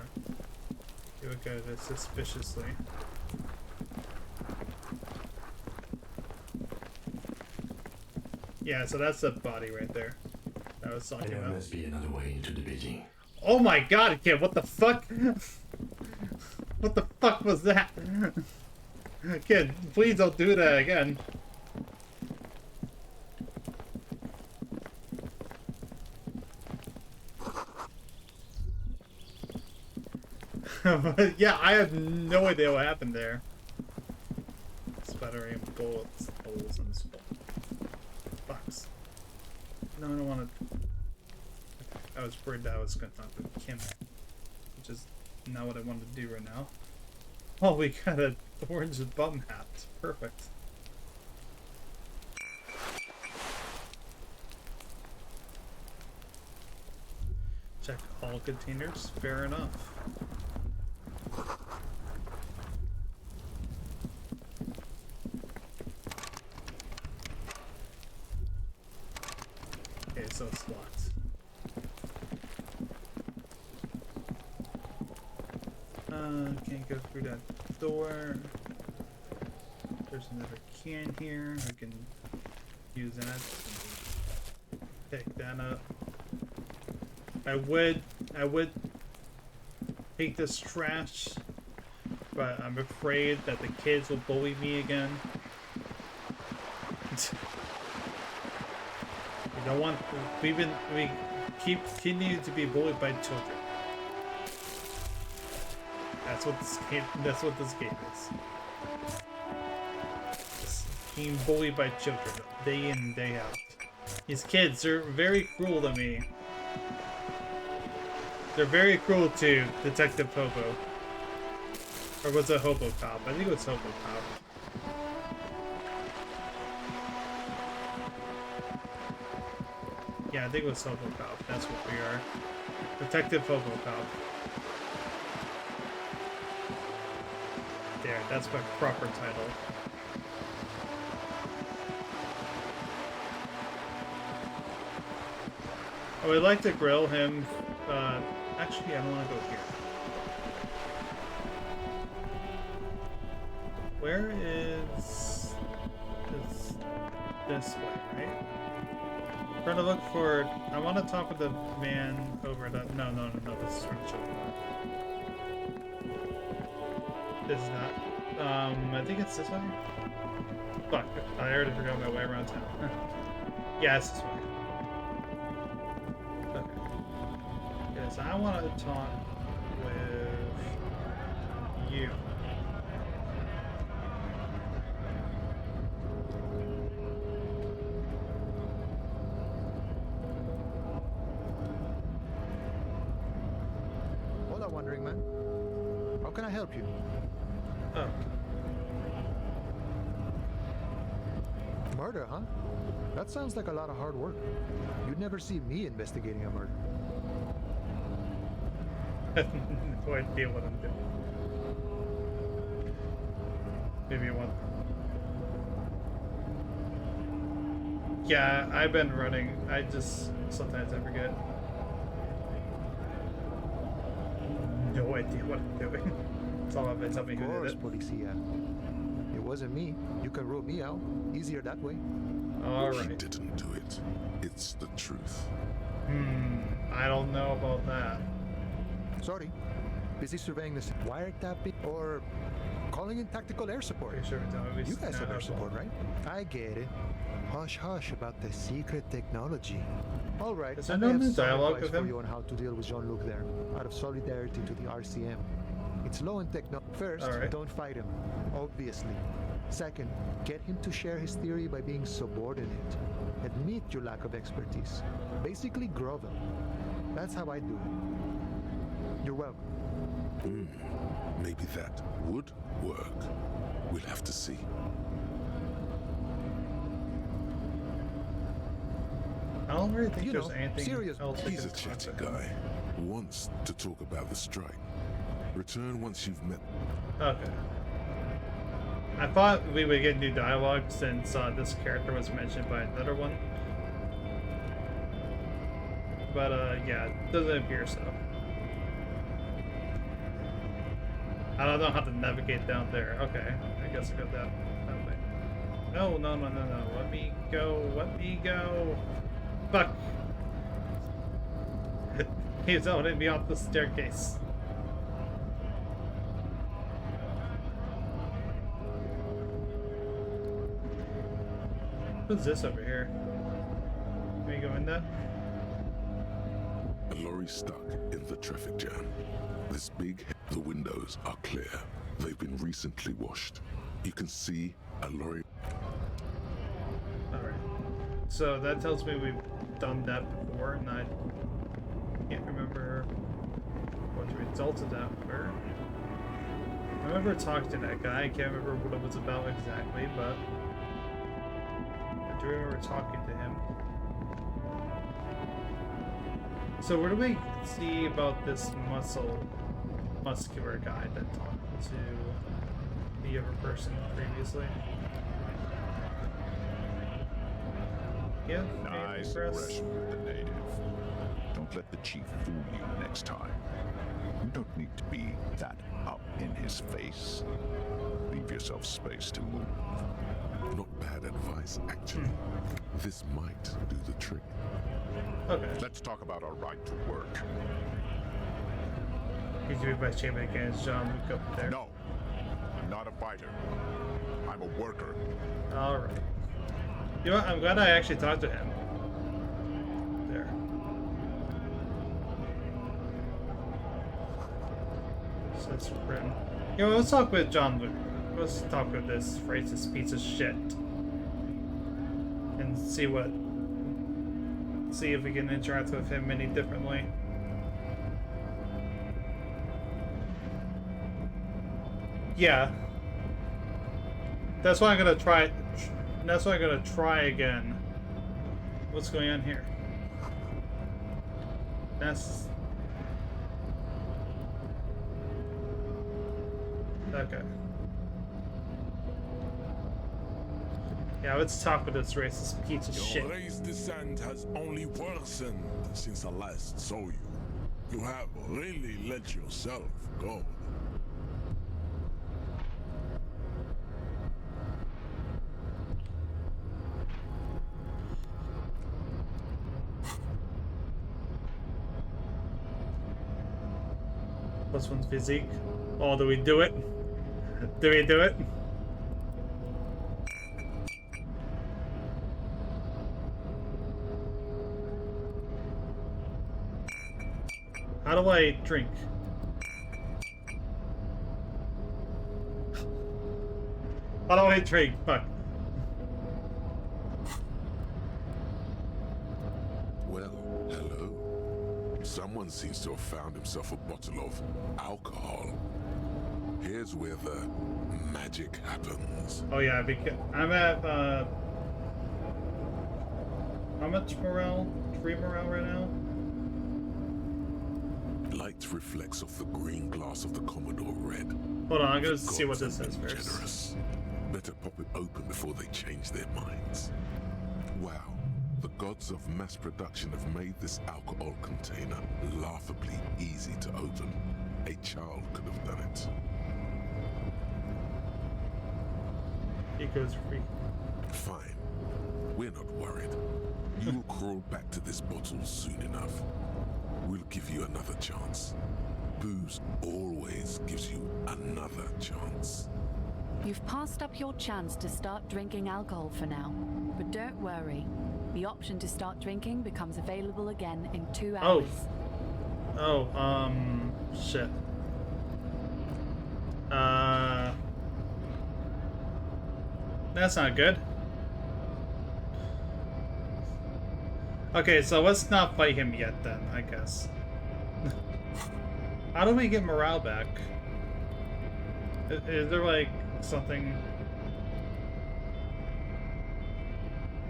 You look at it suspiciously. Yeah, so that's the body right there. I was talking There about. must be another way into the building. Oh my god, kid, what the fuck? What the fuck was that? Kid, please don't do that again. Yeah, I have no idea what happened there. Sputtering bullets, holes in skull. Box. No, I don't want to. I was worried that I was going to talk with Kim, which is not what I wanted to do right now. Oh, we got a orange bum hat. Perfect. Check all containers. Fair enough. Okay, so it's locked. Can't go through that door. There's another can here. I can use that. Pick that up. I would take this trash, but I'm afraid that the kids will bully me again. We don't want. We continue to be bullied by children. That's what this game is. Just being bullied by children, day in and day out. These kids are very cruel to me. They're very cruel to Detective Hobo. Or was it Hobo Cop? I think it was Hobo Cop. Yeah, I think it was Hobo Cop. That's what we are. Detective Hobo Cop. There, that's my proper title. I would like to grill him. Actually, I don't want to go here. Where is this way, right? I'm trying to look for. I want to talk with the man over at. No, this is furniture. This is not. I think it's this way. Fuck, I already forgot my way around town. Yeah, it's this way. Okay. Yes, I want to talk with you. Hola, Wandering Man. How can I help you? Oh. Murder, huh? That sounds like a lot of hard work. You'd never see me investigating a murder. No idea what I'm doing. Maybe you want. Yeah, I've been running. I just sometimes I forget. No idea what I'm doing. It's all about tell me who did it. Policia. It wasn't me. You can rule me out. Easier that way. All right. He didn't do it. It's the truth. I don't know about that. Sorry. Busy surveying this wiretapping or calling in tactical air support. Sure, you guys have air support, right? I get it. Hush hush about the secret technology. All right. Is there no new dialogue with for him? you on how to deal with Jean-Luc there, out of solidarity to the RCM. It's low in techno. First, don't fight him, obviously. Second, get him to share his theory by being subordinate. Admit your lack of expertise. Basically, grovel. That's how I do it. You're welcome. Maybe that would work. We'll have to see. I don't really think there's anything else. He's a chatty guy. Wants to talk about the strike. Return once you've met. Okay. I thought we would get new dialogue since this character was mentioned by another one. But yeah, it doesn't appear so. I don't know how to navigate down there. Okay, I guess I got that way. No. Let me go. Fuck. He's holding me off the staircase. What's this over here? Can we go in that? A lorry stuck in the traffic jam. This big, the windows are clear. They've been recently washed. You can see a lorry. Alright. So that tells me we've done that before, and I can't remember what the results of that were. I remember talking to that guy. I can't remember what it was about exactly, but I do remember talking to him. So what do we see about this muscular guy that talked to the other person previously? Yeah, nice aggression with the native. Don't let the chief fool you next time. You don't need to be that up in his face. Leave yourself space to move. Not bad advice, actually. This might do the trick. Okay. Let's talk about our right to work. He's doing my chamber against John Luke up there. No, I'm not a fighter. I'm a worker. Alright. You know what? I'm glad I actually talked to him. There. Says friend. You know, let's talk with John Luke. Let's talk with this racist piece of shit. And see if we can interact with him any differently. Yeah. That's why I'm gonna try. That's why I'm gonna try again. What's going on here? That's okay. Yeah, let's talk with this racist piece of shit. Your race descent has only worsened since I last saw you. You have really let yourself go. Plus one's physique. Oh, do we do it? Do we do it? How do I drink? How do I drink? Fuck. Well, hello. Someone seems to have found himself a bottle of alcohol. Here's where the magic happens. Oh yeah, I'm at how much morale? 3 morale right now? Light reflects off the green glass of the Commodore Red. Hold on, I'm gonna see what this says first. Generous. Better pop it open before they change their minds. Wow. The gods of mass production have made this alcohol container laughably easy to open. A child could have done it. It goes free. Fine. We're not worried. You will crawl back to this bottle soon enough. We'll give you another chance. Booze always gives you another chance. You've passed up your chance to start drinking alcohol for now. But don't worry. The option to start drinking becomes available again in 2 hours. Shit. That's not good. Okay, so let's not fight him yet then, I guess. How do we get morale back? Is there like something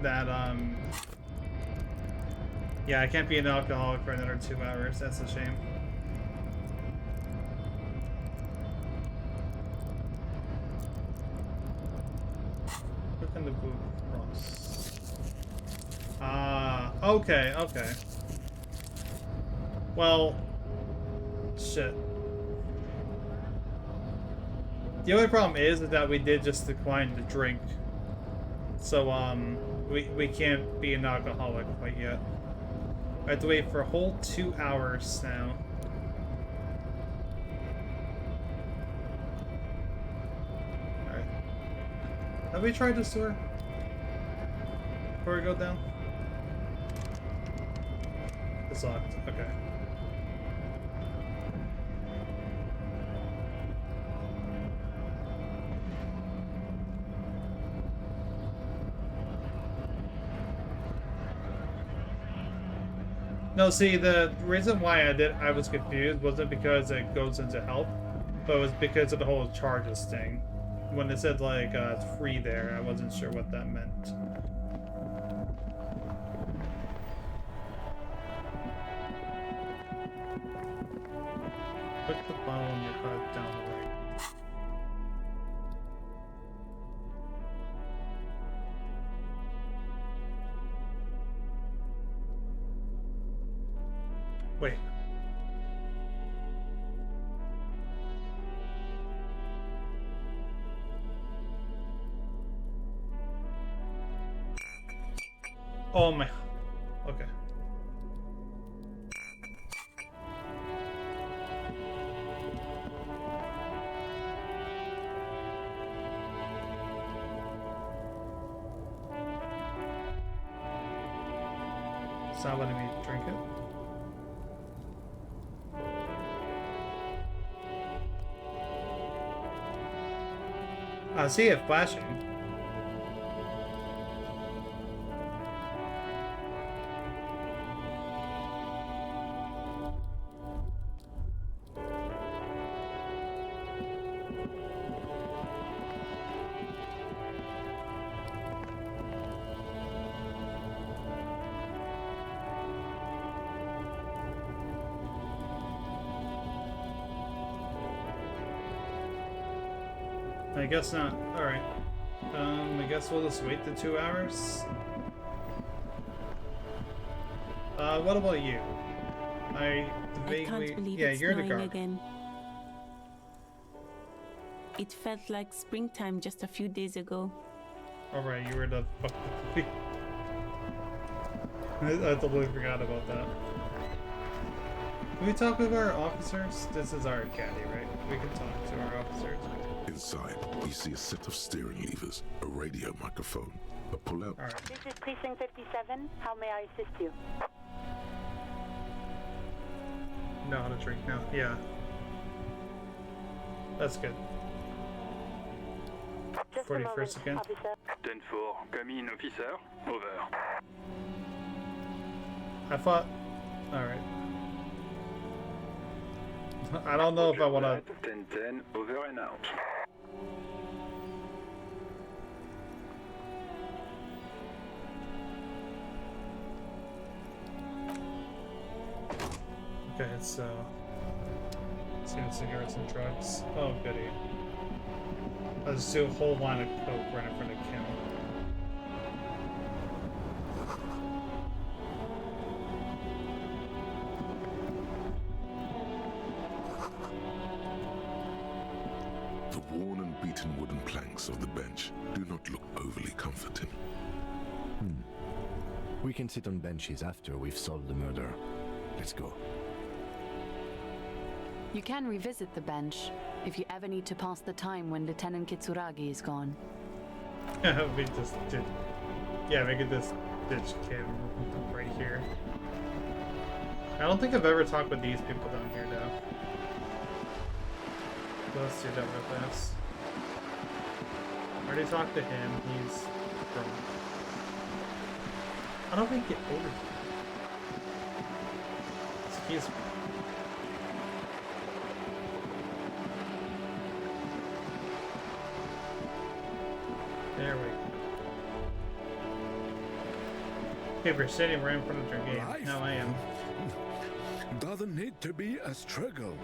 that yeah, I can't be an alcoholic for another 2 hours. That's a shame. Look in the boot cross. Okay, okay. Well, shit. The only problem is that we did just decline to drink. So, we can't be an alcoholic quite yet. I have to wait for a whole 2 hours now. Alright. Have we tried this door? Before we go down? It's locked. Okay. No, see, the reason why I was confused wasn't because it goes into help, but it was because of the whole charges thing. When it said, like, it's free there, I wasn't sure what that meant. Put the bottle in your HUD down the way. Wait. Oh my. Okay. It's not letting me drink it. I see it flashing. I guess not. Alright. I guess we'll just wait the 2 hours. What about you? I can't believe it's you're the snowing guard. again. It felt like springtime just a few days ago. Alright, you were the I totally forgot about that. Can we talk with our officers? This is our caddy, right? We can talk to our officers. Inside, you see a set of steering levers, a radio microphone, a pull-out. Right. This is Precinct 57. How may I assist you? Know how to drink now. Yeah. That's good. Just 41st again. officer. 10-4, come in, officer. Over. I thought... Alright. I don't know if I want to... 10-10, over and out. Okay, it's seeing cigarettes and drugs. Oh, goody. I'll just do a whole line of coke right in front of Kim. The worn and beaten wooden planks of the bench do not look overly comforting. We can sit on benches after we've solved the murder. Let's go. You can revisit the bench if you ever need to pass the time when Lieutenant Kitsuragi is gone. We just did. Yeah, we could just ditch Kim right here. I don't think I've ever talked with these people down here, though. Let's do that real fast. I already talked to him. He's drunk. How do we get over here? Excuse me. There we go. Okay, we're sitting right in front of your game. Life Now I am. doesn't need to be a struggle.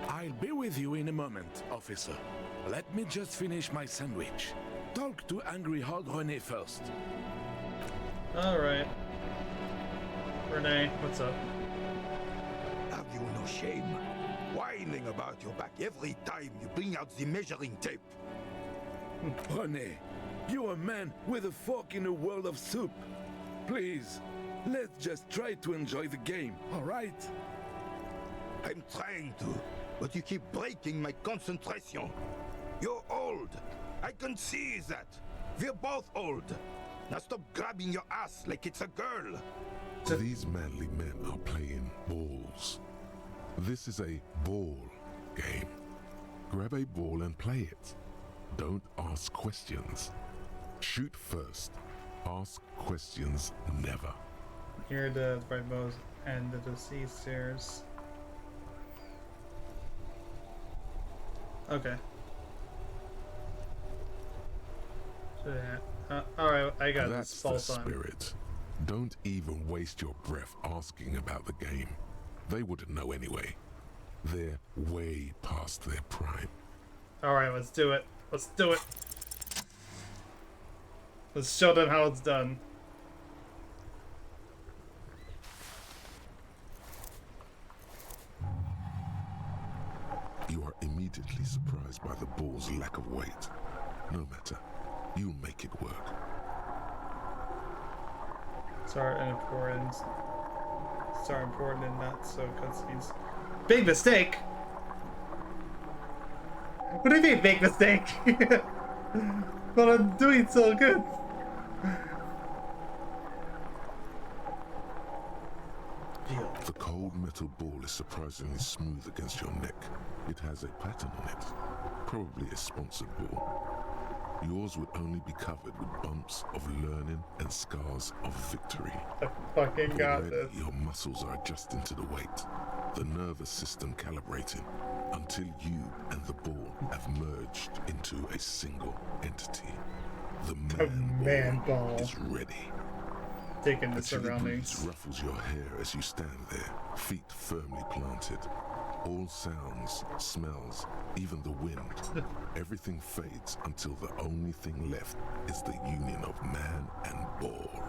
I'll be with you in a moment, officer. Let me just finish my sandwich. Talk to Angry Hard René first. Alright. Renee, what's up? Have you no shame? Whining about your back every time you bring out the measuring tape. René, you're a man with a fork in a world of soup. Please, let's just try to enjoy the game, all right? I'm trying to, but you keep breaking my concentration. You're old. I can see that. We're both old. Now stop grabbing your ass like it's a girl. These manly men are playing balls. This is a ball game. Grab a ball and play it. Don't ask questions. Shoot first. Ask questions never. Here the rightmost end of the sea stairs. Okay. So, alright, I got That's this false the on. spirit. Don't even waste your breath asking about the game. They wouldn't know anyway. They're way past their prime. Alright, let's do it. Let's do it. Let's show them how it's done. You are immediately surprised by the ball's lack of weight. No matter, you'll make it work. Start important and not so cutscenes. Big mistake! What do you mean, big mistake? But I'm doing so good. The cold metal ball is surprisingly smooth against your neck. It has a pattern on it. Probably a sponsored ball. Yours would only be covered with bumps of learning and scars of victory. I fucking got Already, this. your muscles are adjusting to the weight, the nervous system calibrating, until you and the ball have merged into a single entity. The man ball is ready. Taking the A chilly surroundings. breeze ruffles your hair as you stand there, feet firmly planted. All sounds, smells, even the wind, everything fades until the only thing left is the union of man and ball.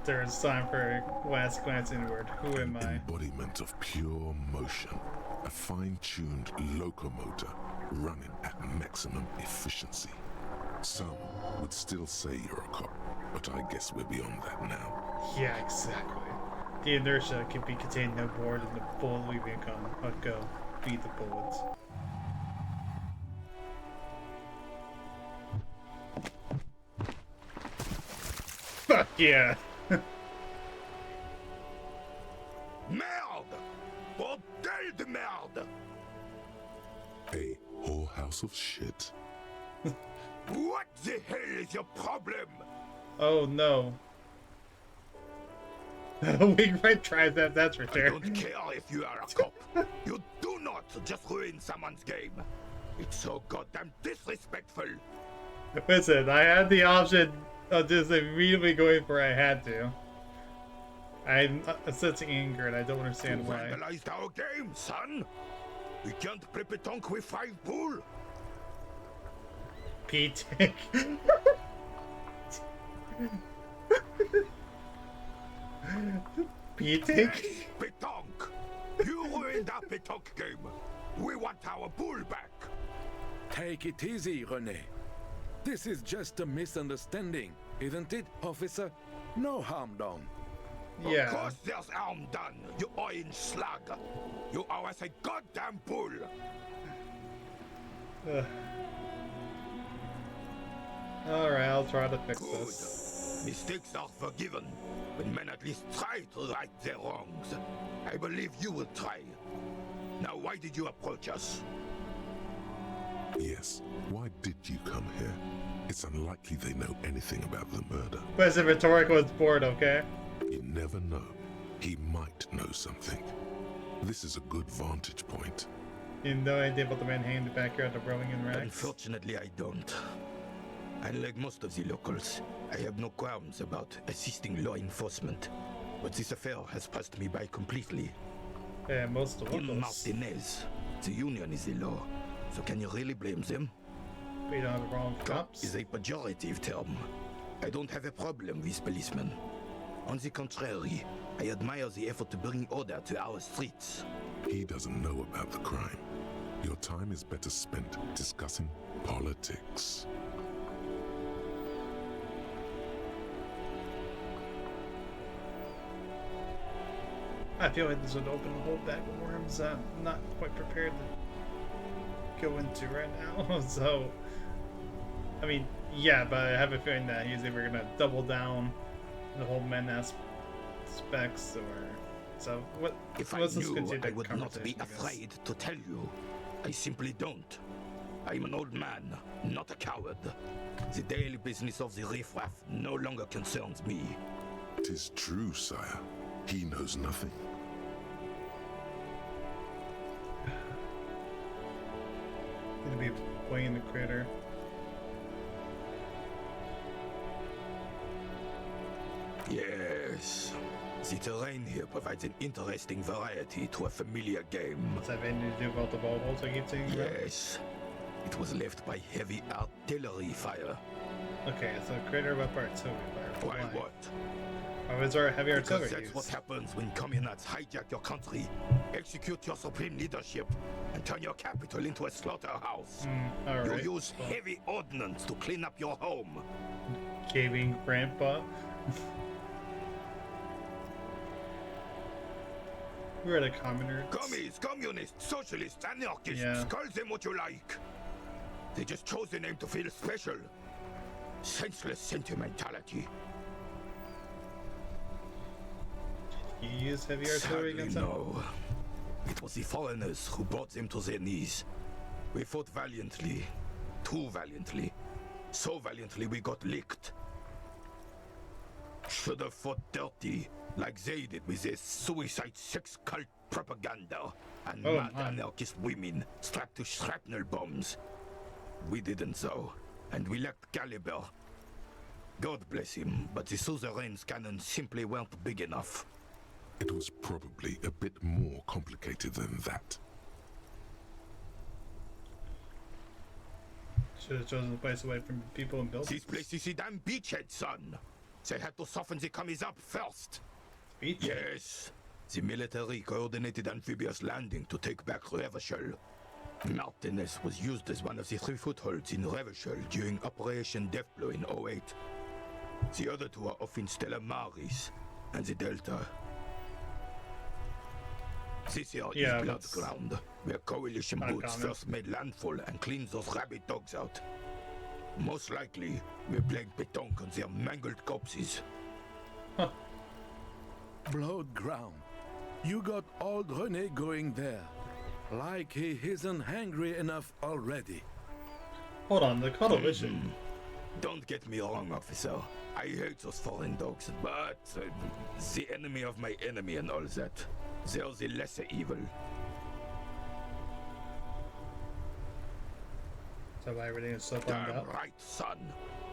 There is time for a last glance inward. Who am I? Embodiment of pure motion, a fine-tuned locomotor running at maximum efficiency. Some would still say you're a cop, but I guess we're beyond that now. Yeah, exactly. The inertia can be contained no more than the bullet we become. I'll go beat the bullets. Fuck yeah! Merde! Bordel de merde! A whorehouse of shit. What the hell is your problem? Oh no. Wing right tries that, that's for sure. I don't care if you are a cop. You do not just ruin someone's game. It's so goddamn disrespectful. Listen, I had the option of just immediately going for I had to. I'm sensing anger and I don't understand You why. vandalized our game, son. We can't play petanque with 5 bull. Pete. Pete. Petanque. You ruined our petanque game. We want our bull back. Take it easy, René. This is just a misunderstanding, isn't it, officer? No harm done. Of course there's harm done, you orange slug. You owe us a goddamn bull. Alright, I'll try to fix this. Mistakes are forgiven when men at least try to right their wrongs. I believe you will try. Now, why did you approach us? Yes, why did you come here? It's unlikely they know anything about the murder. But it's a rhetorical, it's bored, okay? You never know. He might know something. This is a good vantage point. You have no idea about the man hanging in the backyard of rolling in rags? Unfortunately, I don't. Unlike most of the locals, I have no qualms about assisting law enforcement. But this affair has passed me by completely. Yeah, most of In locals. Martinez, the union is the law. So can you really blame them? We don't have the wrong Cop cops. is a pejorative term. I don't have a problem with policemen. On the contrary, I admire the effort to bring order to our streets. He doesn't know about the crime. Your time is better spent discussing politics. I feel like this would open a whole bag of worms that I'm not quite prepared to go into right now. So, I mean, yeah, but I have a feeling that he's either gonna double down the whole men aspects, or so. If I knew, I would not be afraid to tell you. I simply don't. I'm an old man, not a coward. The daily business of the riffraff no longer concerns me. 'Tis true, sire. He knows nothing. Gonna be playing the critter. Yes. The terrain here provides an interesting variety to a familiar game. Does that have anything to do about the baubles I keep saying? Yes. It was left by heavy artillery fire. Okay, so critter weapon artillery fire. Why what? Why was there heavy artillery Because that's used? what happens when communists hijack your country, execute your supreme leadership, and turn your capital into a slaughterhouse. Alright. You use heavy ordnance to clean up your home. Caving grandpa. We're at a commoner. Commies, communists, socialists, anarchists, Yeah. call them what you like. They just chose the name to feel special. Senseless sentimentality. You use heavy artillery Sadly, against them? no. It was the foreigners who brought them to their knees. We fought valiantly. Too valiantly. So valiantly we got licked. Should have fought dirty, like they did with their suicide sex cult propaganda and mad anarchist women strapped to shrapnel bombs. We didn't so, and we lacked caliber. God bless him, but the suzerain's cannons simply weren't big enough. It was probably a bit more complicated than that. Should have chosen the place away from people and buildings. This place is a damn beachhead, son. They had to soften the commies up first. Beachhead? Yes. The military coordinated amphibious landing to take back Revachol. Martinez was used as one of the 3 footholds in Revachol during Operation Deathblow in 08. The other 2 are off in Stella Maris and the Delta. This here is Blood Ground, where coalition boots first made landfall and cleaned those rabid dogs out. Most likely, we're playing pétanque on their mangled corpses. Blood ground. You got old René going there. Like he isn't hungry enough already. Hold on, the coalition. Don't get me wrong, officer. I hate those foreign dogs, but the enemy of my enemy and all that. They're the lesser evil. So why everything is so planned Damn out? right, son.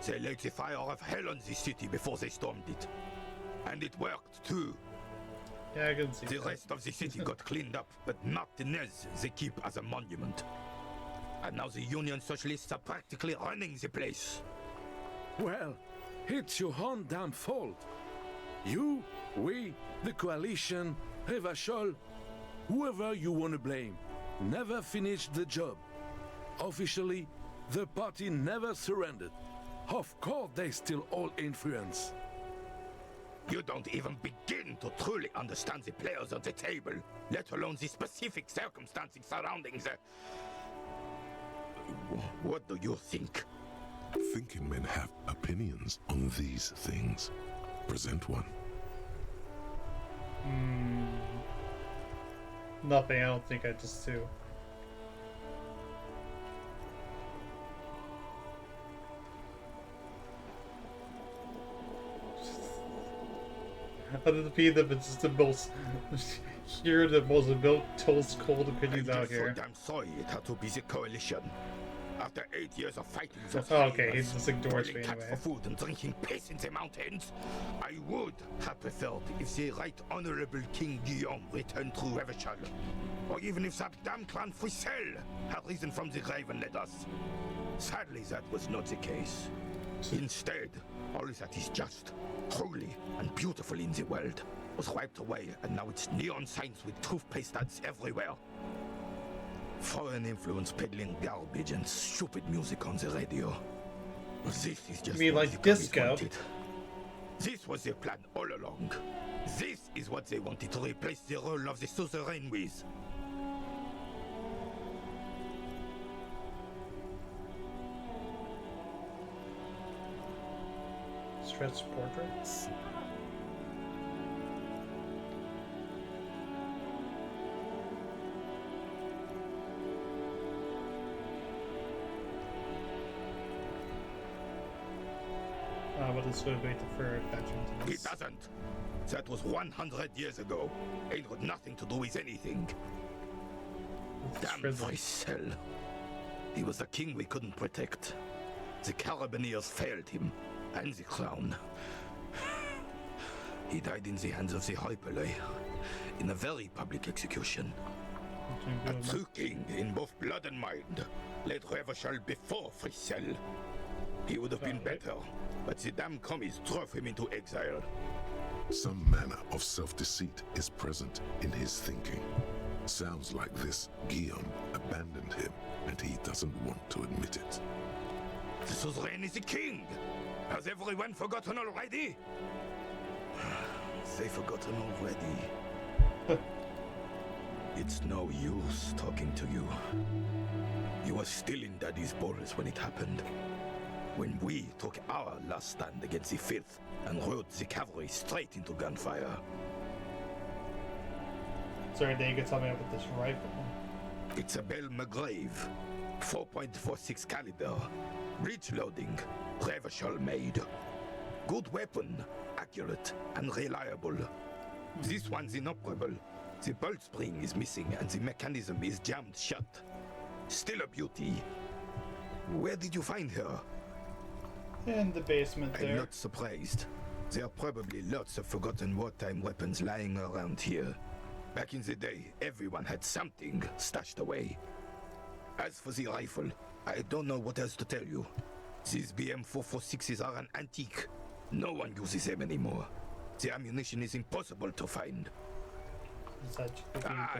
They laid the fire of hell on the city before they stormed it. And it worked, too. Yeah, I can see The that. rest of the city got cleaned up, but Martinez they keep as a monument. And now the Union Socialists are practically running the place. Well, it's your own damn fault. You, we, the coalition, Revachol, whoever you want to blame, never finished the job. Officially, the party never surrendered. Of course, they still all influence. You don't even begin to truly understand the players at the table, let alone the specific circumstances surrounding the... What do you think? Thinking men have opinions on these things. Present one. Nothing, I don't think I just do. Other than that, it's just the most here the most toast cold opinions out here. I'm so damn sorry it had to be the coalition. After 8 years of fighting those okay, he just ignores boiling me cats anyway. for food and drinking piss in the mountains, I would have preferred if the Right Honorable King Guillaume returned to Revachol, or even if that damn clan Frisel had risen from the grave and led us. Sadly, that was not the case. Instead, all that is just, holy, and beautiful in the world was wiped away, and now it's neon signs with toothpaste ads everywhere. Foreign influence peddling garbage and stupid music on the radio. This is just You mean what like the commies disco? wanted. This was their plan all along. This is what they wanted to replace the role of the suzerain with. Stretch portraits. But this would wait for attachment to this. It doesn't. That was 100 years ago. Ain't got nothing to do with anything. Damn Fricelle. He was the king we couldn't protect. The Carabineers failed him, and the crown. He died in the hands of the Hyperlay, in a very public execution. A true king in both blood and mind, led Revachol before Fricelle. He would have been better, but the damn commies drove him into exile. Some manner of self-deceit is present in his thinking. Sounds like this Guillaume abandoned him, and he doesn't want to admit it. The suzerain is the king! Has everyone forgotten already? They forgotten already. It's no use talking to you. You were still in Daddy's balls when it happened. When we took our last stand against the Filth and rode the cavalry straight into gunfire. Sorry, then you could tell me about this rifle. It's a Belle McGrave, 4.46 caliber, breech loading, Revachol made. Good weapon, accurate and reliable. This one's inoperable. The bolt spring is missing and the mechanism is jammed shut. Still a beauty. Where did you find her? In the basement there. I'm not surprised. There are probably lots of forgotten wartime weapons lying around here. Back in the day, everyone had something stashed away. As for the rifle, I don't know what else to tell you. These BM-446s are an antique. No one uses them anymore. The ammunition is impossible to find.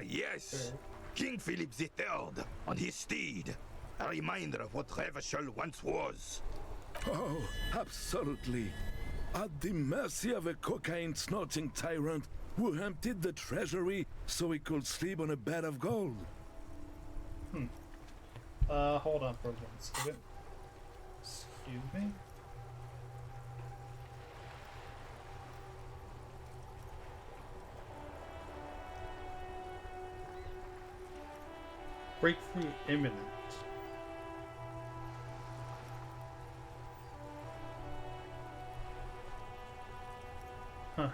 Yes! King Philip III on his steed. A reminder of what Revachol once was. Oh, absolutely. At the mercy of a cocaine-snorting tyrant who emptied the treasury so he could sleep on a bed of gold. Hold on for 1 second. Excuse me. Breakthrough imminent. Huh.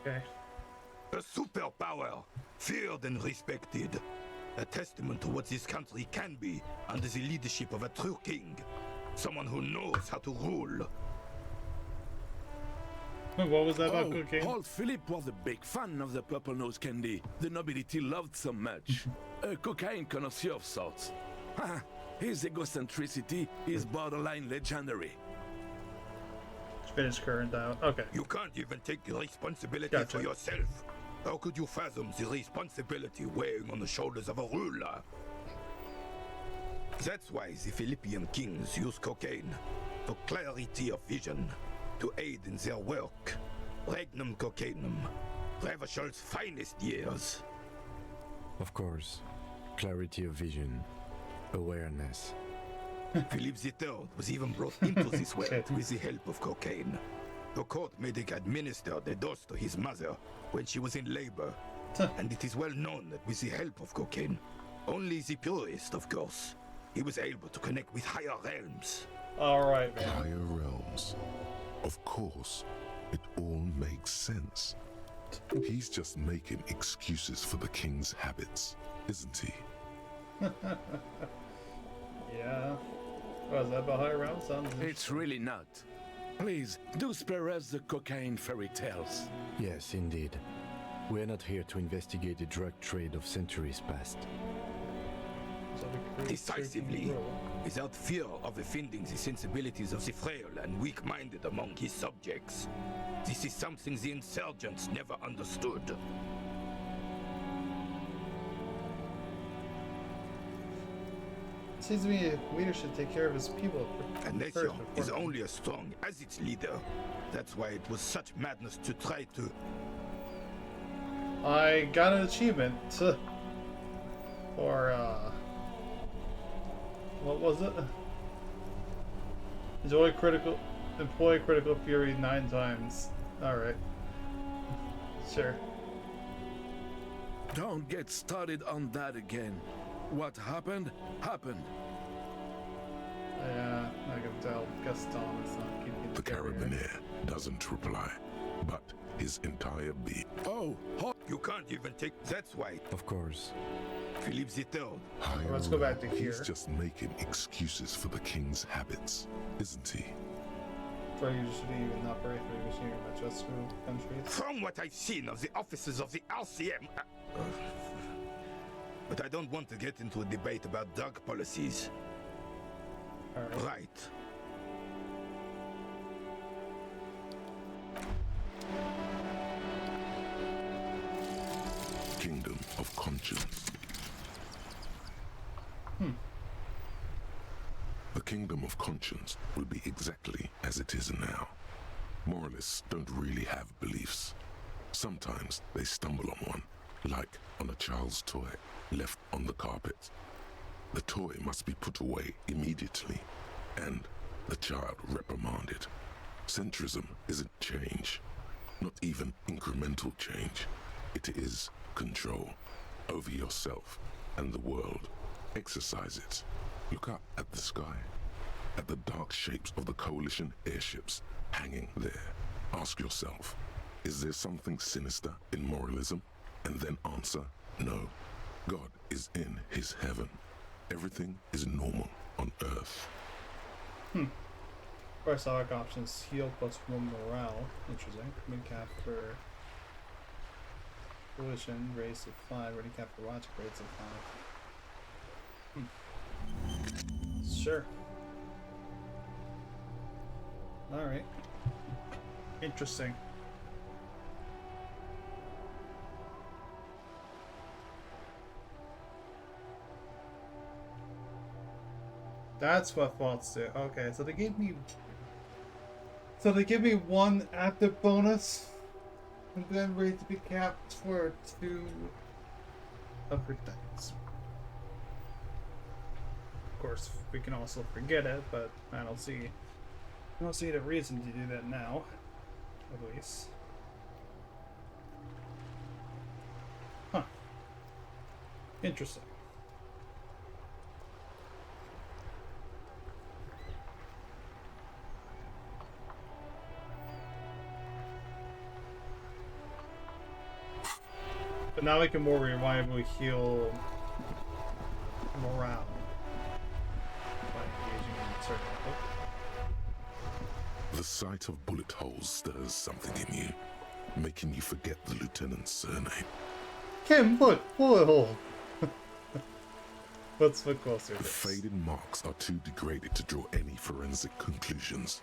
Okay. A superpower, feared and respected. A testament to what this country can be under the leadership of a true king. Someone who knows how to rule. What was that about cocaine? Old Philip was a big fan of the purple nose candy the nobility loved so much. A cocaine connoisseur of sorts. His egocentricity is borderline legendary. Finish current out. Okay. You can't even take responsibility for yourself. How could you fathom the responsibility weighing on the shoulders of a ruler? That's why the Philippian kings use cocaine, for clarity of vision, to aid in their work. Regnum cocainum, Revachol's finest years. Of course, clarity of vision, awareness. Philip III was even brought into this world with the help of cocaine. The court medic administered a dose to his mother when she was in labor, and it is well known that with the help of cocaine, only the purest, of course, he was able to connect with higher realms. All right, man. Higher realms. Of course, it all makes sense. He's just making excuses for the king's habits, isn't he? Yeah. Was that about higher realms? It's really not. Please, do spare us the cocaine fairy tales. Yes, indeed. We're not here to investigate the drug trade of centuries past. Decisively, without fear of offending the sensibilities of the frail and weak-minded among his subjects. This is something the insurgents never understood. Seems to me a leader should take care of his people. A nation is only as strong as its leader. That's why it was such madness to try to... I got an achievement. Or, what was it? Employ critical fury 9 times. Alright. Sure. Don't get started on that again. What happened, happened. Yeah, I can tell Gaston is not keeping the Carabineer doesn't reply, but his entire being. Oh, you can't even take... That's why. Of course. Philippe III. Let's go back to here. He's just making excuses for the king's habits, isn't he? For usually even operate through machinery, not just through countries. From what I've seen of the officers of the RCM... But I don't want to get into a debate about drug policies. Right. Kingdom of Conscience. The Kingdom of Conscience will be exactly as it is now. Moralists don't really have beliefs. Sometimes they stumble on one, like on a child's toy left on the carpet. The toy must be put away immediately, and the child reprimanded. Centrism isn't change, not even incremental change. It is control over yourself and the world. Exercise it. Look up at the sky, at the dark shapes of the coalition airships hanging there. Ask yourself, is there something sinister in moralism? And then answer, no. God is in his heaven. Everything is normal on earth. First arc options, heal plus 1 morale. Interesting. Mid-cap for collision, raise of 5. Ready cap for logic, raise of 5. Sure. Alright. Interesting. That's what faults do. Okay, so they gave me... So they give me 1 active bonus, and then raise to be capped for 2 upper things. Of course, we can also forget it, but I don't see the reason to do that now, at least. Huh. Interesting. But now we can more reliably heal morale by engaging in certain level. The sight of bullet holes stirs something in you, making you forget the lieutenant's surname. Kim, bullet hole. Let's look closer. The faded marks are too degraded to draw any forensic conclusions.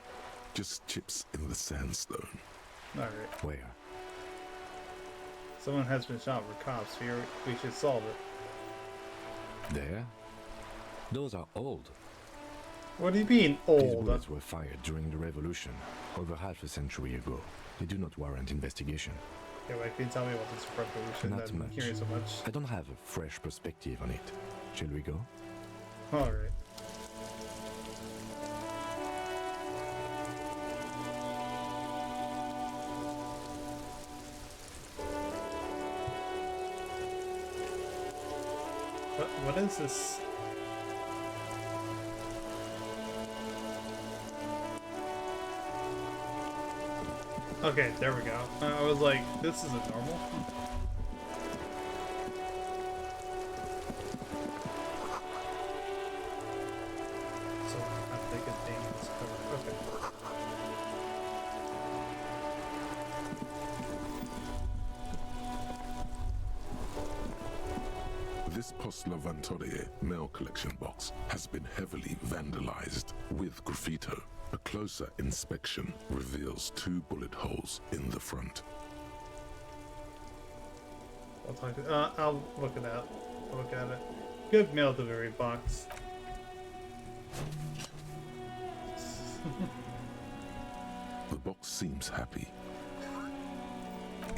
Just chips in the sandstone. Alright. Where? Someone has been shot for cops here. We should solve it. There? Those are old. What do you mean, These old? bullets were fired during the revolution, over half a century ago. They do not warrant investigation. Okay, wait, can you tell me about this revolution Not that I'm much. hearing so much? I don't have a fresh perspective on it. Shall we go? Alright. What is this? Okay, there we go. I was like, this isn't normal. So I'm thinking Damon's covered. Okay. This Post Lavantorie mail collection box has been heavily vandalized with graffito. A closer inspection reveals 2 bullet holes in the front. I'll look at that. I'll look at it. Good mail delivery box. The box seems happy.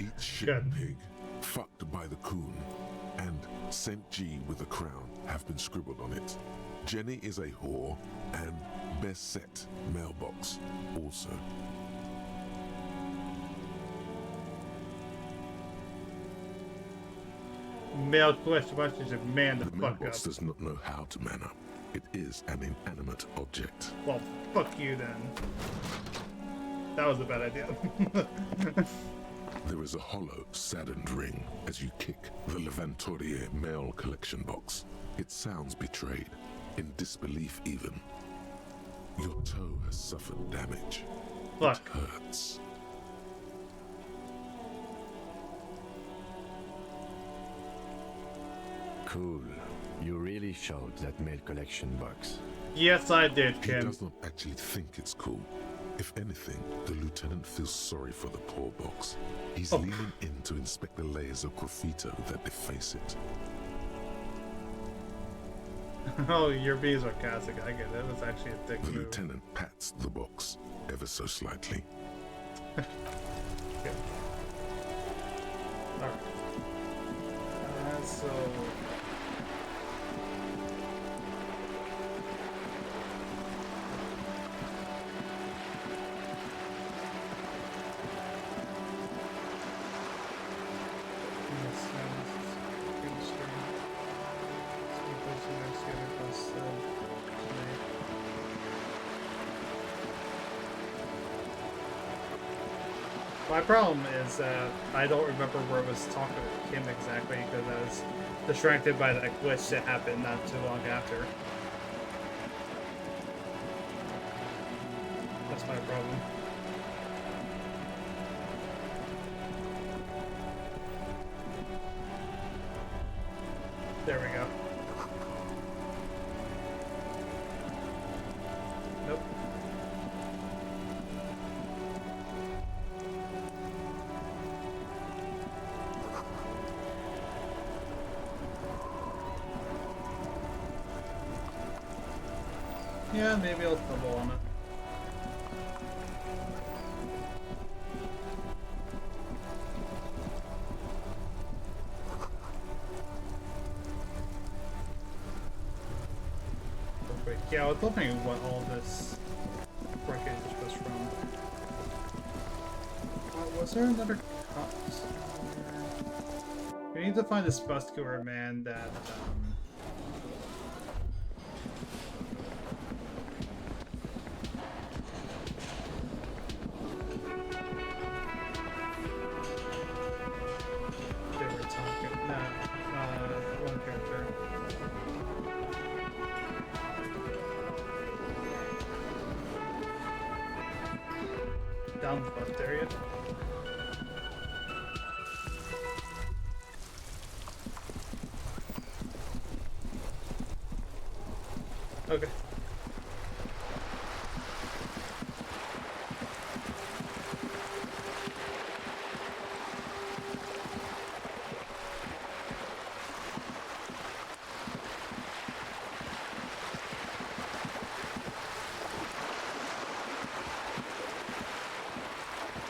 Eat shit, pig. Fucked by the coon. And St. G with a crown have been scribbled on it. Jenny is a whore, and best set mailbox also. Mail question box is a man to The fuck mailbox up. does not know how to man up. It is an inanimate object. Well, fuck you then. That was a bad idea. There is a hollow, saddened ring as you kick the Lavantorie mail collection box. It sounds betrayed, in disbelief even. Your toe has suffered damage. Fuck. It hurts. Cool. You really showed that mail collection box. Yes, I did, He Kim. does not actually think it's cool. If anything, the lieutenant feels sorry for the poor box. He's leaning in to inspect the layers of graffito that deface it. Oh, you're being sarcastic. I get it. It was actually a dick The move. lieutenant pats the box, ever so slightly. Okay. Alright. So... My problem is that I don't remember where it was talking with Kim exactly because I was distracted by that glitch that happened not too long after. That's my problem. There we go. Nope. Yeah, maybe I'll stumble on it. Wait, yeah, I was wondering what all this wreckage was from. Was there another cop somewhere? We need to find this muscular man that, they were talking. No, one character. Down the left area. Okay.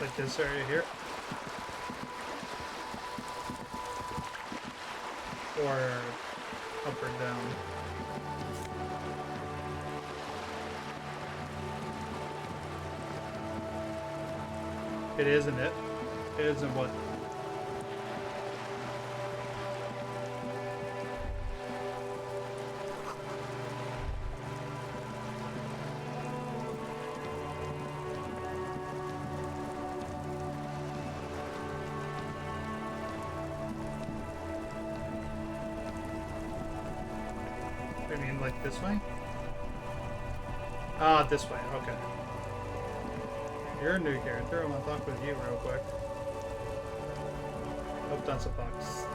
Like this area here. Or up or down. It isn't it? It isn't what? I mean, like this way? Ah, this way, okay. You're a new character, I'm gonna talk with you real quick. Oh, that's a box.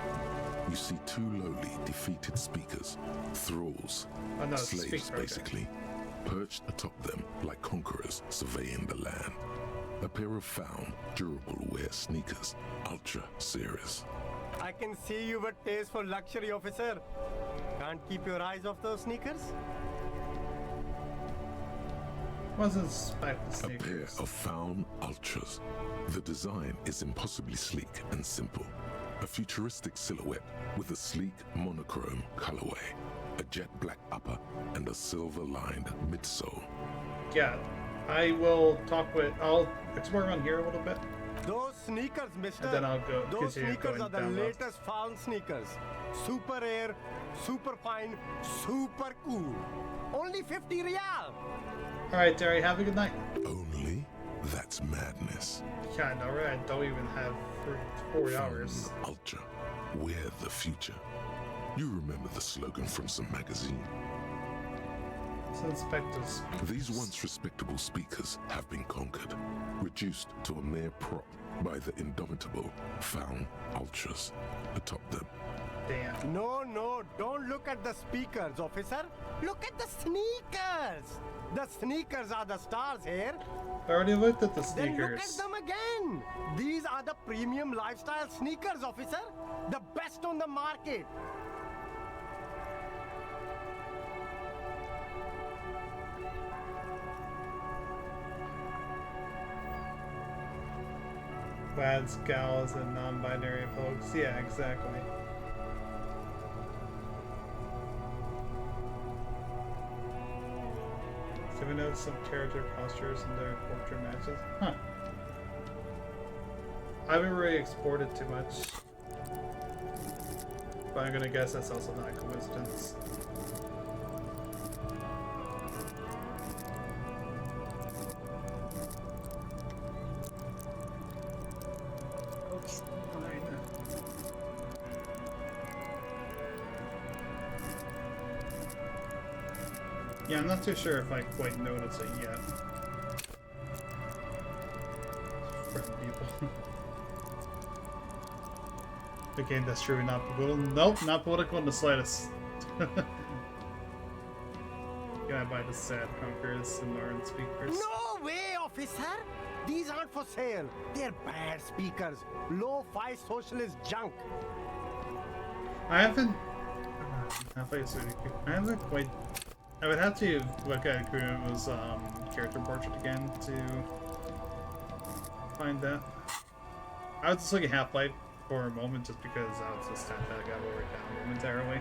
You see two lowly, defeated speakers, thralls, Oh, no, slaves speaker, okay. basically, perched atop them like conquerors surveying the land. A pair of found, durable wear sneakers, Ultra Series. I can see you with taste for luxury, officer. Can't keep your eyes off those sneakers? Wasn't spec the A pair sneakers. of found Ultras. The design is impossibly sleek and simple. A futuristic silhouette with a sleek monochrome colorway, a jet black upper, and a silver-lined midsole. Yeah, I will talk with. I'll explore around here a little bit. Those sneakers, mister. And then I'll go Those continue sneakers going are the down left. latest found sneakers. Super rare, super fine, super cool. Only 50 real. All right, Terry. Have a good night. Only? That's madness. Yeah, no, right. I don't even have 4 hours. Ultra, we're the future. You remember the slogan from some magazine? Suspectors. These once respectable speakers have been conquered, reduced to a mere prop by the indomitable found Ultras atop them. Damn. No, don't look at the speakers, officer. Look at the sneakers. The sneakers are the stars here. I already looked at the Then look at sneakers. them again. These are the premium lifestyle sneakers, officer. The best on the market. Lads, gals, and non-binary folks. Yeah, exactly. So we noticed some character postures in their portrait matches. Huh. I haven't really explored it too much. But I'm gonna guess that's also not a coincidence. That's fine. Yeah, I'm not too sure if I quite notice it yet. Friend people. Again, that's truly not political. Nope, not political in the slightest. Gotta buy the sad conquerors and Northern speakers. No way, officer. These aren't for sale. They're bad speakers. Low-fi socialist junk. I haven't quite. I would have to look at Kuno's character portrait again to find that. I was just looking at Half-Life for a moment just because I was just kind of got lowered down momentarily.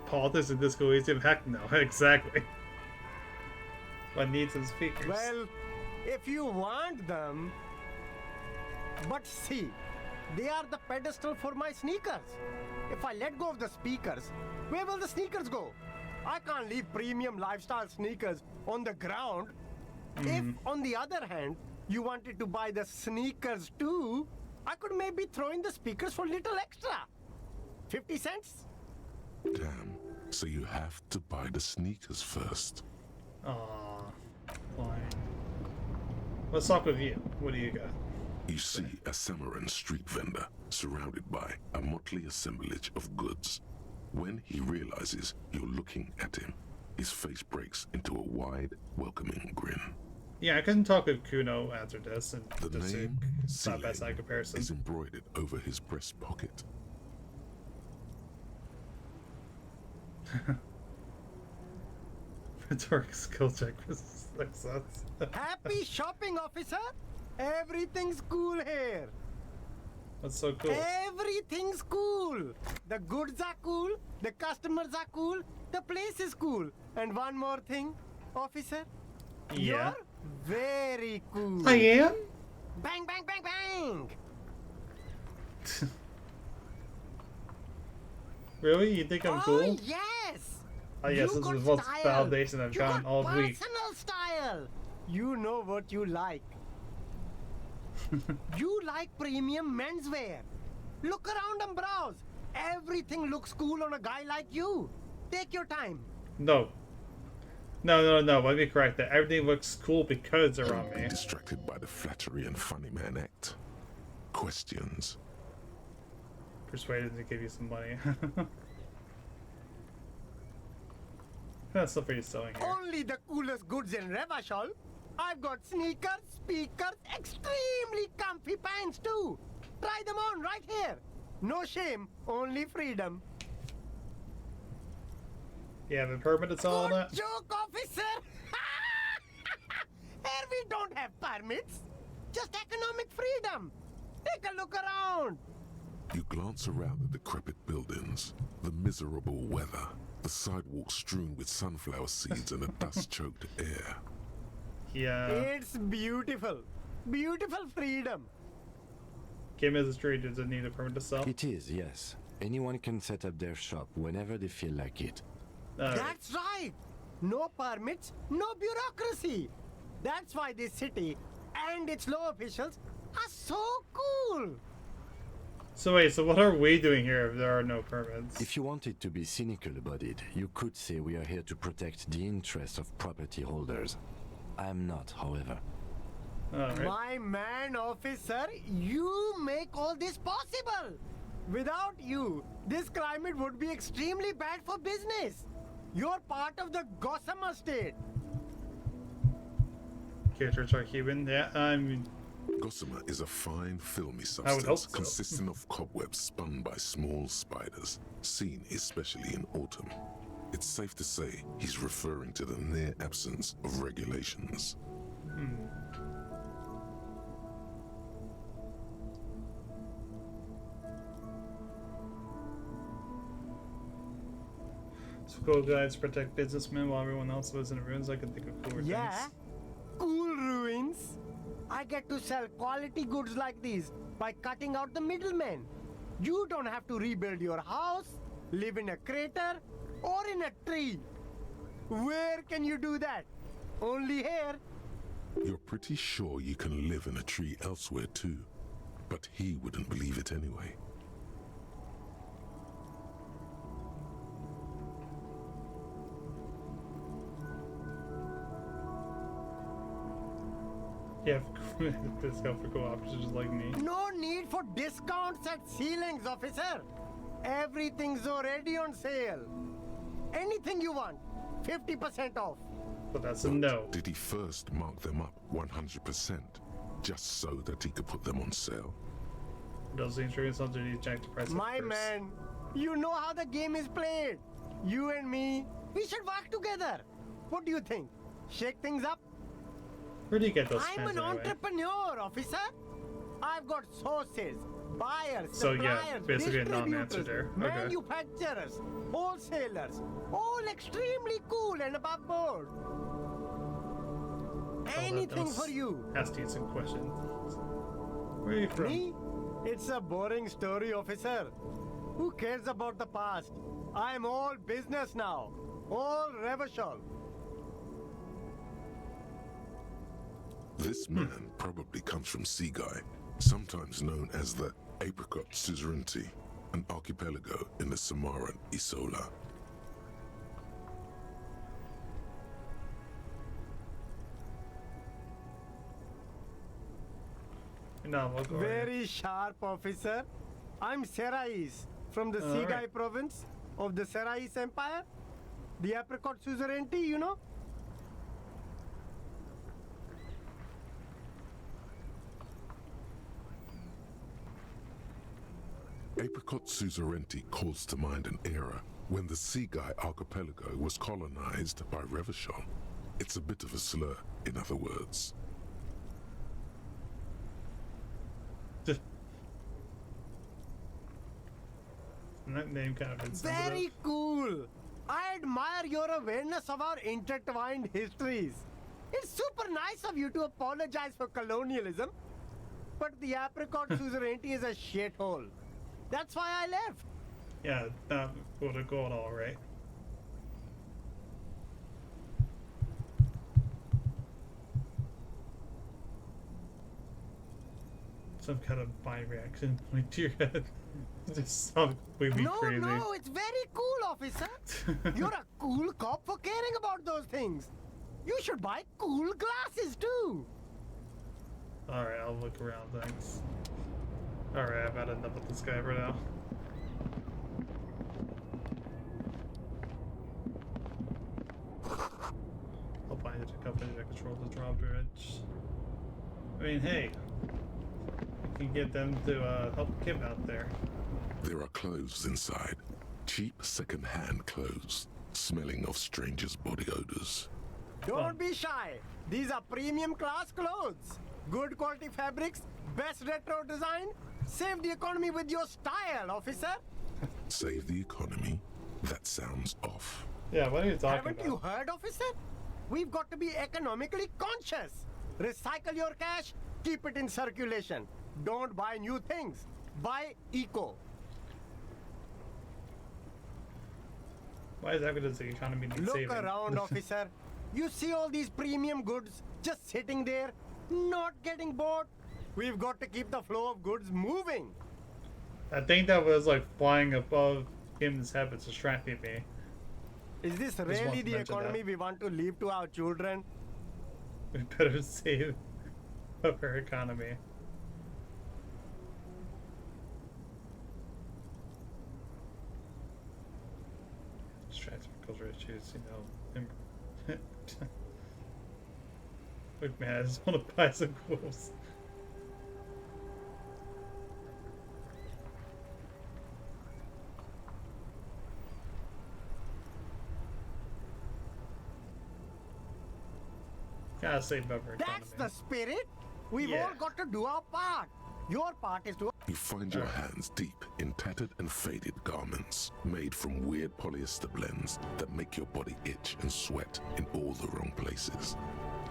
Politics in Disco Elysium? Heck no, exactly. But need some speakers. Well, if you want them... But see, they are the pedestal for my sneakers. If I let go of the speakers, where will the sneakers go? I can't leave premium lifestyle sneakers on the ground. If, on the other hand, you wanted to buy the sneakers too, I could maybe throw in the speakers for little extra. 50 cents? Damn, so you have to buy the sneakers first. Aww, fine. Let's talk with you. What do you got? You see a Samaran street vendor surrounded by a motley assemblage of goods. When he realizes you're looking at him, his face breaks into a wide, welcoming grin. Yeah, I can talk with Kuno after this, and The just name side by side comparison. is embroidered over his breast pocket. Rhetoric skill check for success. Happy shopping, officer! Everything's cool here. What's so cool? Everything's cool. The goods are cool, the customers are cool, the place is cool. And one more thing, officer. Yeah. You're very cool. I am? Bang, bang, bang, bang! Really? You think I'm cool? Yes! Oh yes, You this got is the most style. validation I've You gotten got all week. personal style. You know what you like. You like premium menswear. Look around and browse. Everything looks cool on a guy like you. Take your time. No. No. Let me correct that. Everything looks cool because they're on Don't me. be distracted by the flattery and funny man act. Questions. Persuaded to give you some money. What stuff are you selling here? Only the coolest goods in Revachol. I've got sneakers, speakers, extremely comfy pants too. Try them on right here. No shame, only freedom. You have a permit to sell all that? Joke, officer! Here we don't have permits. Just economic freedom. Take a look around. You glance around the decrepit buildings, the miserable weather, the sidewalks strewn with sunflower seeds and a dust-choked air. Yeah. It's beautiful. Beautiful freedom. Game as a street, does it need a permit to sell? It is, yes. Anyone can set up their shop whenever they feel like it. That's right. No permits, no bureaucracy. That's why this city and its law officials are so cool. So wait, so what are we doing here if there are no permits? If you wanted to be cynical about it, you could say we are here to protect the interests of property holders. I am not, however. Right. My man, officer, you make all this possible. Without you, this climate would be extremely bad for business. You're part of the Gossamer state. Characters are human, yeah, I mean... Gossamer is a fine, filmy I would hope substance so. consisting of cobwebs spun by small spiders, seen especially in autumn. It's safe to say he's referring to the near absence of regulations. So cool guys protect businessmen while everyone else lives in ruins. I can think of cooler Yeah, things. cool ruins. I get to sell quality goods like these by cutting out the middlemen. You don't have to rebuild your house, live in a crater, or in a tree. Where can you do that? Only here. You're pretty sure you can live in a tree elsewhere too, but he wouldn't believe it anyway. Yeah, discount for co-options like me. No need for discounts at ceilings, officer. Everything's already on sale. Anything you want, 50% off. But that's a no. Did he first mark them up 100%, just so that he could put them on sale? Does the insurance underneath jack the price up My first? man, you know how the game is played. You and me, we should work together. What do you think? Shake things up? Where do you get those I'm pens an anyway? entrepreneur, officer. I've got sources, buyers, So, yeah, suppliers, basically a non-answer distributors, there. Okay. manufacturers, wholesalers, all extremely cool and above board. Anything for you. Ask you some questions. Where are you from? Me? It's a boring story, officer. Who cares about the past? I'm all business now. All Revachol. This man probably comes from Seaguy, sometimes known as the Apricot Suzerainty, an archipelago in the Samaran Isola. No, we'll go Very sharp, officer. I'm Serais from the All Seaguy right. province of the Serais Empire. The Apricot Suzerainty, you know? Apricot Suzerainty calls to mind an era when the Seaguy archipelago was colonized by Revachol. It's a bit of a slur, in other words. That name kind of insensitive. Very cool. I admire your awareness of our intertwined histories. It's super nice of you to apologize for colonialism, but the Apricot Suzerainty is a shithole. That's why I left. Yeah, that would have gone all right. some kind of mind reaction point to your head. It just sounds completely crazy. No, it's very cool, officer. You're a cool cop for caring about those things. You should buy cool glasses too. Alright, I'll look around, thanks. Alright, I've had enough with this guy for now. I'll buy a company that controls the drawbridge. I mean, hey, we can get them to help Kim out there. There are clothes inside. Cheap second-hand clothes, smelling of strangers' body odors. Don't be shy. These are premium class clothes. Good quality fabrics, best retro design. Save the economy with your style, officer. Save the economy? That sounds off. Yeah, what are you talking Haven't you heard, officer? We've got to be economically conscious. Recycle your cash, keep it in circulation. Don't buy new things. Buy eco. Why is that because the economy needs saving? Look around, officer. You see all these premium goods just sitting there, not getting bought. We've got to keep the flow of goods moving. I think that was like flying above Kim's head was distracting me. Is this Just really want to the mention economy that. we want to leave to our children? We better save our economy. Distracts from cultural issues, you know. Look, man, I just want to buy some clothes. Gotta save our economy. That's the spirit. We've Yeah. all got to do our part. Your part is to... You find your hands deep in tattered and faded garments made from weird polyester blends that make your body itch and sweat in all the wrong places.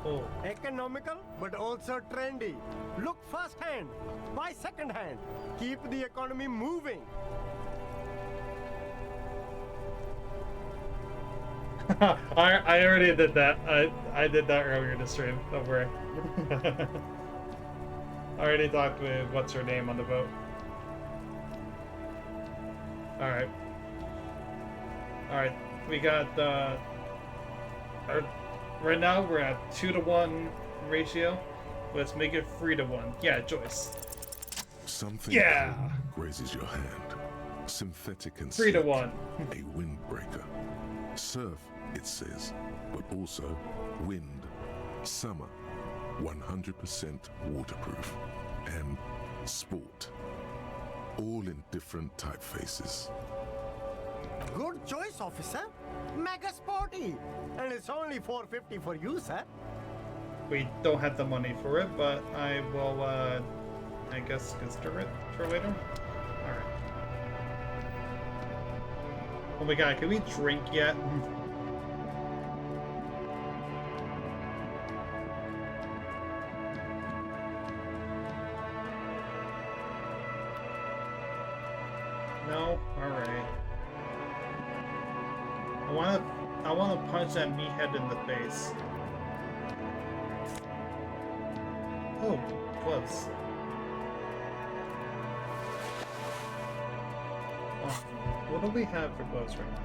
Oh. Economical, but also trendy. Look first-hand, buy second-hand. Keep the economy moving. I already did that. I did that earlier in the stream. Don't worry. I already talked with what's her name on the boat. Alright. Alright. We got right now we're at 2-to-1 ratio. Let's make it 3-to-1. Yeah, Joyce. Something grazes your hand. Synthetic and 3-to-1. A windbreaker. Surf, it says, but also wind, summer, 100% waterproof, and sport. All in different typefaces. Good choice, officer. Mega sporty. And it's only $4.50 for you, sir. We don't have the money for it, but I will, I guess, consider it for later. Alright. Oh my god, can we drink yet? No? Alright. I wanna punch that meathead in the face. Oh, close. What do we have for gloves right now?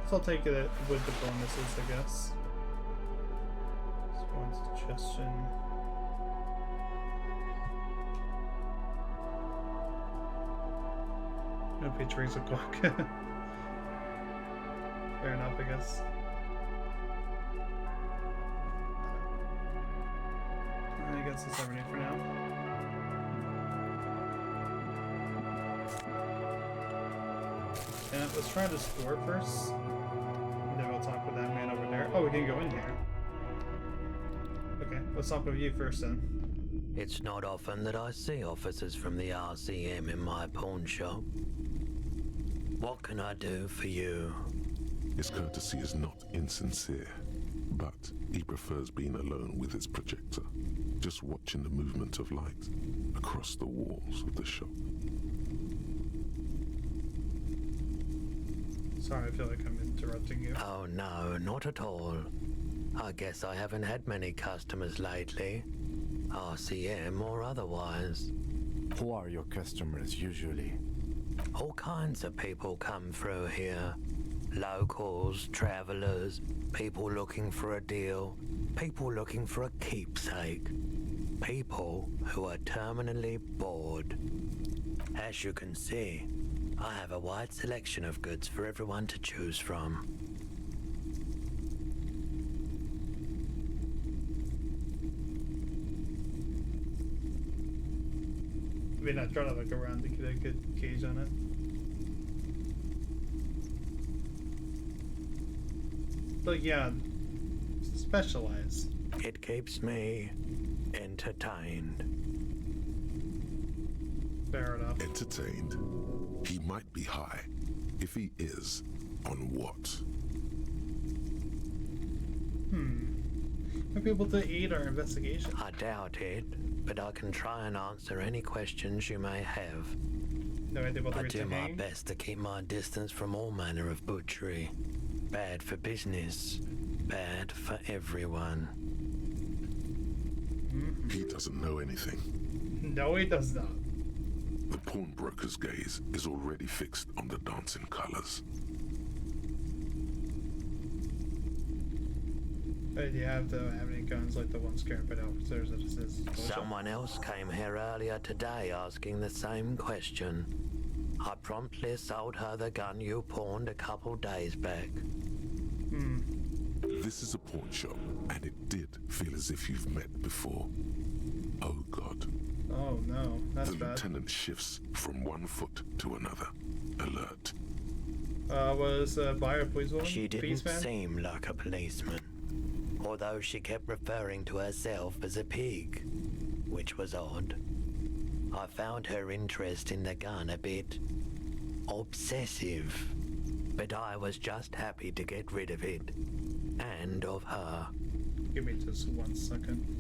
So I'll take it with the bonuses, I guess. This one suggestion. No pictures of clock. Fair enough, I guess. I guess that's everything for now. Yeah, let's try this door first. And then we'll talk with that man over there. Oh, we can go in here. Okay, let's talk with you first then. It's not often that I see officers from the RCM in my pawn shop. What can I do for you? His courtesy is not insincere, But he prefers being alone with his projector, just watching the movement of light across the walls of the shop. Sorry, I feel like I'm interrupting you. Oh no, not at all. I guess I haven't had many customers lately, RCM or otherwise. Who are your customers usually? All kinds of people come through here. Locals, travelers, people looking for a deal, people looking for a keepsake, people who are terminally bored. As you can see, I have a wide selection of goods for everyone to choose from. I mean, I try to look around to get a good gauge on it. But yeah, specialized. It keeps me entertained. Fair enough. Entertained? He might be high. If he is, on what? Might be able to aid our investigation. I doubt it, but I can try and answer any questions you may have. No idea about the I do my retaining. best to keep my distance from all manner of butchery. Bad for business, bad for everyone. He doesn't know anything. No, he does not. The pawnbroker's gaze is already fixed on the dancing colors. But you have to have any guns like the ones carried by the officers that it says. Someone else came here earlier today asking the same question. I promptly sold her the gun you pawned a couple days back. This is a pawn shop, and it did feel as if you've met before. Oh God. Oh no, that's the bad. lieutenant shifts from one foot to another. Alert. Was buyer a policewoman? She didn't Policeman? seem like a policeman, although she kept referring to herself as a pig, which was odd. I found her interest in the gun a bit obsessive, but I was just happy to get rid of it, and of her. Give me just 1 second.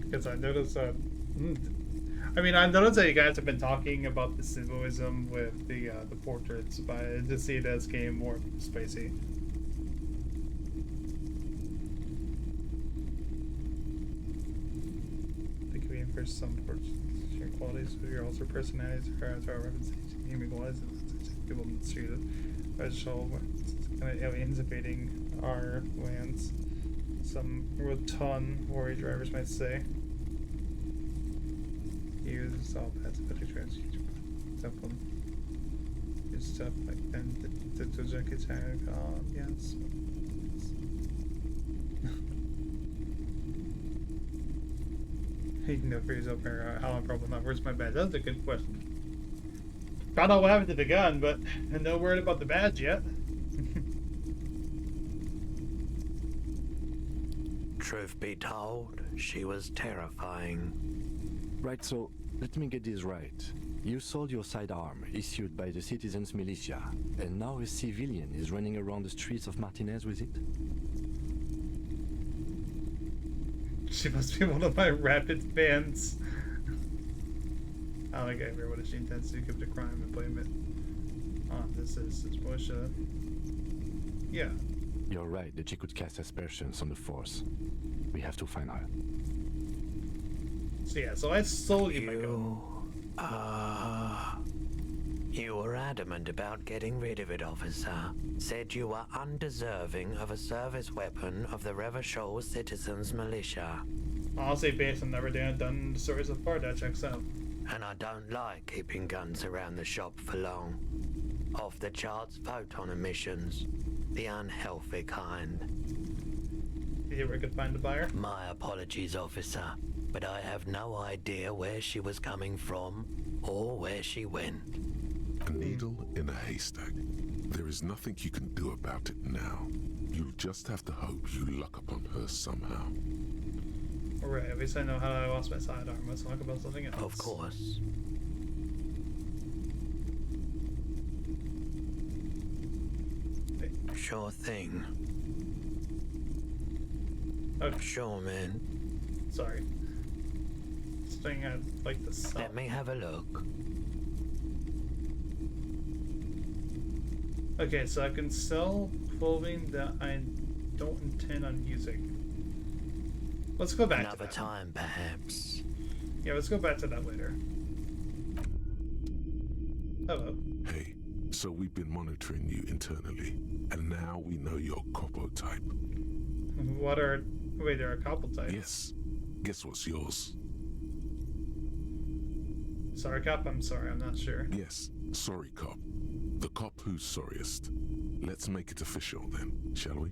Because I noticed that. I mean, I noticed that you guys have been talking about the symbolism with the portraits, but I just see it as getting more spicy. They could reinforce some portraits, your qualities, but your also personalities, character, representation, human qualities, people in the street, special kind of aliens invading our lands. Some rotund warrior drivers might say. Use all paths of better transportation. Example. Use stuff like then the junkie tag. Yes. You can know for yourself how I'm probably not. Where's my badge? That's a good question. Found out what happened to the gun, but no word about the badge yet. Truth be told, she was terrifying. Right, so let me get this right. You sold your sidearm, issued by the citizens' militia, and now a civilian is running around the streets of Martinez with it? She must be one of my rabid fans. I like everyone she intends to commit a crime and blame it on the citizens' militia. Yeah. You're right that she could cast aspersions on the force. We have to find her. So yeah, so I sold you my gun. You were adamant about getting rid of it, officer. Said you were undeserving of a service weapon of the Revachol Citizens Militia. Honestly, based on everything I've done in the story so far, that checks out. And I don't like keeping guns around the shop for long. Off the charts photon emissions. The unhealthy kind. Did you ever could find the buyer? My apologies, officer, but I have no idea where she was coming from or where she went. A needle in a haystack. There is nothing you can do about it now. You'll just have to hope you luck upon her somehow. Alright, at least I know how I lost my sidearm. Let's talk about something else. Of course. Sure thing. Okay. Sure, man. Sorry. This thing I'd like to sell. Let me have a look. Okay, so I can sell clothing that I don't intend on using. Let's go back to that. Another time, perhaps. Yeah, let's go back to that later. Hello. Hey, so we've been monitoring you internally, and now we know your Copo type. What are... Wait, there are a couple types. Yes. Guess what's yours? Sorry, Cop, I'm sorry, I'm not sure. Yes, sorry, Cop. The cop who's sorriest. Let's make it official then, shall we?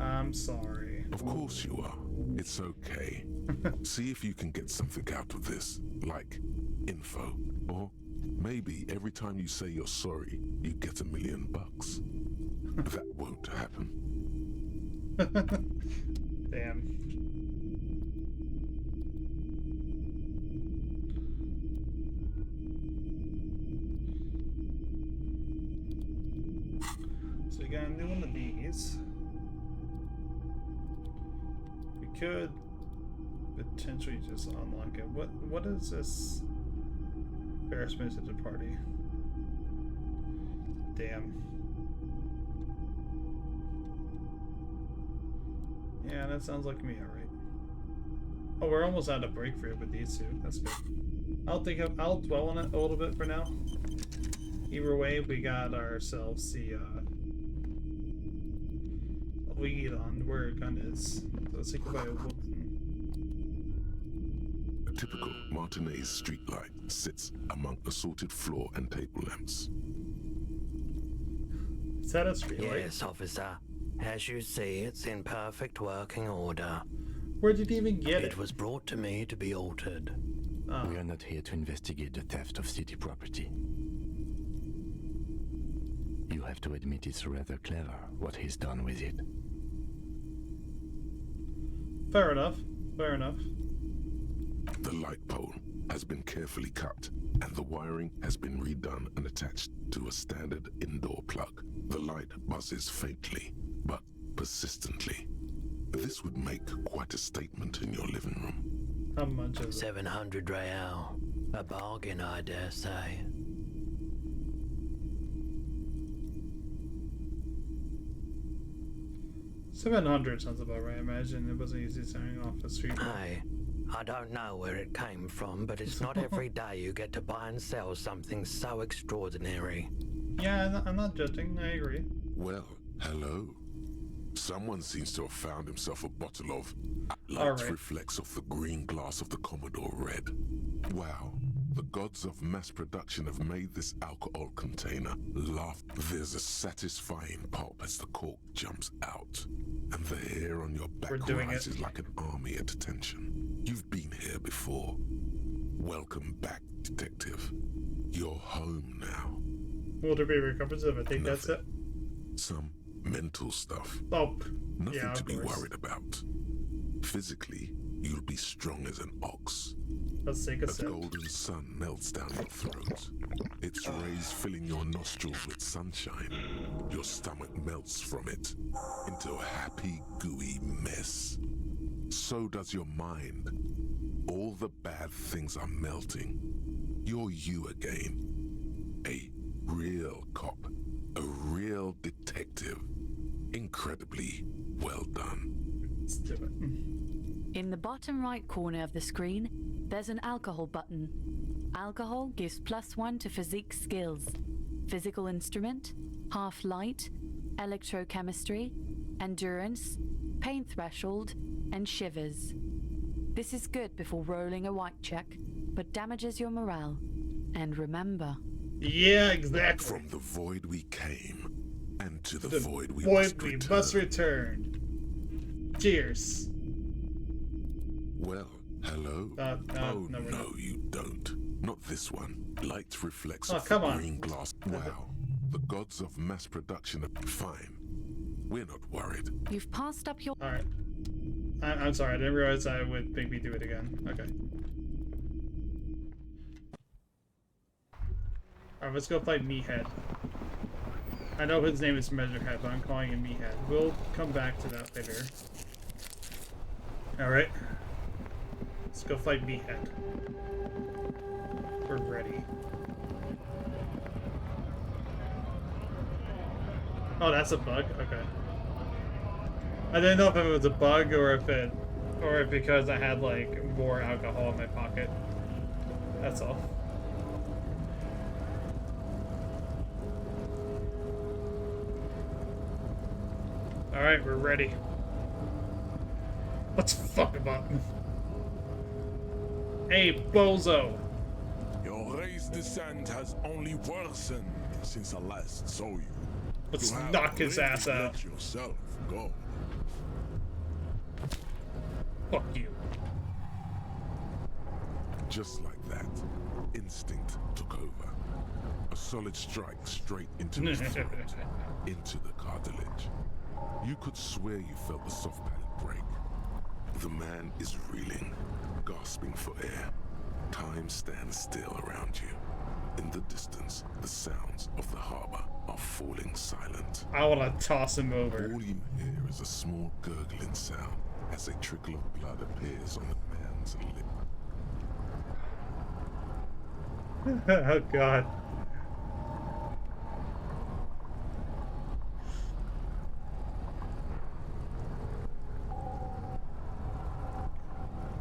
I'm sorry. Of course you are. It's okay. See if you can get something out of this, like info. Or maybe every time you say you're sorry, you get $1 million. That won't happen. Damn. So we got a new one of these. We could potentially just unlock it. What is this? Embarrassment to the party. Damn. Yeah, that sounds like me, alright. Oh, we're almost out of break for it with these two. That's good. I'll dwell on it a little bit for now. Either way, we got ourselves the lead on where a gun is. So let's see if I A typical Martinez streetlight sits among assorted floor and table lamps. Is that a streetlight? Yes, officer. As you see, it's in perfect working order. Where did you even get it? It was brought to me to be altered. We are not here to investigate the theft of city property. You have to admit it's rather clever what he's done with it. Fair enough. Fair enough. The light pole has been carefully cut, and the wiring has been redone and attached to a standard indoor plug. The light buzzes faintly, but persistently. This would make quite a statement in your living room. How much is it? 700 real. A bargain, I dare say. $700 sounds about right. I imagine it wasn't easy turning off the street. Hey, I don't know where it came from, but it's not every day you get to buy and sell something so extraordinary. Yeah, I'm not judging. I agree. Well, hello. Someone seems to have found himself a bottle of light reflects off the green glass of the Commodore Red. Wow. The gods of mass production have made this alcohol container laugh. There's a satisfying pop as the cork jumps out, and the hair on your back rises like an army at attention. You've been here before. Welcome back, detective. You're home now. Will there be recoveries if I think that's it? Some mental stuff. Oh, nothing yeah, to be course. worried about. Physically, you'll be strong as an ox. Let's take a sip. Golden sun melts down your throat. Its rays filling your nostrils with sunshine. Your stomach melts from it into a happy, gooey mess. So does your mind. All the bad things are melting. You're you again. A real cop. A real detective. Incredibly well done. Let's do it. In the bottom right corner of the screen, there's an alcohol button. Alcohol gives +1 to physique skills. Physical instrument, half light, electrochemistry, endurance, pain threshold, and shivers. This is good before rolling a white check, but damages your morale. And remember... Yeah, exactly. From the void we came, and to the void we must return. Cheers. Well, hello? No, you don't. Not this one. Light reflects off the green glass. Wow. The The gods of mass production are fine. We're not worried. You've passed up your... Alright. I'm sorry, I didn't realize that would make me do it again. Okay. Alright, let's go fight Meathead. I know his name is Measurehead, but I'm calling him Meathead. We'll come back to that later. Alright. Let's go fight Meathead. We're ready. Oh, that's a bug? Okay. I didn't know if it was a bug or if because I had like more alcohol in my pocket. That's all. Alright, we're ready. Let's fuck him up. Hey, bozo! Your race descent has only worsened since I last saw you. Let's You have knock his really ass out. let yourself go. Fuck you. Just like that, instinct took over. A solid strike straight into his throat, into the cartilage. You could swear you felt the soft palate break. The man is reeling, gasping for air. Time stands still around you. In the distance, the sounds of the harbor are falling silent. I want to toss him over. All you hear is a small gurgling sound as a trickle of blood appears on the man's lip. Oh god.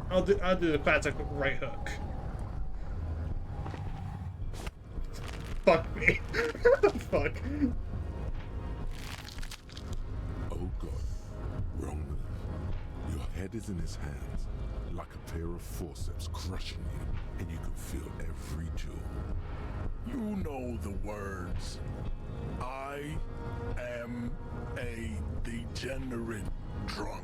I'll do the classic right hook. Fuck me. Fuck. Oh god. Wrong move. Your head is in his hands, like a pair of forceps crushing you, and you can feel every jewel. You know the words. I am a degenerate drunk.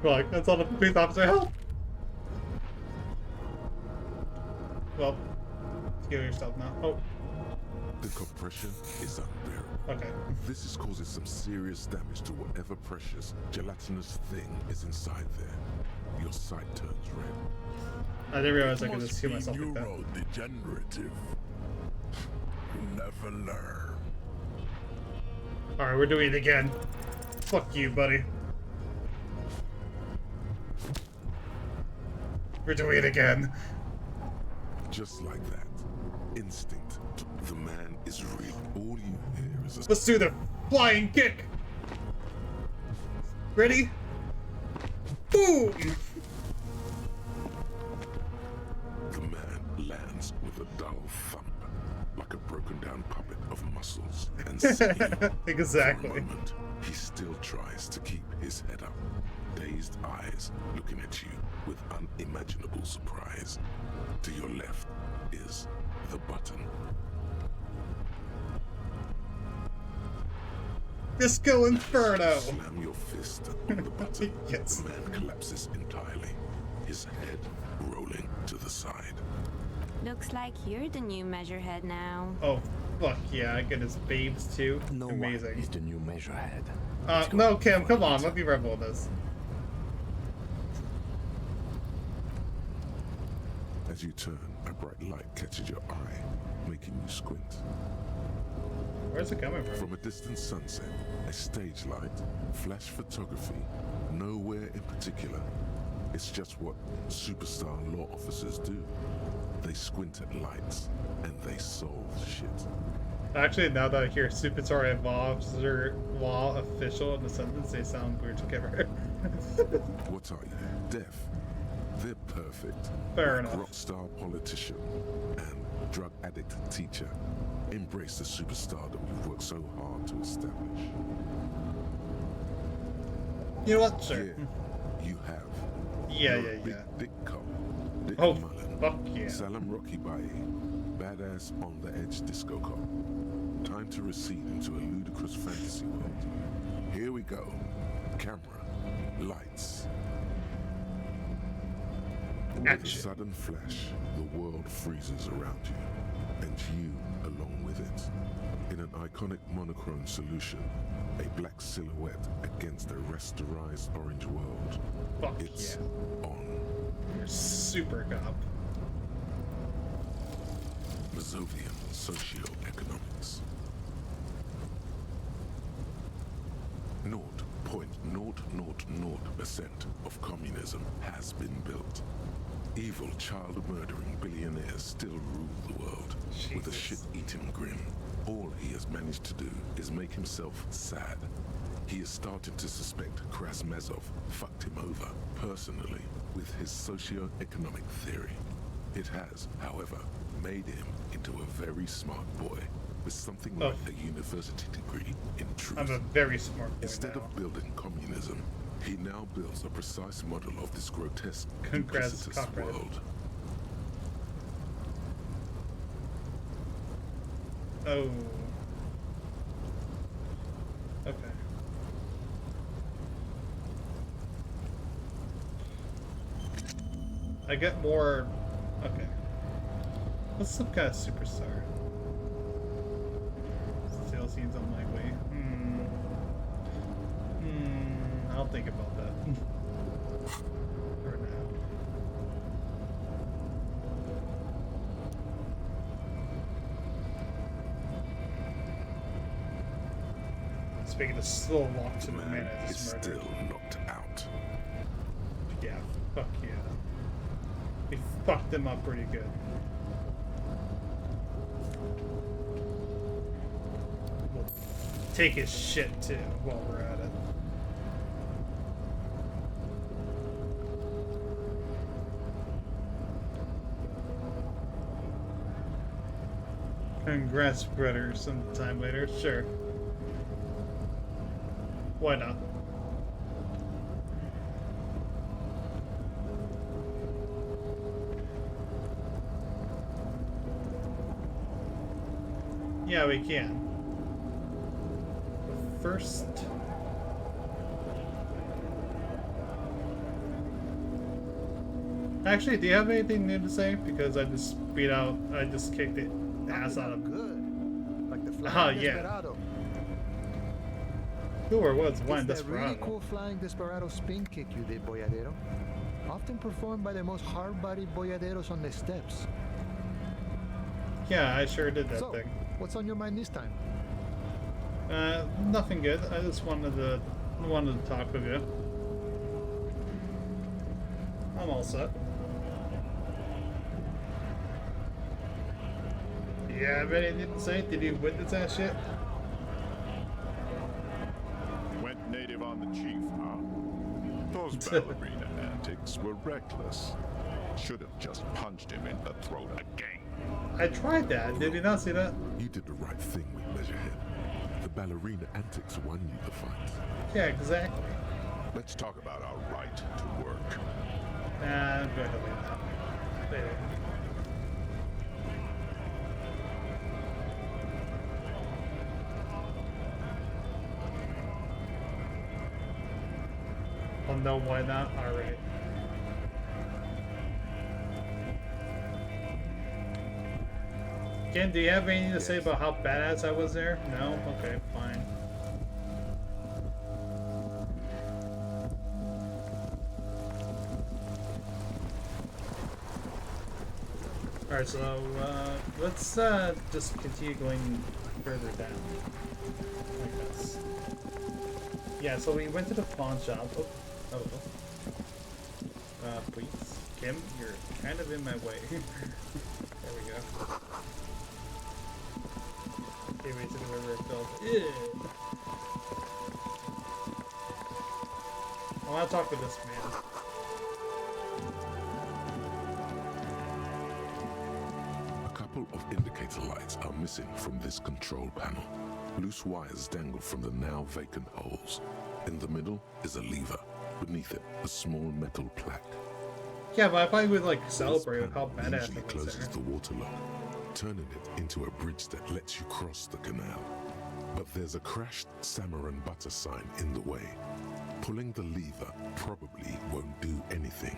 Like, that's all the police officer help. Well, heal yourself now. Oh. The compression is unbearable. Okay. This is causing some serious damage to whatever precious, gelatinous thing is inside there. Your sight turns red. I didn't realize I could just heal myself like that. Neurodegenerative. You never learn. Alright, we're doing it again. Fuck you, buddy. We're doing it again. Just like that. Instinct. The man is real. All you hear is a... Let's do the flying kick! Ready? Boom! The man lands with a dull thump, like a broken down puppet of muscles and skin. Exactly. For a moment, he still tries to keep his head up, dazed eyes looking at you with unimaginable surprise. To your left is the button. Disco Inferno! Slam your fist on the button. Yes. The man collapses entirely, his head rolling to the side. Looks like you're the new Measurehead now. Oh, fuck yeah, I get his babes too. No Amazing. one is the new Measurehead. No, Kim, come on, let me rebel this. As you turn, a bright light catches your eye, making you squint. Where's it coming from? From a distant sunset, a stage light, flash photography, nowhere in particular. It's just what superstar law officers do. They squint at lights, and they solve shit. Actually, now that I hear superstar officer, law official in the sentence, they sound weird together. What are you, deaf? They're perfect. Fair like enough. Rock star politician and drug addict teacher. Embrace the superstardom you've worked so hard to establish. You know what, sir? Yeah, you have. Yeah, You're a yeah, big yeah. dick cop. Dick Oh, Mullen. fuck yeah. Salam Rocky Baye. Badass on the edge disco cop. Time to recede into a ludicrous fantasy world. Here we go. Camera. Lights. With a sudden flash, the world freezes around you, and you along with it. In an iconic monochrome solution, a black silhouette against a rasterized orange world. Fuck it's yeah. On. You're super cop. Mazovian socioeconomics. 0.000% of communism has been built. Evil, child-murdering billionaires still rule the world with a shit-eating grin. All he has managed to do is make himself sad. He is starting to suspect Krasmezov fucked him over personally with his socio-economic theory. It has, however, made him into a very smart boy with something like a university degree in truth. I'm a very smart boy. Instead of building communism, he now builds a precise model of this grotesque, Congrats, duplicitous world. Oh. Okay. I get more. Okay. What's some kind of superstar? Sales scenes on my way. I'll think about that. For now. Speaking of still locked in the man, is still knocked out. Yeah, fuck yeah. We fucked him up pretty good. We'll take his shit too while we're at it. Congrats, brother. Sometime later, sure. Why not? Yeah, we can. But first... Actually, do you have anything new to say? Because I just kicked the ass out of... Good. Like the flying yeah. Desperado. Who or was one It's that Desperado? really cool flying Desperado spin kick you did, Boyadero. Often performed by the most hard-bodied boyaderos on the steps. Yeah, I sure did that So, thing. what's on your mind this time? Nothing good. I just wanted to talk with you. I'm all set. You have anything to say? Did you witness that shit? Went native on the chief, huh? Those ballerina antics were reckless. Should have just punched him in the throat again. I tried that. Did you not see that? You did the right thing with Measurehead. The ballerina antics won you the fight. Yeah, exactly. Let's talk about our right to work. I'm going to leave that. Later. Oh no, why not? Alright. Ken, do you have anything to say about how badass I was there? No? Okay, fine. Alright, so, let's, just continue going further down. Like this. Yeah, so we went to the pawn shop. Oh, hello. Please. Kim, you're kind of in my way. There we go. Okay, wait to the river it filled. Ew. I want to talk with this man. A couple of indicator lights are missing from this control panel. Loose wires dangle from the now vacant holes. In the middle is a lever. Beneath it, a small metal plaque. Yeah, but I thought you would like celebrate with how badass Usually it was closes there. the water lock, turning it into a bridge that lets you cross the canal. But there's a crashed salmon and butter sign in the way. Pulling the lever probably won't do anything.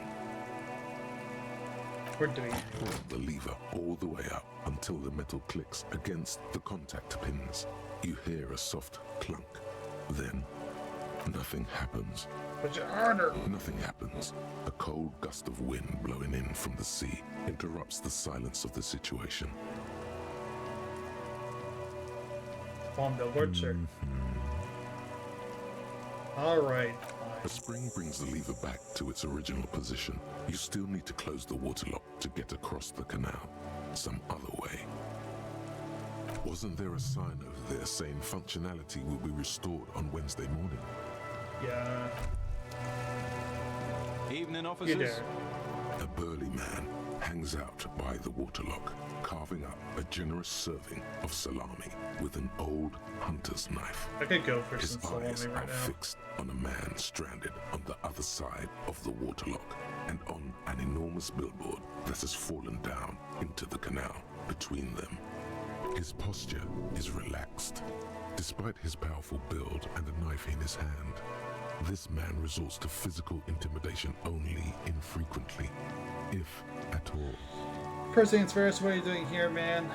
we're doing it. Pull the lever all the way up until the metal clicks against the contact pins. You hear a soft clunk. Then, nothing happens. Put your harder. Nothing happens. A cold gust of wind blowing in from the sea interrupts the silence of the situation. On the word, sir. Alright. The spring brings the lever back to its original position. You still need to close the waterlock to get across the canal. Some other way. Wasn't there a sign over there saying functionality will be restored on Wednesday morning? Yeah. Evening, officers. A burly man hangs out by the waterlock, carving up a generous serving of salami with an old hunter's knife. I could go for His some salami eyes right are now. fixed on a man stranded on the other side of the waterlock and on an enormous billboard that has fallen down into the canal between them. His posture is relaxed. Despite his powerful build and a knife in his hand, this man resorts to physical intimidation only infrequently, if at all. Perseus Ferris, what are you doing here, man?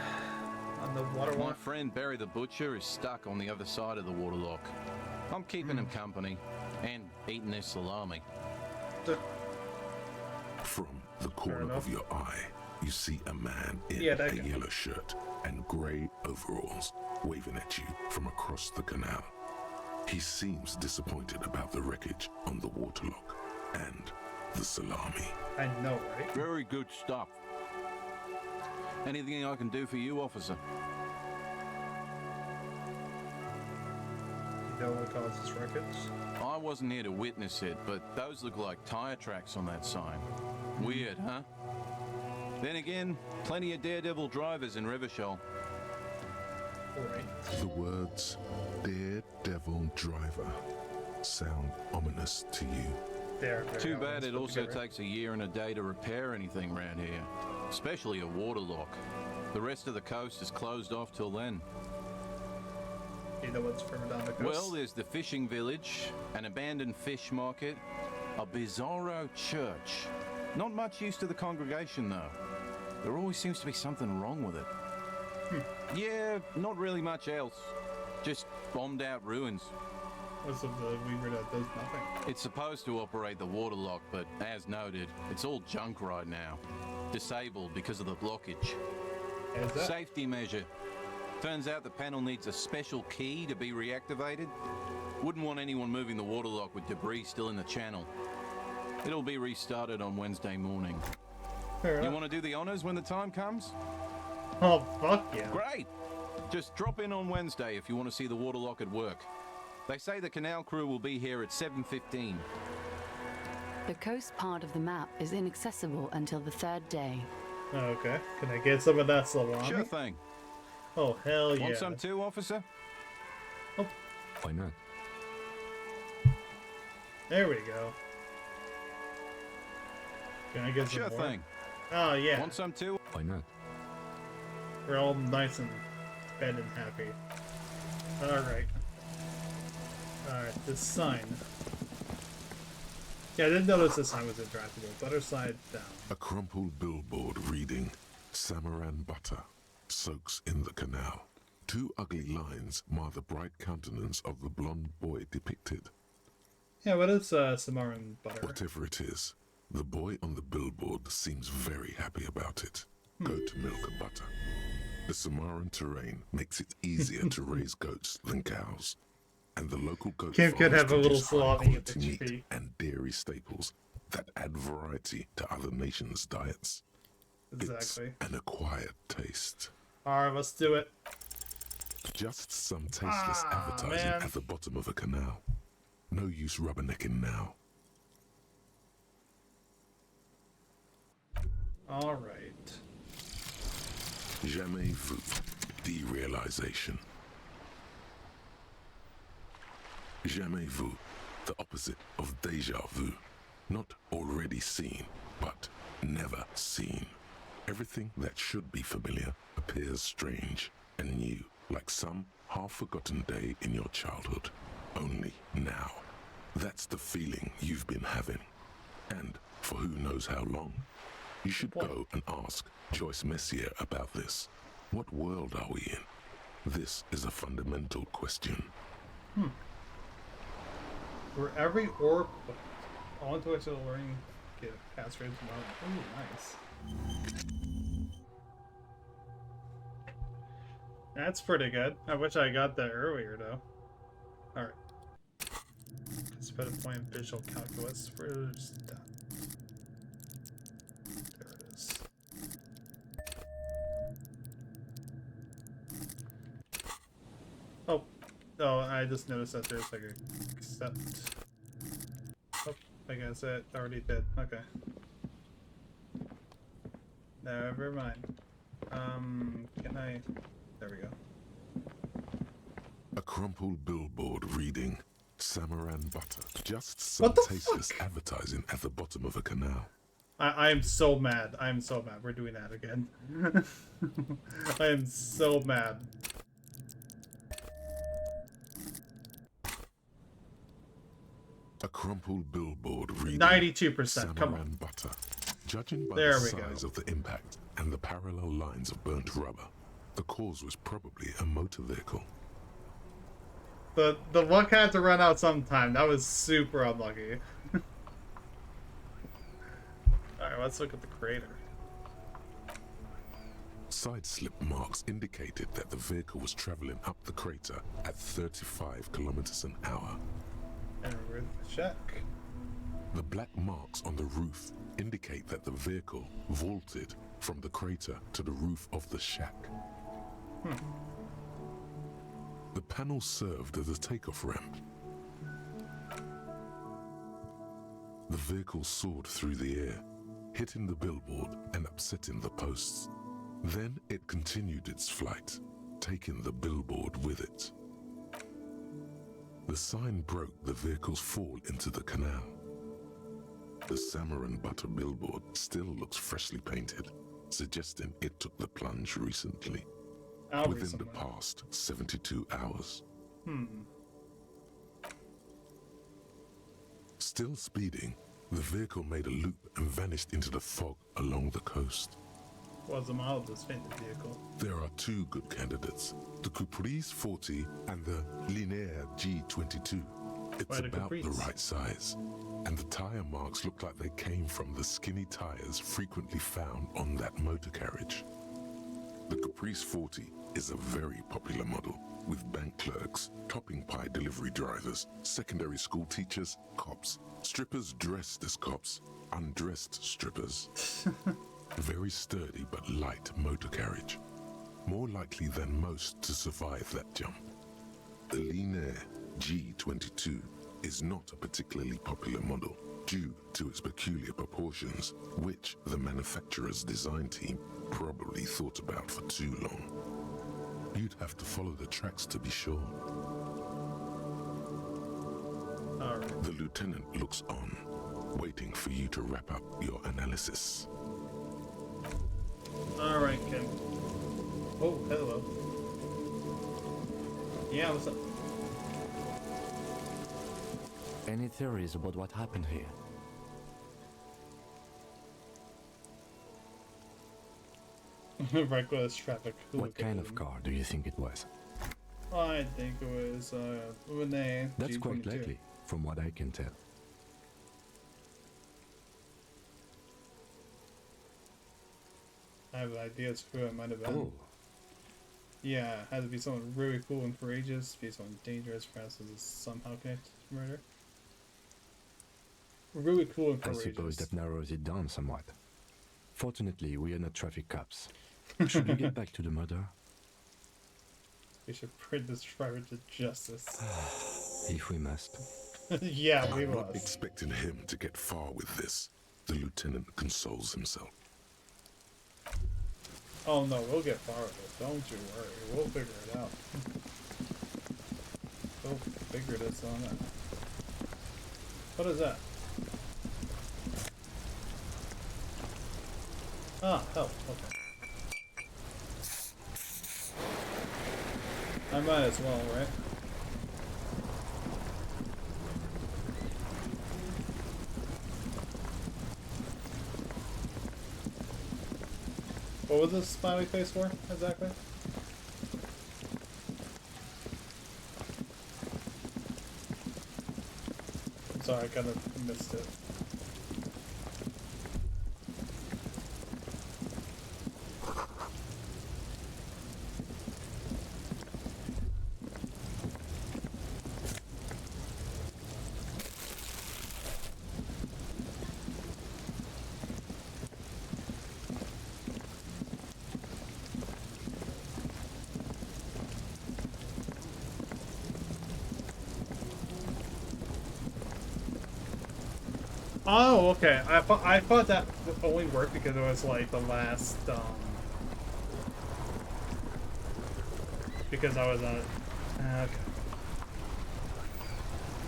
On the water My walk? friend Barry the Butcher is stuck on the other side of the waterlock. I'm keeping him company and eating his salami. From the corner of your eye, you see a man in that a guy. yellow shirt and grey overalls waving at you from across the canal. He seems disappointed about the wreckage on the waterlock and the salami. I know, right? Very good stuff. Anything I can do for you, officer? You know what causes wreckage? I wasn't here to witness it, but those look like tire tracks on that sign. Weird, huh? Then again, plenty of daredevil drivers in Revachol. Right. The words daredevil driver sound ominous to you. Too bad it also takes a year and a day to repair anything around here, especially a waterlock. The rest of the coast is closed off till then. You know what's further down the coast? Well, there's the fishing village, an abandoned fish market, a bizarro church. Not much use to the congregation, though. There always seems to be something wrong with it. Yeah, not really much else. Just bombed out ruins. What's of the weaver that does nothing? It's supposed to operate the waterlock, but as noted, it's all junk right now. Disabled because of the blockage. Is that? Safety measure. Turns out the panel needs a special key to be reactivated. Wouldn't want anyone moving the waterlock with debris still in the channel. It'll be restarted on Wednesday morning. You want to do the honors when the time comes? Oh, fuck yeah. Great! Just drop in on Wednesday if you want to see the waterlock at work. They say the canal crew will be here at 7:15. The coast part of the map is inaccessible until the third day. Okay. Can I get some of that salami? Sure thing. Oh, hell yeah. Want some too, officer? Oh. Why not? There we go. Can I get some Sure more? thing. Oh, yeah. Want some too? Why not? We're all nice and fed and happy. Alright. Alright, this sign. Yeah, I didn't notice this sign was interactable. Butter side down. A crumpled billboard reading Samaran butter soaks in the canal. Two ugly lines mar the bright countenance of the blonde boy depicted. Yeah, what is Samaran butter? Whatever it is, the boy on the billboard seems very happy about it. Goat milk and butter. The Samaran terrain makes it easier to raise goats than cows. And the local goat Kim could farmers have a little produce salami at the high-quality tree. meat and dairy staples that add variety to other nations' diets. Exactly. It's an acquired taste. Alright, let's do it. Just some tasteless advertising man. at the bottom of a canal. No use rubbernecking now. Alright. Jamais vu. Derealization. Jamais vu. The opposite of déjà vu. Not already seen, but never seen. Everything that should be familiar appears strange and new, like some half-forgotten day in your childhood. Only now. That's the feeling you've been having. And for who knows how long. You should go and ask Joyce Messier about this. What world are we in? This is a fundamental question. For every orb, onto which it'll ring, get a pass rate from Ooh, nice. That's pretty good. I wish I got that earlier, though. Alright. Spend a point in visual calculus. Where's that? There it is. Oh. Oh, I just noticed that there's like a accept. Oh, I guess it already did. Okay. Never mind. Can I... There we go. A crumpled billboard reading Samaran Butter. Just some tasteless advertising at the bottom of a canal. I am so mad. I am so mad. We're doing that again. I am so mad. A crumpled billboard reading 92%. Come on. Samaran Butter. Judging by the size of the impact and the parallel lines of burnt rubber, the cause was probably a motor vehicle. The luck had to run out sometime. That was super unlucky. Alright, let's look at the crater. Side slip marks indicated that the vehicle was traveling up the crater at 35 kilometers an hour. And we're check. The black marks on the roof indicate that the vehicle vaulted from the crater to the roof of the shack. The panel served as a takeoff ramp. The vehicle soared through the air, hitting the billboard and upsetting the posts. Then it continued its flight, taking the billboard with it. The sign broke the vehicle's fall into the canal. The Samaran Butter billboard still looks freshly painted, suggesting it took the plunge recently. Within the past 72 hours. Still speeding, the vehicle made a loop and vanished into the fog along the coast. What's the model of this fainted vehicle? There are two good candidates, the Caprice 40 and the Linear G22. It's about the right size, and the tire marks look like they came from the skinny tires frequently found on that motor carriage. The Caprice 40 is a very popular model, with bank clerks, topping pie delivery drivers, secondary school teachers, cops, strippers dressed as cops, undressed strippers. Very sturdy but light motor carriage. More likely than most to survive that jump. The Linear G22 is not a particularly popular model due to its peculiar proportions, which the manufacturer's design team probably thought about for too long. You'd have to follow the tracks to be sure. Alright. The lieutenant looks on, waiting for you to wrap up your analysis. Alright, Kim. Oh, hello. Yeah, what's up? Any theories about what happened here? Reckless traffic. What kind of car do you think it was? I think it was Renee. That's G22. quite likely, from what I can tell. I have ideas for who it might have been. Oh. Yeah, it had to be someone really cool and courageous, be someone dangerous, perhaps is somehow connected to murder. Really cool and courageous. I suppose that narrows it down somewhat. Fortunately, we are not traffic cops. Should we get back to the murder? We should bring this driver to justice. If we must. Yeah, we I'm must. not expecting him to get far with this. The lieutenant consoles himself. Oh no, we'll get far with it. Don't you worry. We'll figure it out. We'll figure this on out. What is that? Ah, help. Okay. I might as well, right? What was this smiley face for, exactly? I'm sorry, I kind of missed it. Oh, okay. I thought that only worked because it was like the last because I was on okay.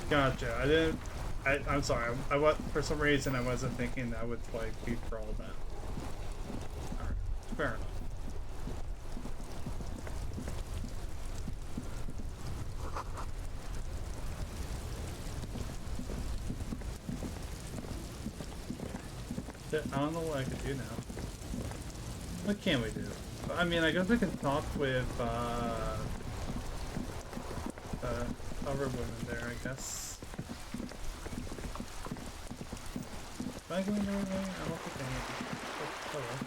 Gotcha. I didn't. I'm sorry. For some reason I wasn't thinking that would like be for all that. Alright. Fair enough. I don't know what I could do now. What can we do? I mean, I guess we can talk with other women there, I guess. Am I going the right way? I don't think I need to. Oh well.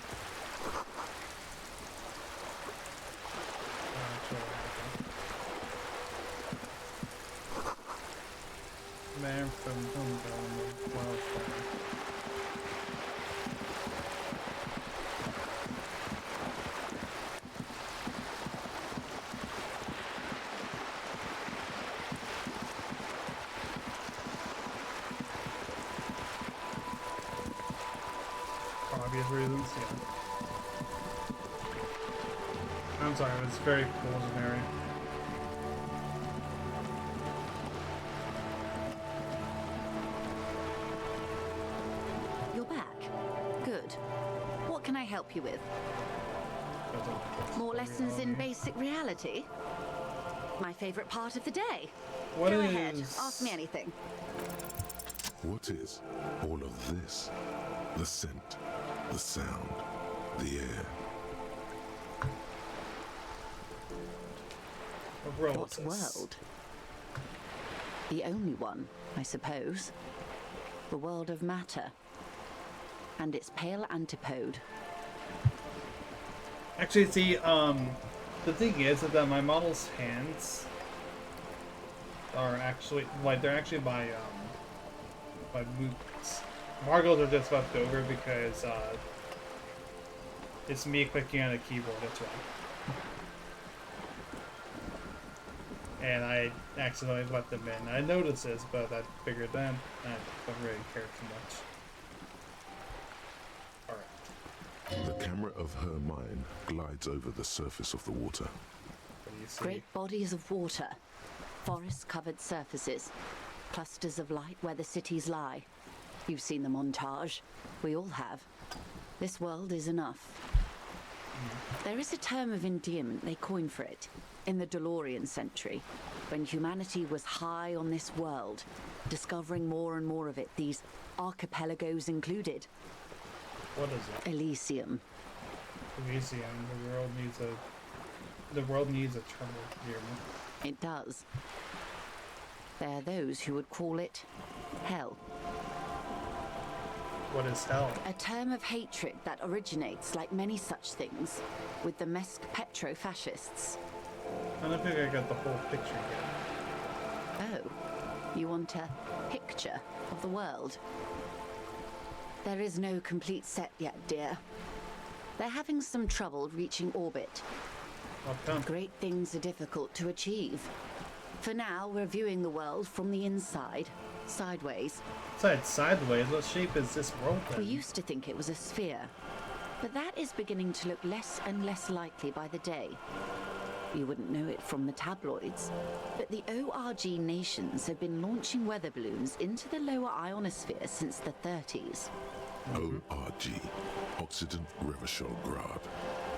Man from Homebound Wildfire. Reasons, yeah. I'm sorry, it was very preliminary. You're back. Good. What can I help you with? More lessons in basic reality? My favorite part of the day. Go ahead, ask me anything. What is all of this? The scent, the sound, the air. What world? The only one, I suppose. The world of matter. And its pale antipode. Actually, see, the thing is that my model's hands are actually, like, they're actually my movements. Margot's are just left over because, it's me clicking on a keyboard, that's why. And I accidentally left them in. I noticed this, but I figured then I don't really care too much. Alright. The camera of her mind glides over the surface of the water. What do you see? Great bodies of water. Forest-covered surfaces. Clusters of light where the cities lie. You've seen the montage. We all have. This world is enough. There is a term of endearment they coined for it. In the DeLorean century, when humanity was high on this world, discovering more and more of it, these archipelagos included. What is it? Elysium. Elysium. The world needs a term of endearment. It does. There are those who would call it hell. What is hell? A term of hatred that originates, like many such things, with the Mesk petro-fascists. I don't think I got the whole picture yet. Oh, you want a picture of the world? There is no complete set yet, dear. They're having some trouble reaching orbit. Great things are difficult to achieve. For now, we're viewing the world from the inside, sideways. Sideways? What shape is this world then? We used to think it was a sphere, but that is beginning to look less and less likely by the day. You wouldn't know it from the tabloids, but the ORG nations have been launching weather balloons into the lower ionosphere since the 30s. ORG, Occident Revachol Grad.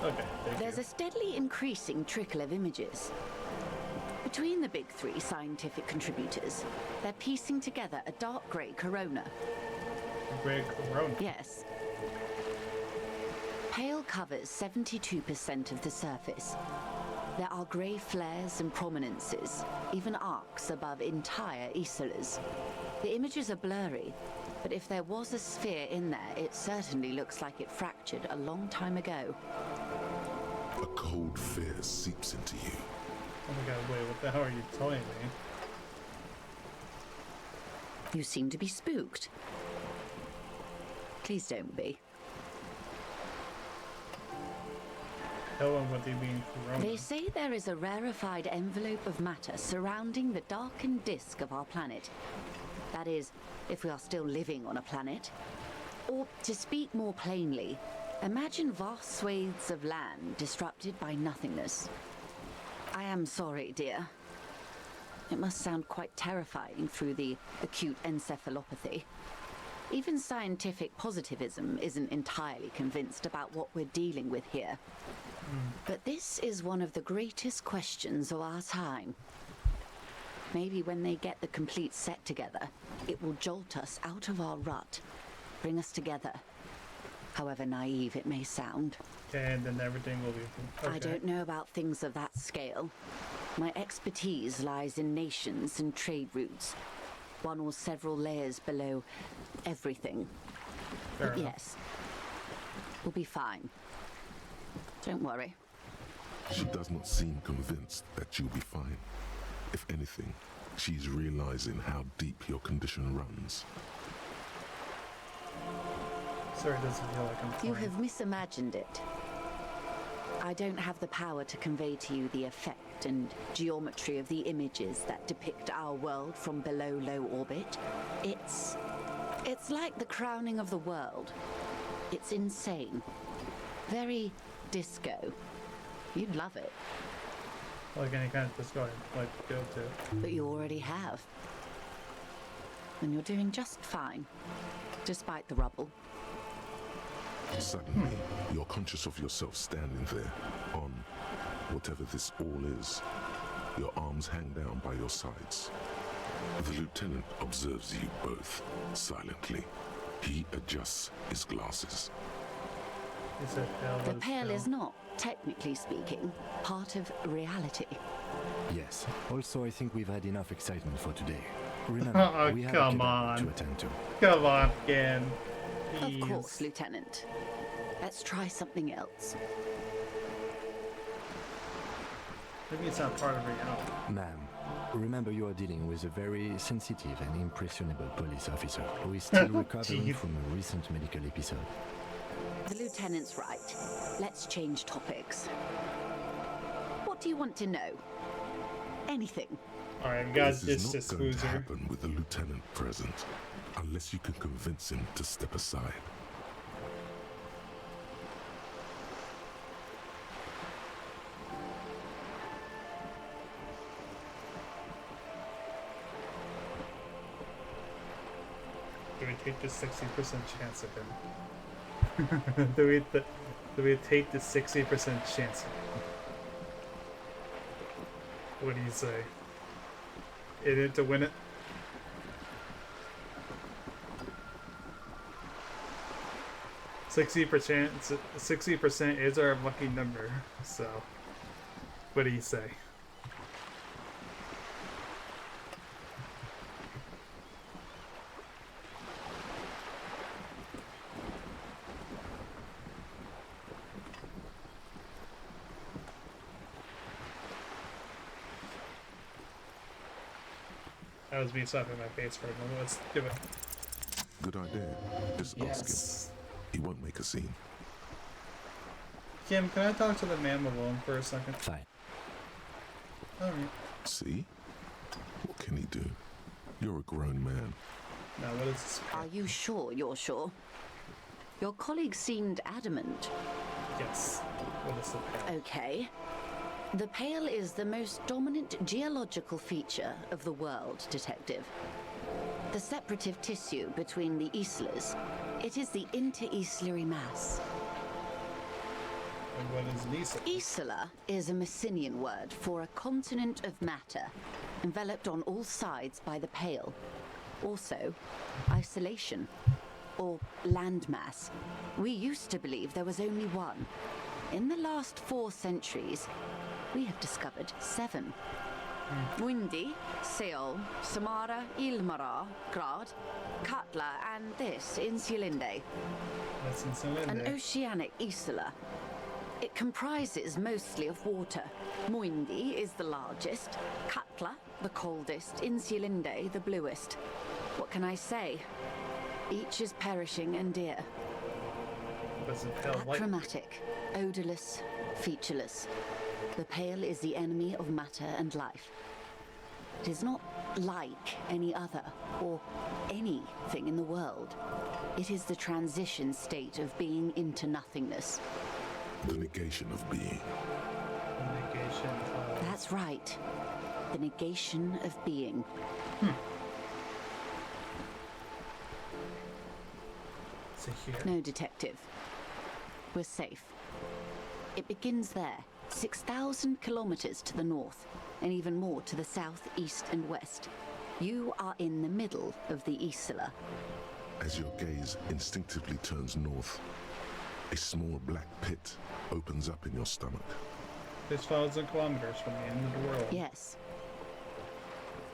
Okay, There's a steadily increasing trickle of images. Between the big three scientific contributors, they're piecing together a dark grey corona. Grey corona? Yes. Pale covers 72% of the surface. There are grey flares and prominences, even arcs above entire isolas. The images are blurry, but if there was a sphere in there, it certainly looks like it fractured a long time ago. A cold fear seeps into you. Oh my god, wait, what the hell are you telling me? You seem to be spooked. Please don't be. Tell them what they mean corona. They say there is a rarefied envelope of matter surrounding the darkened disk of our planet. That is, if we are still living on a planet. Or, to speak more plainly, imagine vast swathes of land disrupted by nothingness. I am sorry, dear. It must sound quite terrifying through the acute encephalopathy. Even scientific positivism isn't entirely convinced about what we're dealing with here. But this is one of the greatest questions of our time. Maybe when they get the complete set together, it will jolt us out of our rut, bring us together, however naive it may sound. Okay, and then everything will be... Okay. I don't know about things of that scale. My expertise lies in nations and trade routes, one or several layers below everything. But yes, we'll be fine. Don't worry. She does not seem convinced that you'll be fine. If anything, she's realizing how deep your condition runs. Sorry, it doesn't feel like I'm fine. You have misimagined it. I don't have the power to convey to you the effect and geometry of the images that depict our world from below low orbit. It's like the crowning of the world. It's insane. Very disco. You'd love it. Like any kind of disco I'd like to go to. But you already have. And you're doing just fine, despite the rubble. Suddenly, you're conscious of yourself standing there, on whatever this all is. Your arms hang down by your sides. The lieutenant observes you both, silently. He adjusts his glasses. The pale is not, technically speaking, part of reality. Yes. Also, I think we've had enough excitement for today. Remember, we have a kidnapper to attend to. Come on, again. Of course, Lieutenant. Let's try something else. Maybe it's not part of reality. Ma'am, remember you are dealing with a very sensitive and impressionable police officer who is still recovering from a recent medical episode. The Lieutenant's right. Let's change topics. What do you want to know? Anything. Alright, guys, this is not going to happen with the lieutenant present, unless you can convince him to step aside. Do we take the 60% chance of him? do we take the 60% chance of him? What do you say? In it to win it? $60% is our lucky number, so what do you say? That was me slapping my face for a moment. Let's do it. Good idea. Just ask him. He won't make a scene. Kim, can I talk to the man alone for a second? Fine. Alright. See? What can he do? You're a grown man. Now, what is this? Are you sure you're sure? Your colleague seemed adamant. Yes. What is the pale? Okay. The pale is the most dominant geological feature of the world, Detective. The separative tissue between the islas. It is the inter-islary mass. And what is an isla? Isla is a Messinian word for a continent of matter, enveloped on all sides by the pale. Also, isolation. or landmass. We used to believe there was only one. In the last 4 centuries, we have discovered 7. Windy, Seol, Samara, Ilmara, Grad, Katla, and this, Insulinde. That's Insulinde. An oceanic isla. It comprises mostly of water. Muindi is the largest, Katla the coldest, Insulinde the bluest. What can I say? Each is perishing and dear. Achromatic, odorless, featureless. The pale is the enemy of matter and life. It is not like any other, or anything in the world. It is the transition state of being into nothingness. The negation of being. The negation of... That's right. The negation of being. So here. No, detective. We're safe. It begins there, 6,000 kilometers to the north, and even more to the south, east, and west. You are in the middle of the Isla. As your gaze instinctively turns north, a small black pit opens up in your stomach. 6,000 kilometers from the end of the world. Yes.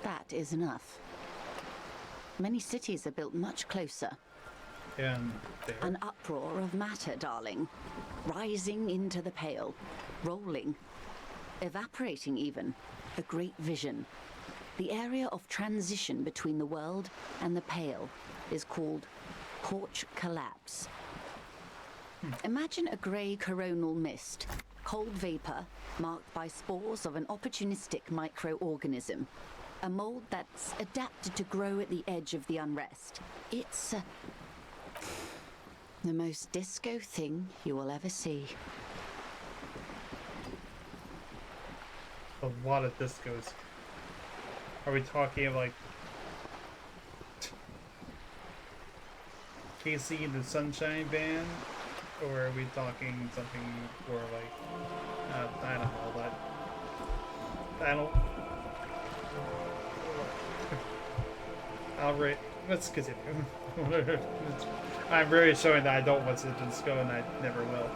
That is enough. Many cities are built much closer. And there. An uproar of matter, darling. Rising into the pale. Rolling. Evaporating even. A great vision. The area of transition between the world and the pale is called porch collapse. Imagine a grey coronal mist. Cold vapor marked by spores of an opportunistic microorganism. A mold that's adapted to grow at the edge of the unrest. It's the most disco thing you will ever see. A lot of discos. Are we talking like Casey and the Sunshine Band? Or are we talking something more like, I don't know, but I don't... Alright, let's continue. I'm really showing that I don't want to disco and I never will.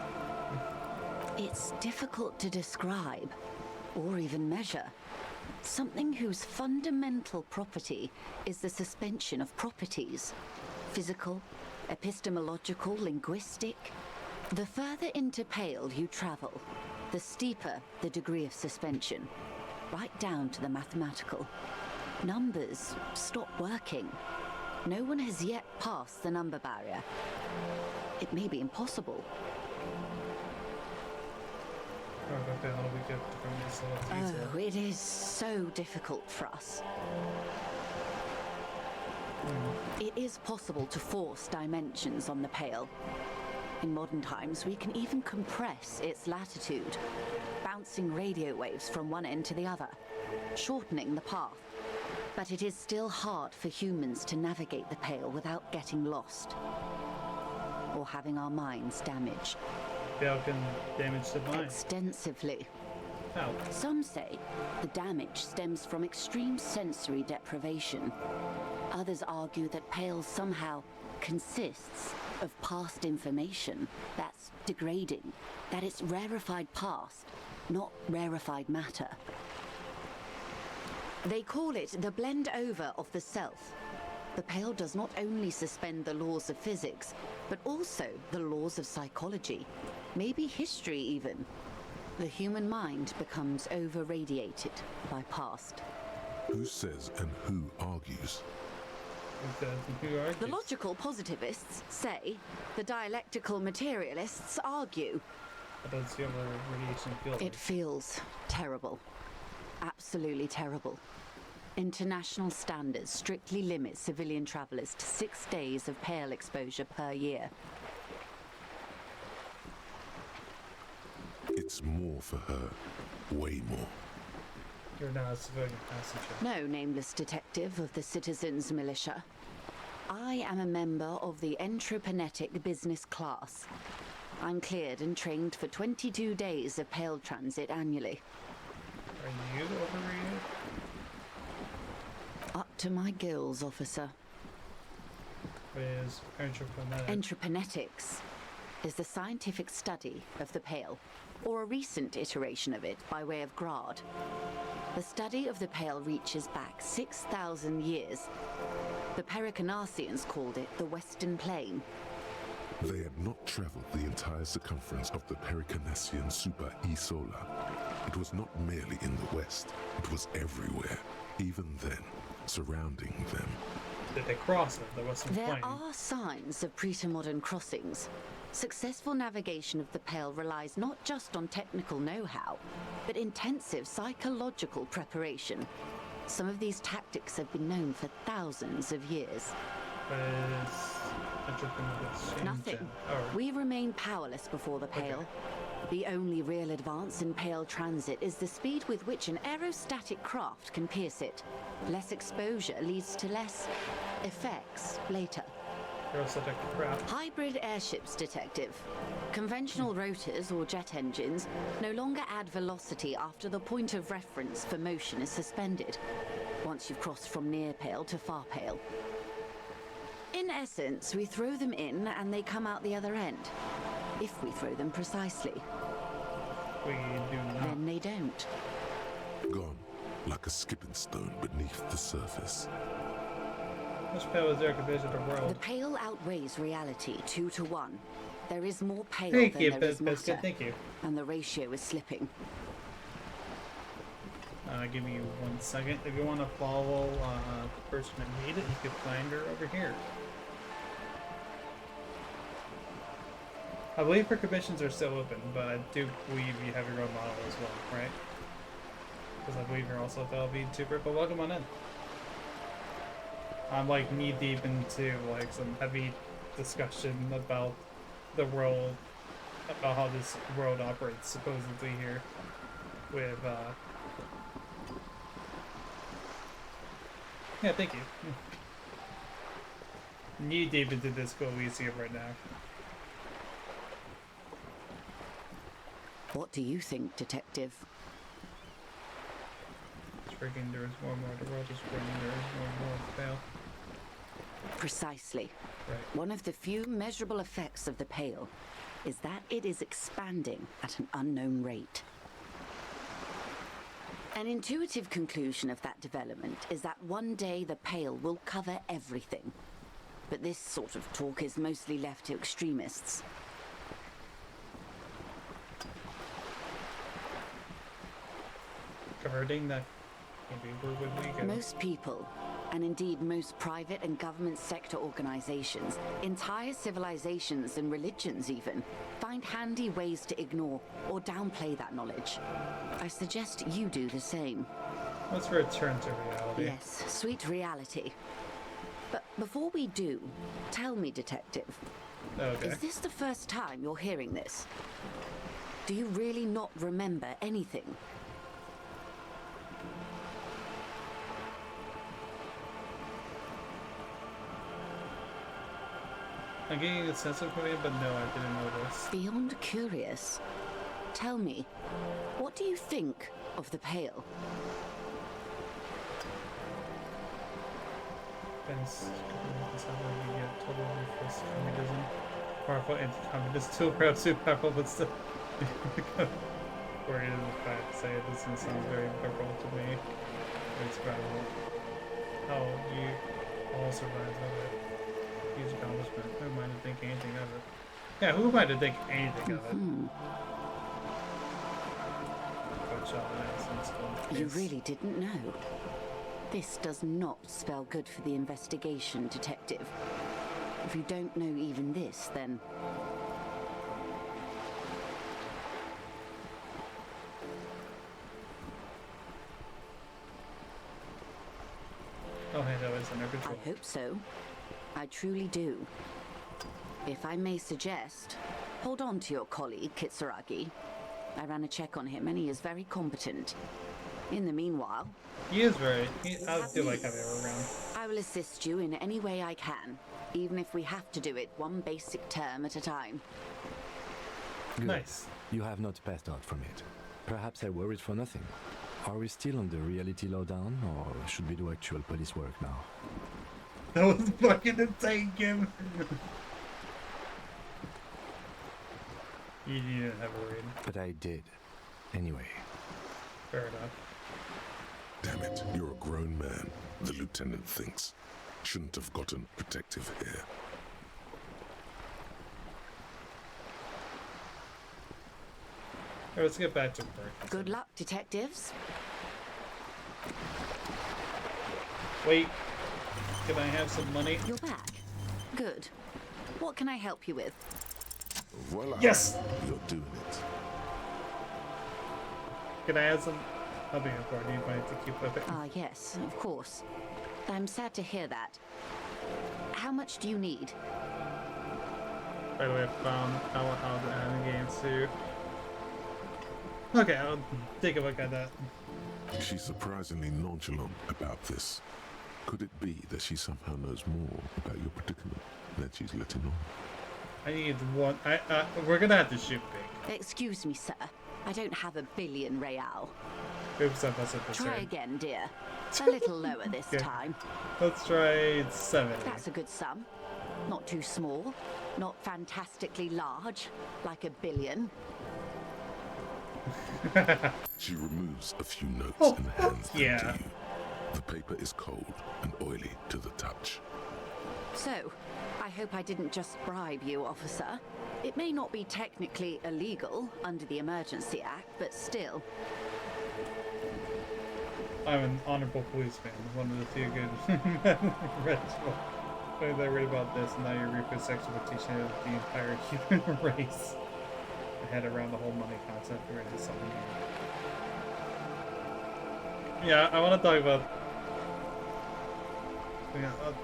It's difficult to describe, or even measure. Something whose fundamental property is the suspension of properties. Physical, epistemological, linguistic. The further into pale you travel, the steeper the degree of suspension, right down to the mathematical. Numbers stop working. No one has yet passed the number barrier. It may be impossible. Oh, it is so difficult for us. It is possible to force dimensions on the pale. In modern times, we can even compress its latitude, bouncing radio waves from one end to the other, shortening the path. But it is still hard for humans to navigate the pale without getting lost, or having our minds damaged. Pale can damage the mind. Extensively. How? Some say the damage stems from extreme sensory deprivation. Others argue that pale somehow consists of past information that's degrading, that it's rarefied past, not rarefied matter. They call it the blend over of the self. The pale does not only suspend the laws of physics, but also the laws of psychology, maybe history even. The human mind becomes over-radiated by past. Who says and who argues? The logical positivists say, the dialectical materialists argue. It feels terrible. Absolutely terrible. International standards strictly limit civilian travelers to 6 days of pale exposure per year. It's more for her. Way more. You're not a civilian passenger. No, nameless detective of the citizens' militia. I am a member of the entropanetic business class. I'm cleared and trained for 22 days of pale transit annually. Are you overrated? Up to my gills, officer. Is entrepreneur. Entreprenetics is the scientific study of the Pale, or a recent iteration of it by way of Grad. The study of the Pale reaches back 6,000 years. The Pericarnassians called it the Western Plain. They had not traveled the entire circumference of the Pericarnassian Super E Solar. It was not merely in the west, it was everywhere, even then, surrounding them. Did they cross it, the Western Plain? There are signs of pre-modern crossings. Successful navigation of the Pale relies not just on technical know-how, but intensive psychological preparation. Some of these tactics have been known for thousands of years. Nothing. We remain powerless before the Pale. Okay. The only real advance in Pale transit is the speed with which an aerostatic craft can pierce it. Less exposure leads to less effects later. Aerostatic craft. Hybrid airships, Detective. Conventional rotors or jet engines no longer add velocity after the point of reference for motion is suspended, once you've crossed from near Pale to far Pale. In essence, we throw them in and they come out the other end. If we throw them precisely. We do not. Then they don't. Gone, like a skipping stone beneath the surface. Which Pale is there compared to the world? The Pale outweighs reality 2 to 1. There is more Pale than there is matter. Thank you. And the ratio is slipping. Give me 1 second. If you want to follow the person that made it, you can find her over here. I believe her commissions are still open, but I do believe you have your own model as well, right? Because I believe you're also a fellow VTuber, but welcome on in. I'm like knee deep into like some heavy discussion about the world, about how this world operates supposedly here with yeah, thank you. Knee deep into this Elysium right now. What do you think, Detective? Freaking, there is more and more. The world is growing. There is more and more Pale. Precisely. Right. One of the few measurable effects of the Pale is that it is expanding at an unknown rate. An intuitive conclusion of that development is that one day the Pale will cover everything. But this sort of talk is mostly left to extremists. Converting that, maybe where would we go? Most people, and indeed most private and government sector organizations, entire civilizations and religions even, find handy ways to ignore or downplay that knowledge. I suggest you do the same. Let's return to reality. Yes, sweet reality. But before we do, tell me, Detective, okay. Is this the first time you're hearing this? Do you really not remember anything? I'm getting a sense of it, but no, I didn't know this. Beyond curious. Tell me, what do you think of the Pale? Communism. Powerful anti-communist, still proud, super powerful, but still. Or it is a fact to say it doesn't sound very liberal to me. It's incredible. Oh, you all survived of it. Huge accomplishment. Who am I to think anything of it? Yeah, who am I to think anything of it? You really didn't know. This does not spell good for the investigation, Detective. If you don't know even this, then... Oh, hey, that was under control. I hope so. I truly do. If I may suggest, hold on to your colleague, Kitsuragi. I ran a check on him and he is very competent. In the meanwhile... He is very... I do like having him around. I will assist you in any way I can, even if we have to do it one basic term at a time. Good. Nice. You have not passed out from it. Perhaps I worried for nothing. Are we still on the reality lowdown, or should we do actual police work now? That was fucking insane, Kim. You didn't have a raid. But I did. Anyway. Fair enough. Damn it, you're a grown man, the lieutenant thinks. Shouldn't have gotten protective hair. Right, let's get back to work. Good luck, detectives. Wait, can I have some money? You're back. Good. What can I help you with? Voila. Yes! You're doing it. Can I have some? I'll be here for it. Need money to keep whipping. Ah, yes, of course. I'm sad to hear that. How much do you need? By the way, I found how the end games too. Okay, I'll take a look at that. She's surprisingly nonchalant about this. Could it be that she somehow knows more about your predicament than she's letting on? I need one. We're gonna have to shoot big. Excuse me, sir. I don't have $1 billion real. Oops, I must have Try misheard. again, dear. A little lower this Okay. time. Let's try 70. That's a good sum. Not too small. Not fantastically large, like $1 billion. She removes a few notes Oh, and hands them yeah. to you. The paper is cold and oily to the touch. So, I hope I didn't just bribe you, officer. It may not be technically illegal under the Emergency Act, but still. I'm an honorable policeman, one of the few good ritual. Funny that I read about this, and now you're reaping sexual teaching of the entire human race. I had around the whole money concept for it is something. Yeah, I want to talk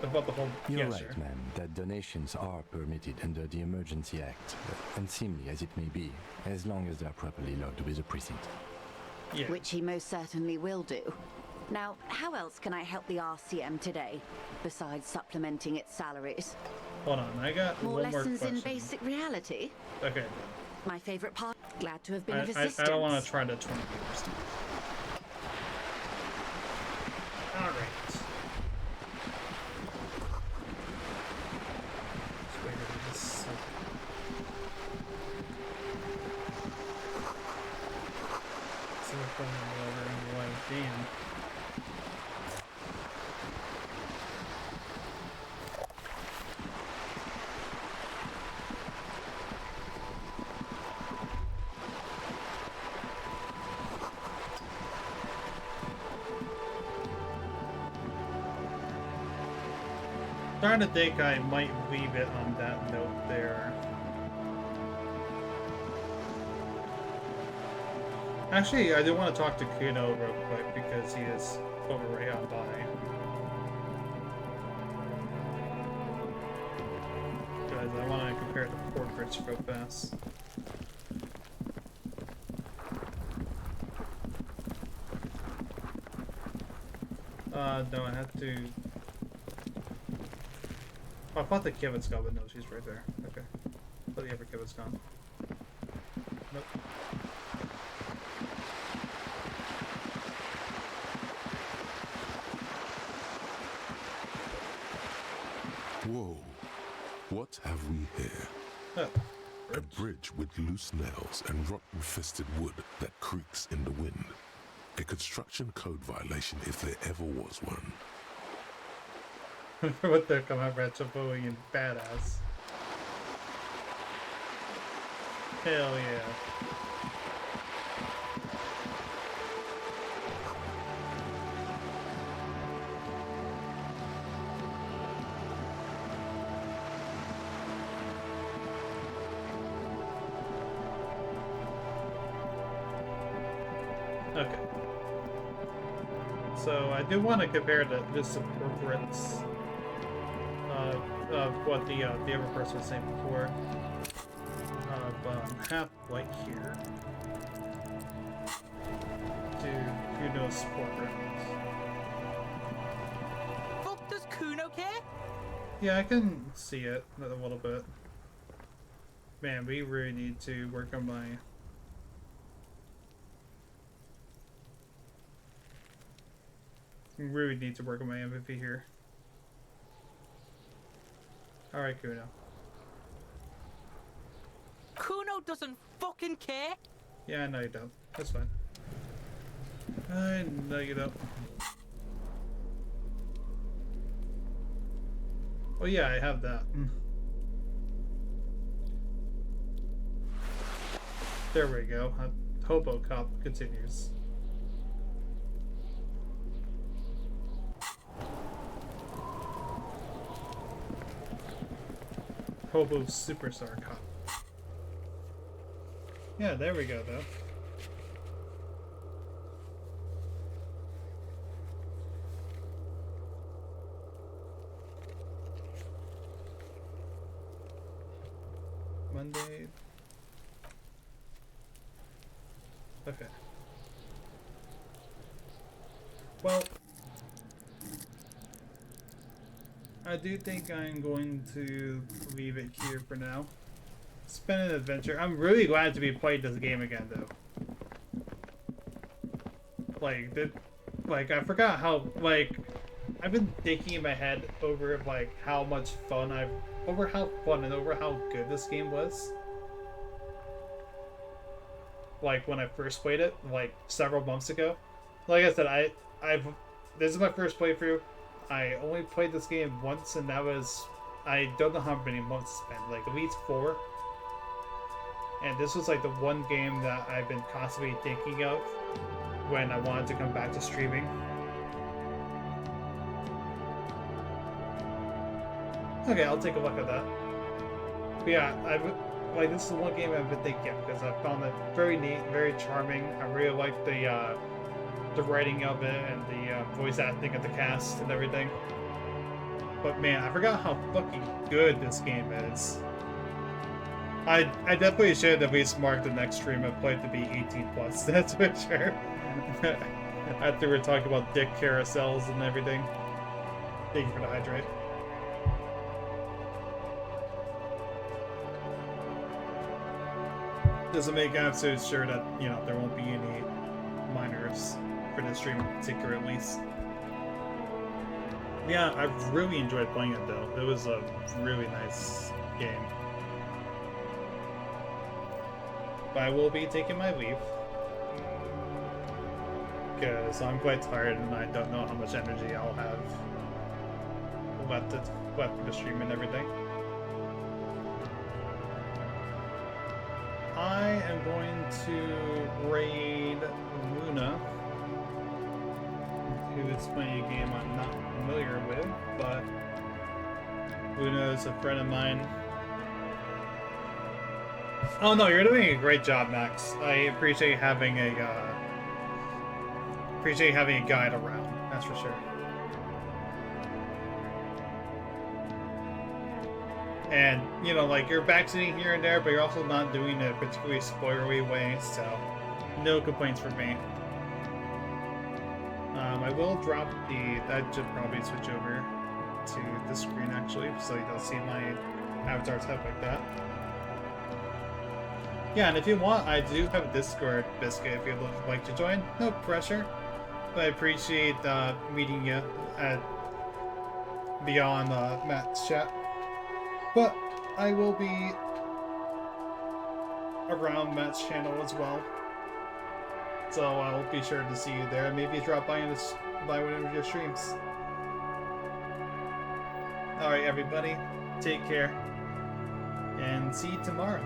about the whole. You're Yeah, right, sure. ma'am, that donations are permitted under the Emergency Act, unseemly as it may be, as long as they're properly logged with the precinct. Yeah. Which he most certainly will do. Now, how else can I help the RCM today, besides supplementing its salaries? Hold on, I got More one more lessons question. in basic reality? Okay. My favorite part. Glad to have been of I assistance. don't want to try the 20 years. Alright. Let's wait a second. See what's going on over in the live game. Starting to think I might leave it on that note there. Actually, I do want to talk to Kuno real quick because he is over right on by. Guys, I want to compare the portraits real fast. No, I have to. Oh, I thought the Kevin gone, but no, she's right there. Okay. I thought the other Kevin's gone. Nope. Whoa. What have we here? Oh, a bridge with loose nails and rotten-fisted wood that creaks in the wind. A construction code violation if there ever was one. What they're coming retro bullying and badass. Hell yeah. Okay. So I do want to compare this portraits of what the other person was saying before. Of half white here to Kuno's portrait. Fuck, does Kuno care? Yeah, I can see it a little bit. Man, we really need to work on my. We really need to work on my MVP here. Alright, Kuno. Kuno doesn't fucking care. Yeah, I know you don't. That's fine. I know you don't. Oh yeah, I have that. There we go. Hobo Cop continues. Hobo Superstar Cop. Yeah, there we go, though. Monday. Okay. Well, I do think I'm going to leave it here for now. It's been an adventure. I'm really glad to be playing this game again, though. I forgot how, I've been thinking in my head over, how much fun over how good this game was. When I first played it, several months ago. Like I said, this is my first playthrough. I only played this game once, and that was, I don't know how many months it's been, at least 4. And this was the one game that I've been constantly thinking of when I wanted to come back to streaming. Okay, I'll take a look at that. But yeah, this is the one game I've been thinking of because I found it very neat, very charming. I really liked the writing of it and the voice acting of the cast and everything. But man, I forgot how fucking good this game is. I definitely should at least mark the next stream I played to be 18+, that's for sure. After we're talking about dick carousels and everything. Thank you for the hydrate. Just to make absolutely sure that, there won't be any minors for this stream in particular, at least. Yeah, I've really enjoyed playing it, though. It was a really nice game. But I will be taking my leave. Because I'm quite tired and I don't know how much energy I'll have left for the stream and everything. I am going to raid Luna, who is playing a game I'm not familiar with, but Luna is a friend of mine. Oh no, you're doing a great job, Max. I appreciate having a guide around. That's for sure. And you're backseating here and there, but you're also not doing it a particularly spoilery way, so no complaints from me. I will drop that should probably switch over to the screen actually, so you don't see my avatar type like that. Yeah, and if you want, I do have a Discord, Biscuit, if you'd like to join. No pressure, but I appreciate meeting you at beyond Matt's chat. But I will be around Matt's channel as well, so I'll be sure to see you there. Maybe drop by one of your streams. Alright everybody, take care, and see you tomorrow.